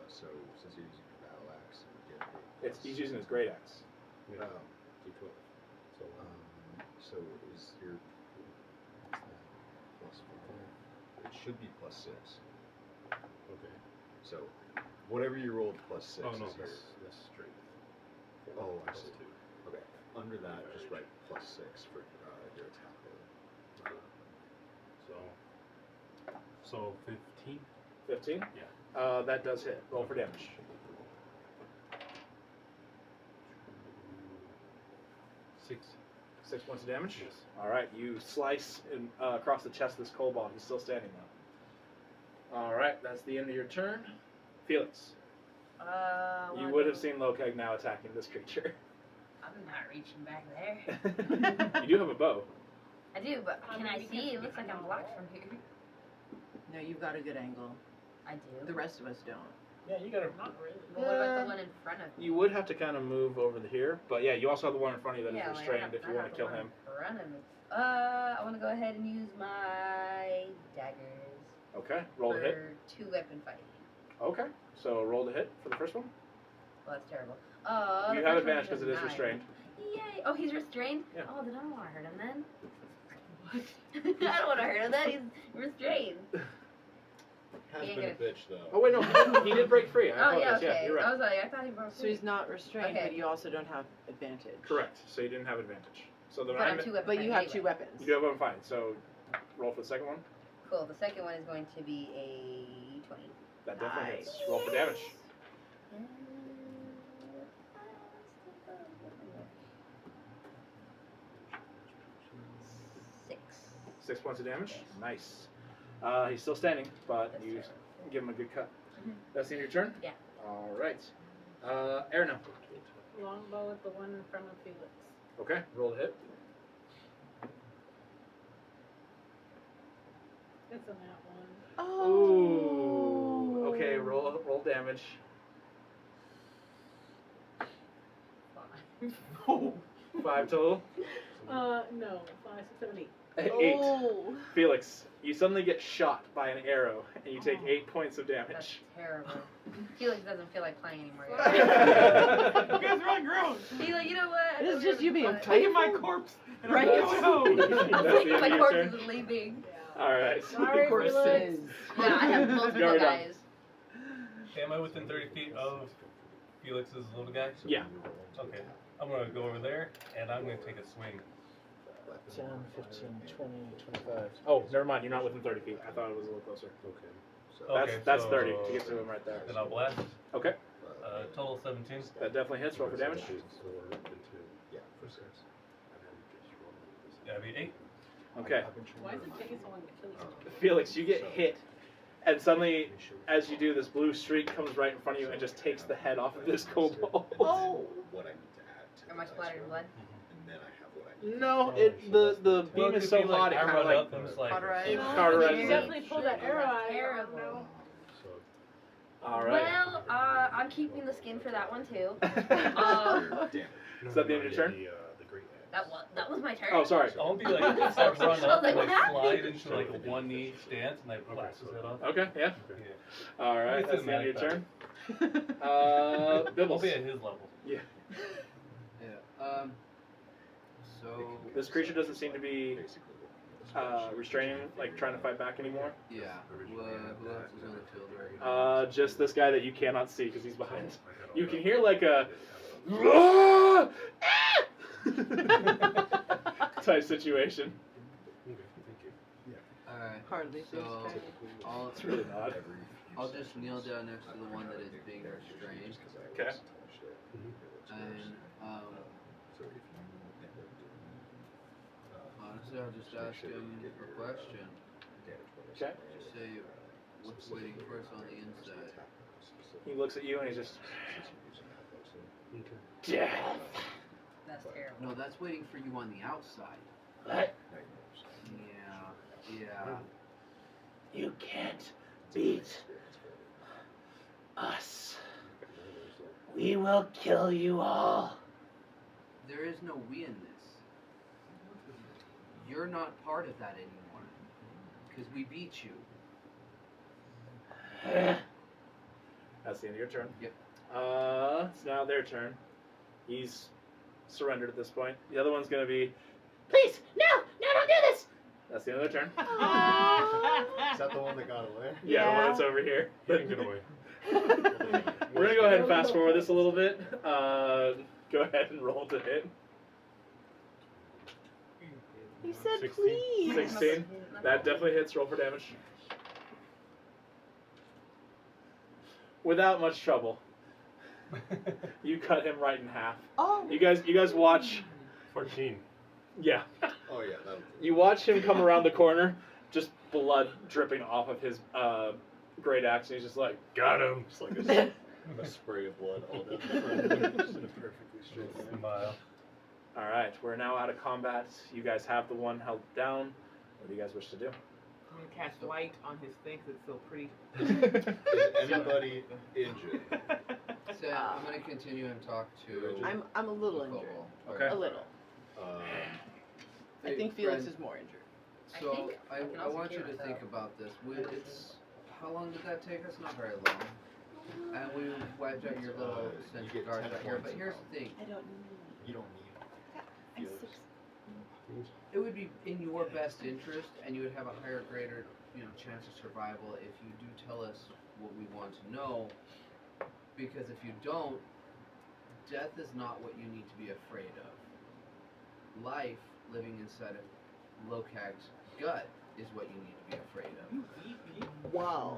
So since you're using your battle axe, you get a He's using his great axe. Yeah. D12. So So is your plus 4? It should be plus 6. okay. So whatever you rolled plus 6 Oh no, is your. that's straight. Oh, I Plus see. 2. Okay. Under that, just write plus 6 for your attack roll. So 15. 15? Yeah. That does hit. Roll for damage. 6. 6 points of damage? Yes. Alright, you slice across the chest of this kobold. He's still standing though. Alright, that's the end of your turn. Felix, you would have seen Lokeg now attacking this creature. I'm not reaching back there. You do have a bow. I do, but can I we see? can It looks like I'm blocked from here. No, you've got a good angle. I do. The rest of us don't. Yeah, you got a. Not really. But what about the one in front of me? You would have to kind of move over here, but yeah, you also have the one in front of you that is Yeah, like, restrained if I you have want to the kill one him. in front of me. I want to go ahead and use my daggers Okay, roll to hit. for 2-weapon fighting. Okay, so roll to hit for the first one. Well, that's terrible. You The have first one advantage is because a it is 9. restrained. Yay! Oh, he's restrained? Yeah. Oh, then I don't want to hurt him then. What? I don't want to hurt him then. He's restrained. Has He ain't been a gonna- bitch though. Oh wait, no, he did break free. I Oh, apologize. yeah, okay. you're right. I was like, I thought he broke So free. he's not restrained, Okay. but you also don't have advantage. Correct. So you didn't have advantage. So the But I'm 2-weapon But you fighting have 2 anyway. weapons. you do have one fine. So roll for the second one. Cool. The second one is going to be a 20. That definitely hits. Nice. Roll for damage. Six. 6 points of damage. Nice. He's still standing, but That's you terrible. give him a good cut. Mhm. That's the end of your turn? Yeah. All right. Erna. Longbow at the one in front of Felix. Okay, roll to hit. It's a nat one. Oh. Ooh. Okay, roll damage. 5 total. No. 5, 6, 7, 8. 8. Oh. Felix, you suddenly get shot by an arrow, and you take Oh. 8 points of That's damage. terrible. Felix doesn't feel like playing anymore. You guys are on your own. He's like, you know what? It's just you being Taking my corpse and Right. I'm going home. That's the end My of your corpse turn. is leaving. All right. Sorry, Felix. Felix. Yeah, I have multiple You're done. guys. Am I within 30 feet of Felix's little guy? Yeah. Okay. I'm gonna go over there and I'm gonna take a swing. 10, 15, 20, 25. Oh, never mind. You're not within 30 feet. I thought it was a little closer. Okay. So That's so 30 to get to him right there. Then I'll blast. Okay. Total 17. That definitely hits. Roll for damage. 4 and 2. Yeah. For 6. And then just roll this. That'd be 8. Okay. Why is it taking so long to kill you? Felix, you get hit, and suddenly, as you do, this blue streak comes right in front of you and just takes the head off of this kobold. Oh. What I need to add to Am I the dice splattered in roll, blood? and then I have what I need. No, the Well, beam it is could so be like hot it I kind of run like up and just like Cauterize. it You cauterizes it. definitely pulled that arrow out. Terrible. So All right. Well, I'm keeping the skin for that one too. Damn. Is that the end of your turn? The great axe. That was my turn. Oh, sorry. I won't be like I run I was up like, and what like happened? slide into like a one knee stance and I blast his head off. Okay, yeah. Okay. Yeah. All right, It's that's the end of your cinematic turn. I'll Bibbles. be at his level. Yeah. Yeah. So This creature doesn't seem to be Basically. restraining, like trying to fight back anymore. yeah. Who else is on the field right now? Just this guy that you cannot see because he's behind. You can hear like a type situation. Okay, thank you. Alright. Hardly So feels I'll It's really odd. I'll just kneel down next to the one that is being restrained, Okay. and honestly, I'll just ask him a question. Okay. Just say, what's waiting for us on the inside? He looks at you and he's just Okay. death. That's terrible. No, that's waiting for you on the outside. What? Yeah. You can't beat us. We will kill you all. There is no we in this. You're not part of that anymore. Because we beat you. That's the end of your turn. Yep. It's now their turn. He's surrendered at this point. The other one's gonna be. Please, no, don't do this. That's the other turn. Is that the one that got away? Yeah, the one that's over here. You can get away. We're gonna go ahead and fast forward this a little bit. Go ahead and roll to hit. He said 16. please. 16. That definitely hits. Roll for damage. Without much trouble, you cut him right in half. Oh. You guys watch. 14. Yeah. Oh yeah, that'll You watch him come around the corner, just blood dripping off of his great axe, and he's just like, Got him. just like a spray of blood all down the front, just in a perfectly straight line. Smile. all right, we're now out of combat. You guys have the one held down. What do you guys wish to do? I'm gonna cast light on his thing 'cause it's still pretty. Is anybody injured? So I'm gonna continue and talk to. I'm a little Kobold. injured. Okay. A little. I Hey, think Felix friend, is more injured. So I think I can I also want you cure to think myself. about this. It's how long did that take us? Not very long. And we wiped out your little You central get guard 10 right here. points But of here's health. the thing: I don't need. You don't need Felix. it would be in your best interest, and you would have a higher, greater, chance of survival if you do tell us what we want to know. Because if you don't, death is not what you need to be afraid of. Life, living inside of Lokag's gut, is what you need to be afraid of. Wow.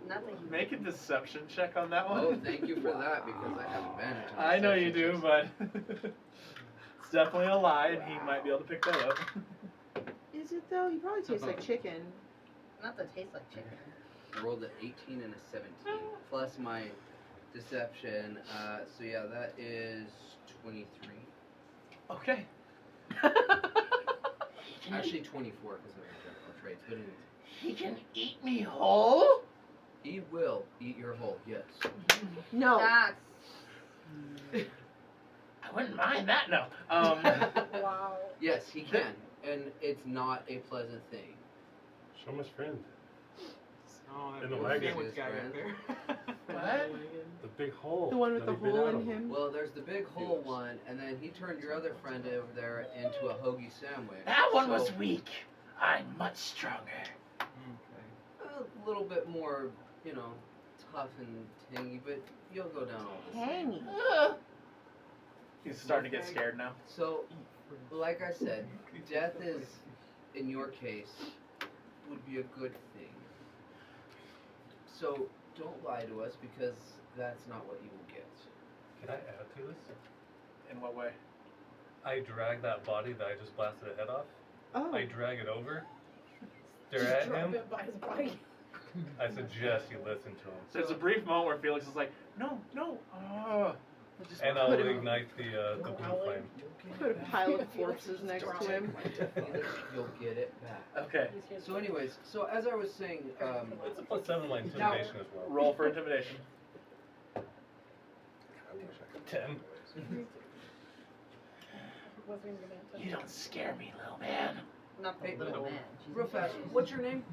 Not that he Make a deception check on that one. Oh, thank you for that, because I have advantage on I know you deception do, checks. but it's definitely a lie, and he might be able to pick that up. Is it though? He probably tastes like chicken. not that tastes like chicken. I rolled an 18 and a 17, plus my deception. So yeah, that is 23. Okay. Actually 24 because of our traits, but anyway. He can eat me whole. He will eat your whole, yes. No. That's I wouldn't mind that. No. Wow. Yes, he can, and it's not a pleasant thing. Show him his friend. Oh, In the little wagon. sandwich guy up there. What? The big hole. The one with that the he bit hole out in of him. Well, there's the big hole one, and then he turned your other friend over there into a hoagie sandwich. That one was So, weak. I'm much stronger. a little bit more, tough and tangy, but you'll go down all the same. Tangy. Ugh. He's starting to get scared now. So, like I said, death is, in your case, would be a good thing. So, don't lie to us because that's not what you will get. Can I add to this? In what way? I drag that body that I just blasted the head off. Oh. I drag it over, stare Just at drop him. it by his body. I suggest you listen to him. So there's a brief moment where Felix is like, no. And I'll put him- ignite the blue flame. Put a pile of corpses next to him. Felix, you'll get it back. Okay. So, anyways, as I was saying, It's a +7 my intimidation as well. Roll for intimidation. 10. Wasn't even gonna touch You it. don't scare me, little man. not the Hey, little man. Jesus real fast, Christ. what's your name?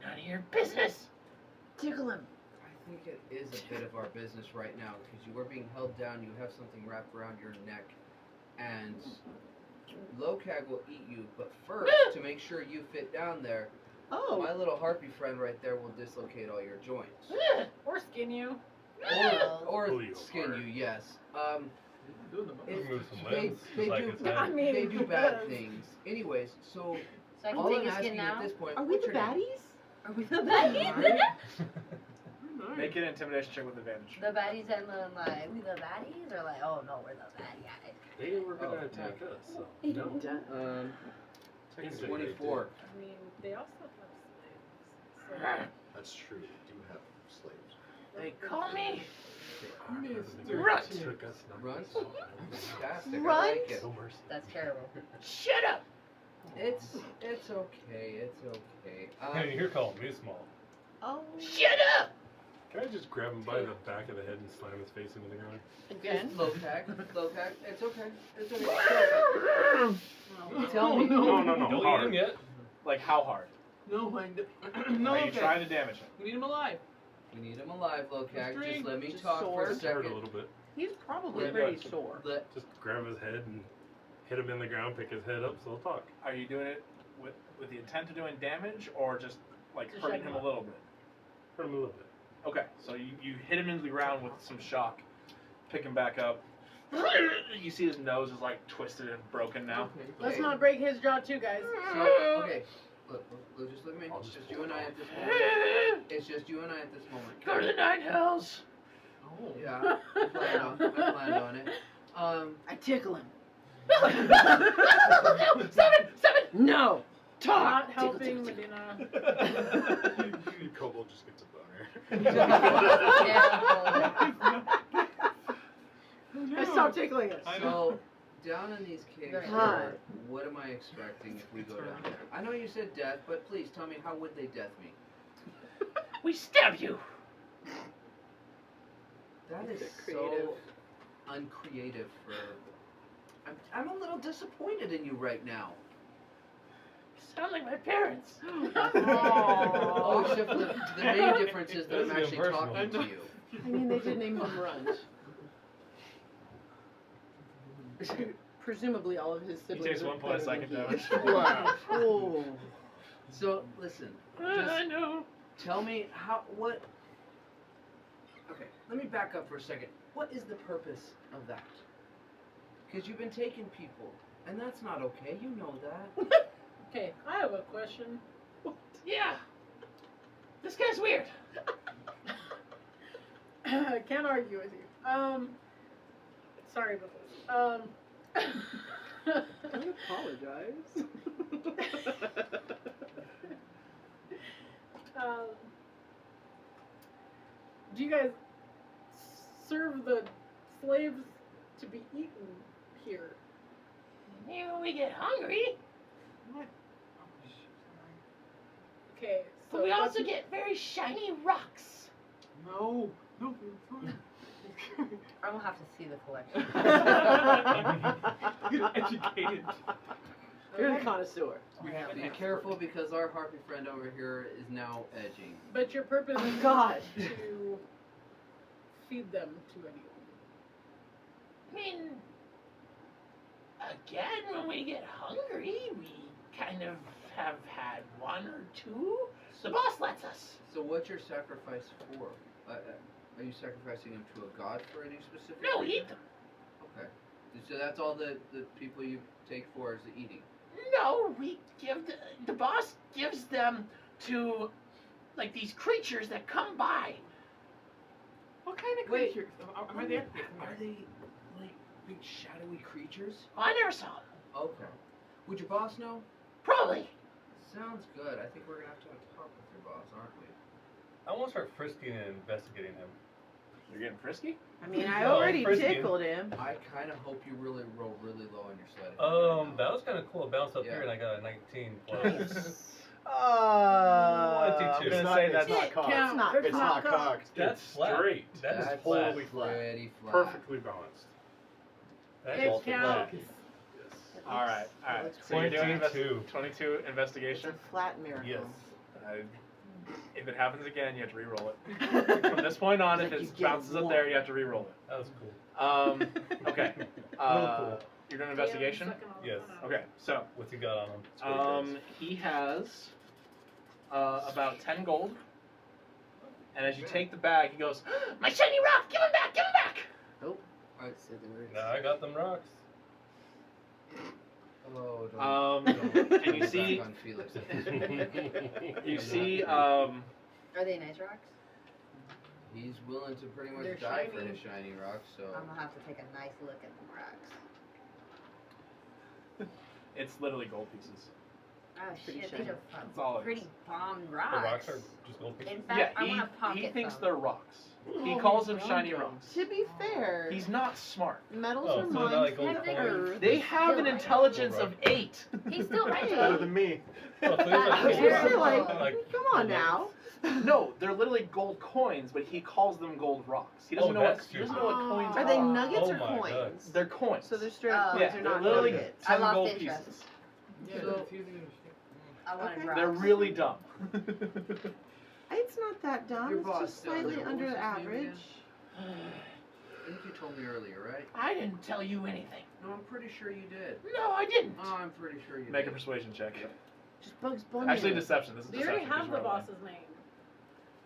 None of your business. Tickle him. I think it is a bit of our business right now because you are being held down. You have something wrapped around your neck, and Lokag will eat you. But first, to make sure you fit down there, Oh. my little harpy friend right there will dislocate all your joints, Ugh. Or skin you. or Pull you skin apart. you. Yes. It's- Remove some they, limbs, they just like do, his head. I mean, they do bad yes. things. Anyways, so So I can all take I'm his asking skin you now? at this point, Are we what's the your name? baddies? Are we the baddies? Make an intimidation check with advantage. The baddies and the like, we the baddies? Or like, oh no, we're the bad guys. They were gonna Oh, attack us, so. No. Technically, 24. I mean, they also have slaves. That's true. We do have slaves. They call me They Runt. took us not Runt? so- Fantastic. I Runt? like it. No mercy. That's terrible. Shut up. It's okay. It's okay. Hey, you're calling me small. Oh. Shut up. Can I just grab him by the back of the head and slam his face into the ground? Again? Lokag, it's okay. It's okay. Well, Tell me. No, Don't eat hard. him yet. Like how hard? No, I Are you okay. trying to damage him? We need him alive. We need him alive, Lokak. Drink. Just let me Just talk for a sword. Hurt a second. little bit. He's probably Yeah, pretty good. sore. Let, Just grab his head and hit him in the ground, pick his head up, so he'll talk. Are you doing it with the intent of doing damage, or just like Just hurting shut him him a little bit? Hurt him a little bit. Okay, so you hit him into the ground with some shock, pick him back up. You see his nose is like twisted and broken now. Let's not break his jaw too, guys. so, okay. Look, just look at me. I'll It's just just you and I at this moment. It's just you and I at this moment. Go to the nine hells. Oh. Yeah, I planned on it. I tickle him. Seven. No. Talk. Not Tickle, helping tickle, tickle. Medina. Kobold just gets a boner. I stopped tickling us. So, down in these caves, God. what am I expecting if we go down there? I know you said death, but please tell me, how would they death me? We stab you. That is Creative. so uncreative for... I'm a little disappointed in you right now. Sound like my parents. Oh, except for the main difference is that I'm This is actually impersonal. talking to you. I mean, they did name him Runge. Presumably, all of his He siblings. takes are 1 point of better than psychic he. damage. Wow. Oh. So, listen, I just know. tell me what... Okay, let me back up for a second. What is the purpose of that? Because you've been taking people, and that's not okay, you know that. Okay, I have a question. Yeah. This guy's weird. I can't argue with you. Sorry about this. Don't apologize. Do you guys serve the slaves to be eaten here? Maybe when we get hungry, Okay, so but we that's- also get very shiny rocks. No. No. I will have to see the collection. Get educated. You're the connoisseur. Be careful because our harpy friend over here is now edging. But your purpose Oh, is God. to feed them to anyone. I mean, again, when we get hungry, we kind of have had one or two. The boss lets us. So what's your sacrifice for? Are you sacrificing him to a god for any specific No, reason? eat them. Okay. So that's all the people you take for is the eating. No, we give the boss gives them to like these creatures that come by. What kind of Wait. creatures? Am I there? Are they like big shadowy creatures? Oh, I never saw them. Okay. Would your boss know? Probably. Sounds good. I think we're gonna have to talk with your boss, aren't we? I want to start frisking and investigating him. You're getting frisky? I mean, I No, already frisbee. tickled him. I kind of hope you really roll really low on your sweating. That was kind of cool. I bounced up Yeah. here and I got a 19 plus. I'm 22. gonna say that's not It cocked. counts. Not It's not cocked. cocked. That's It's flat. straight. That is That's flat. totally flat. pretty flat. Perfectly balanced. That It is flat. counts. Yes. All right. looks So you're doing 22. 22 It's investigation. a flat miracle. Yes. If it happens again, you have to re-roll it. From this point on, if Like it you get bounces up one. there, you have to re-roll it. That was cool. Okay. cool. You're doing investigation? Second on the Yes. phone. Okay, so What's he got on him? he has about 10 gold. And as you take the bag, he goes, My shiny rock! Give him back! Give him back! Alright. Say the words. Nah, I got them rocks. Oh, Um, don't and you go see- back on Felix. you see, Are they nice rocks? He's willing to pretty much They're die for shiny. his shiny rocks, so I'm gonna have to take a nice look at the rocks. it's literally gold pieces. Oh Pretty shit, shiny. these are That's all it pretty is. bomb The rocks. rocks are just gold pieces. In fact, Yeah, I wanna pocket he thinks some. they're rocks. He Oh, calls he's them shiny wrong. rocks. To be fair, He's not smart. metals Oh, are so they're mined not like from gold the coins? earth. They have an Still, intelligence right. of 8. He's still right. Better than me. Oh, so these are That's gold Seriously, rocks. like, come on now. No, they're literally gold coins, but he calls them gold rocks. He doesn't Oh, know what that's he doesn't know what coins Are are. they nuggets Oh or my God. coins? They're coins. So they're straight up Oh. coins, yeah, they're they're not literally nuggets. I 10 lost gold interest. pieces. Yeah, So- it's easy to understand. I wanted Okay. rocks. They're really dumb. It's not that dumb. Your It's boss just down slightly there, what under was the his name average. again? I think you told me earlier, right? I didn't tell you anything. No, I'm pretty sure you did. No, I didn't. Oh, I'm pretty sure you Make a did. persuasion check. Just Bugs Bunny. Actually, deception. This is We deception. already have 'cause the you're online. boss's name.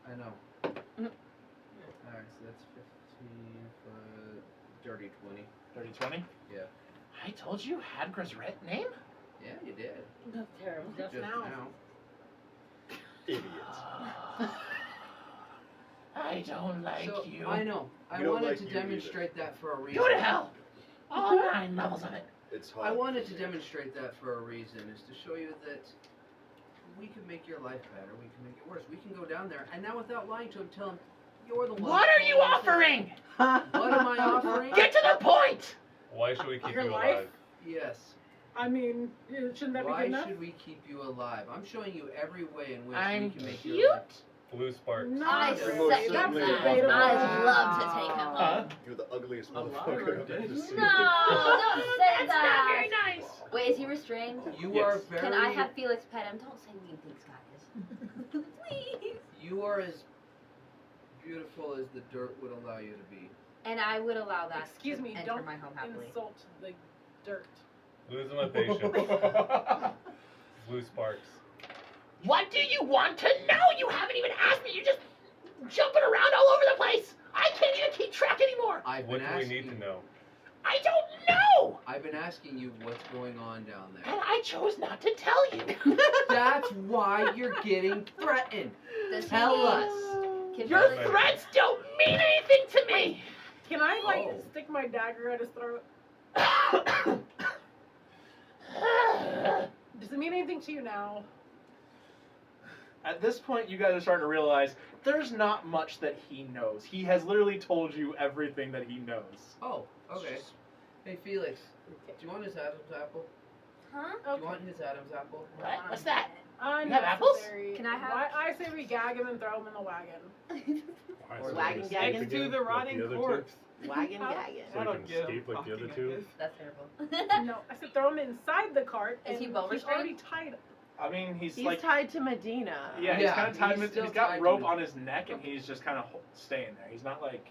I know. Alright, so that's 15 for dirty 20. Dirty 20? Yeah. I told you Hadgra's name? Yeah, you did. That's terrible. Just now. Idiot. I don't like So, you. I know. I We don't wanted like to you either. demonstrate that for a reason. Go to hell. All 9 levels of it. It's hard. I wanted to demonstrate that for a reason, is to show you that we can make your life better, we can make it worse. We can go down there, and now without lying to him, tell him, you're the one. What are you offering? What am I offering? Get to the point. Why should we keep Your you life? alive? Yes. I mean, shouldn't that be Why good enough? should we keep you alive? I'm showing you every way in which I'm we can make cute. your life. Blue sparks. Not You're really. most That's certainly debatable. above I'd love to take him home. You're the ugliest A lot motherfucker of I've ever days. seen. No, don't say That's not very that. nice. Wait, is he restrained? You Yes. are very. Can I have Felix pet him? Don't say mean things, guys. Please. You are as beautiful as the dirt would allow you to be. And I would allow that Excuse to me, enter don't my home happily. insult the dirt. Losing my patience. Blue sparks. What do you want to know? You haven't even asked me. You're just jumping around all over the place. I can't even keep track anymore. I've What been do we asking. need to know? I don't know. I've been asking you what's going on down there. And I chose not to tell you. That's why you're getting threatened. Does he Tell need- us. Can Your Felix- threats don't mean anything to me. Can I Oh. stick my dagger at his throat? Does it mean anything to you now? At this point, you guys are starting to realize there's not much that he knows. He has literally told you everything that he knows. Oh, okay. Hey, Felix, do you want his Adam's apple? Huh? Do you want his Adam's apple? What? What's that? Unnecessary. have apples? Can I have- Why, I say we gag him and throw him in the wagon. Why, Or so wagon we gagging escape to again, the like rotting other two? corpse. Wagon Huh? gagging. So I we don't can give escape like the other fucking two? this. That's terrible. No, I said throw him inside the cart. Is And he bone he's already tied. I mean, he's He's like, tied to Medina. yeah, he's Yeah, kind of tied. he's still He's got tied rope to- on his neck, and he's just kind of staying there. He's not like.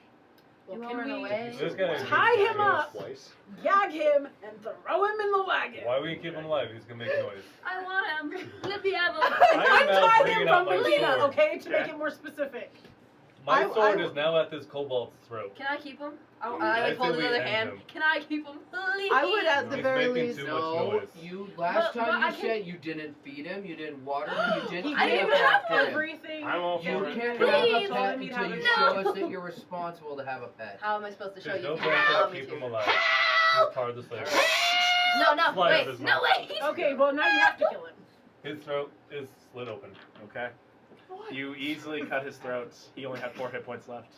Well, You can won't run we away. This guy is tie him ridiculous. up, Twice. gag him, and throw him in the wagon? Why we keep him alive? He's gonna make noise. I want him. Let me have him. I am now Untie him bringing out from my Melina, sword. okay, to Okay. make it more specific. My I- sword I- is now at this kobold's throat. Can I keep him? Oh, I I say hold we another end hand. him. Can I keep him? Please. I would at the He's very making least. too much No, noise. you last But time you I can- said you didn't feed him, you didn't water him, you didn't He clean gave up up after him. everything. I'm all You for it. can't Please. have a Told pet him he'd until have you a- show No. us that you're responsible to have a pet. How am I supposed to show There's you? no You point can't to allow me keep to. him alive. Help! He's part of the slavery. No, no, Slide wait, of his no, mouth. wait. Okay, well now you have to kill him. His throat is slit open. Okay. You easily cut his throat. He only had 4 hit points left,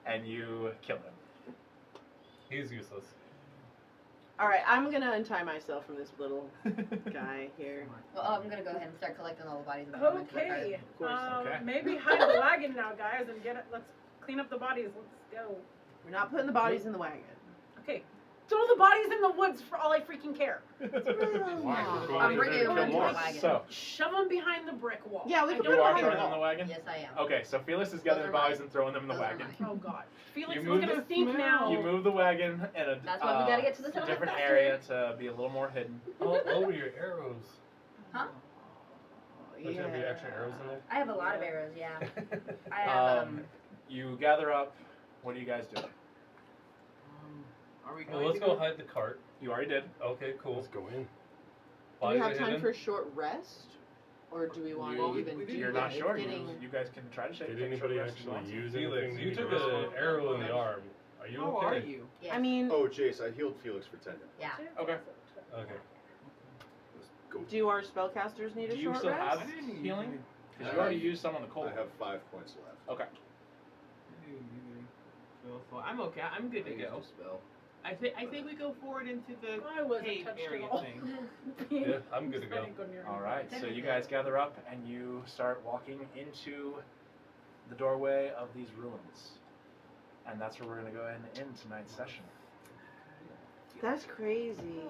and you kill him. He's useless. All right, I'm gonna untie myself from this little guy here. Well, I'm gonna go ahead and start collecting all the bodies in the room. Okay. Okay. Maybe hide the wagon now, guys, and get it. Let's clean up the bodies. Let's go. We're not putting the bodies in the wagon. Okay. Throw the bodies in the woods for all I freaking care. Why? I'm bringing Kill him into more. the wagon. So, Shove them behind the brick wall. Yeah, we I can don't you are want throwing them. them in the wagon? Yes, I am. Okay, so Felix is Those gathering are bodies mine. and throwing them in the Those are wagon. mine. Oh God. Felix You is move gonna the stink now. You move the wagon in a That's why we gotta get to the center different faster. area to be a little more hidden. Oh, your arrows. Huh? Don't you have your extra arrows in there? I have a lot of arrows, yeah. I have, You gather up. What are you guys doing? Are we Well, going let's to go hide the cart. You already did. Okay, cool. Let's go in. Do we Bodies have are time hidden. for a short rest, or do we want You- to even do You're that? not It's sure. getting- You guys can try to shake. Did take a short anybody rest if you want actually to. use Felix, anything? you to took use an it? arrow in the arm. Are you How okay? are you? yes. I mean, Oh, Jace, I healed Felix for 10 minutes. Yeah. Okay. Okay. Let's go. do our spellcasters need Do a you short still rest? have healing? Because you already used some on the I cold. have 5 points left. Okay. Well, I'm okay. I'm good to I used go. a spell. I think we go forward into the I wasn't cave touched area at all. thing. Yeah, I'm good to I go. didn't go near him. All right. So you guys gather up and you start walking into the doorway of these ruins, and that's where we're gonna go ahead and end tonight's session. That's crazy.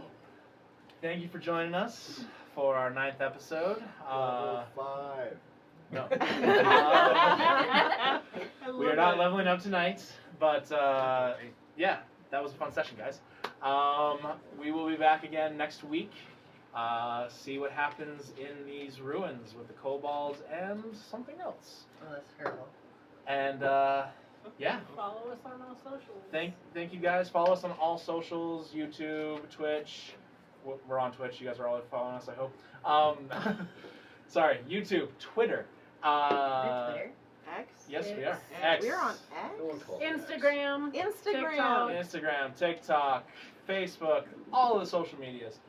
Thank you for joining us for our 9th episode. Level 5. No. not leveling up tonight, but yeah, that was a fun session, guys. We will be back again next week. See what happens in these ruins with the kobolds and something else. Oh, that's terrible. And yeah. Follow us on all socials. Thank you guys. Follow us on all socials: YouTube, Twitch. We're on Twitch. You guys are all following us, I hope. Sorry, YouTube, Twitter. Twitter? X? Yes, we are. X. X. We're on No one X? called me Instagram. Instagram. Instagram, TikTok, Facebook, all of the social medias.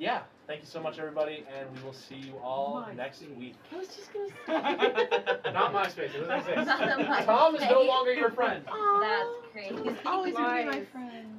Yeah, thank you so much, everybody, and we will see you all next week. I was just gonna say. Not MySpace. It doesn't exist. Not the Tom is no MySpace. longer your friend. Aw, That's crazy. always gonna be my Lies. friend.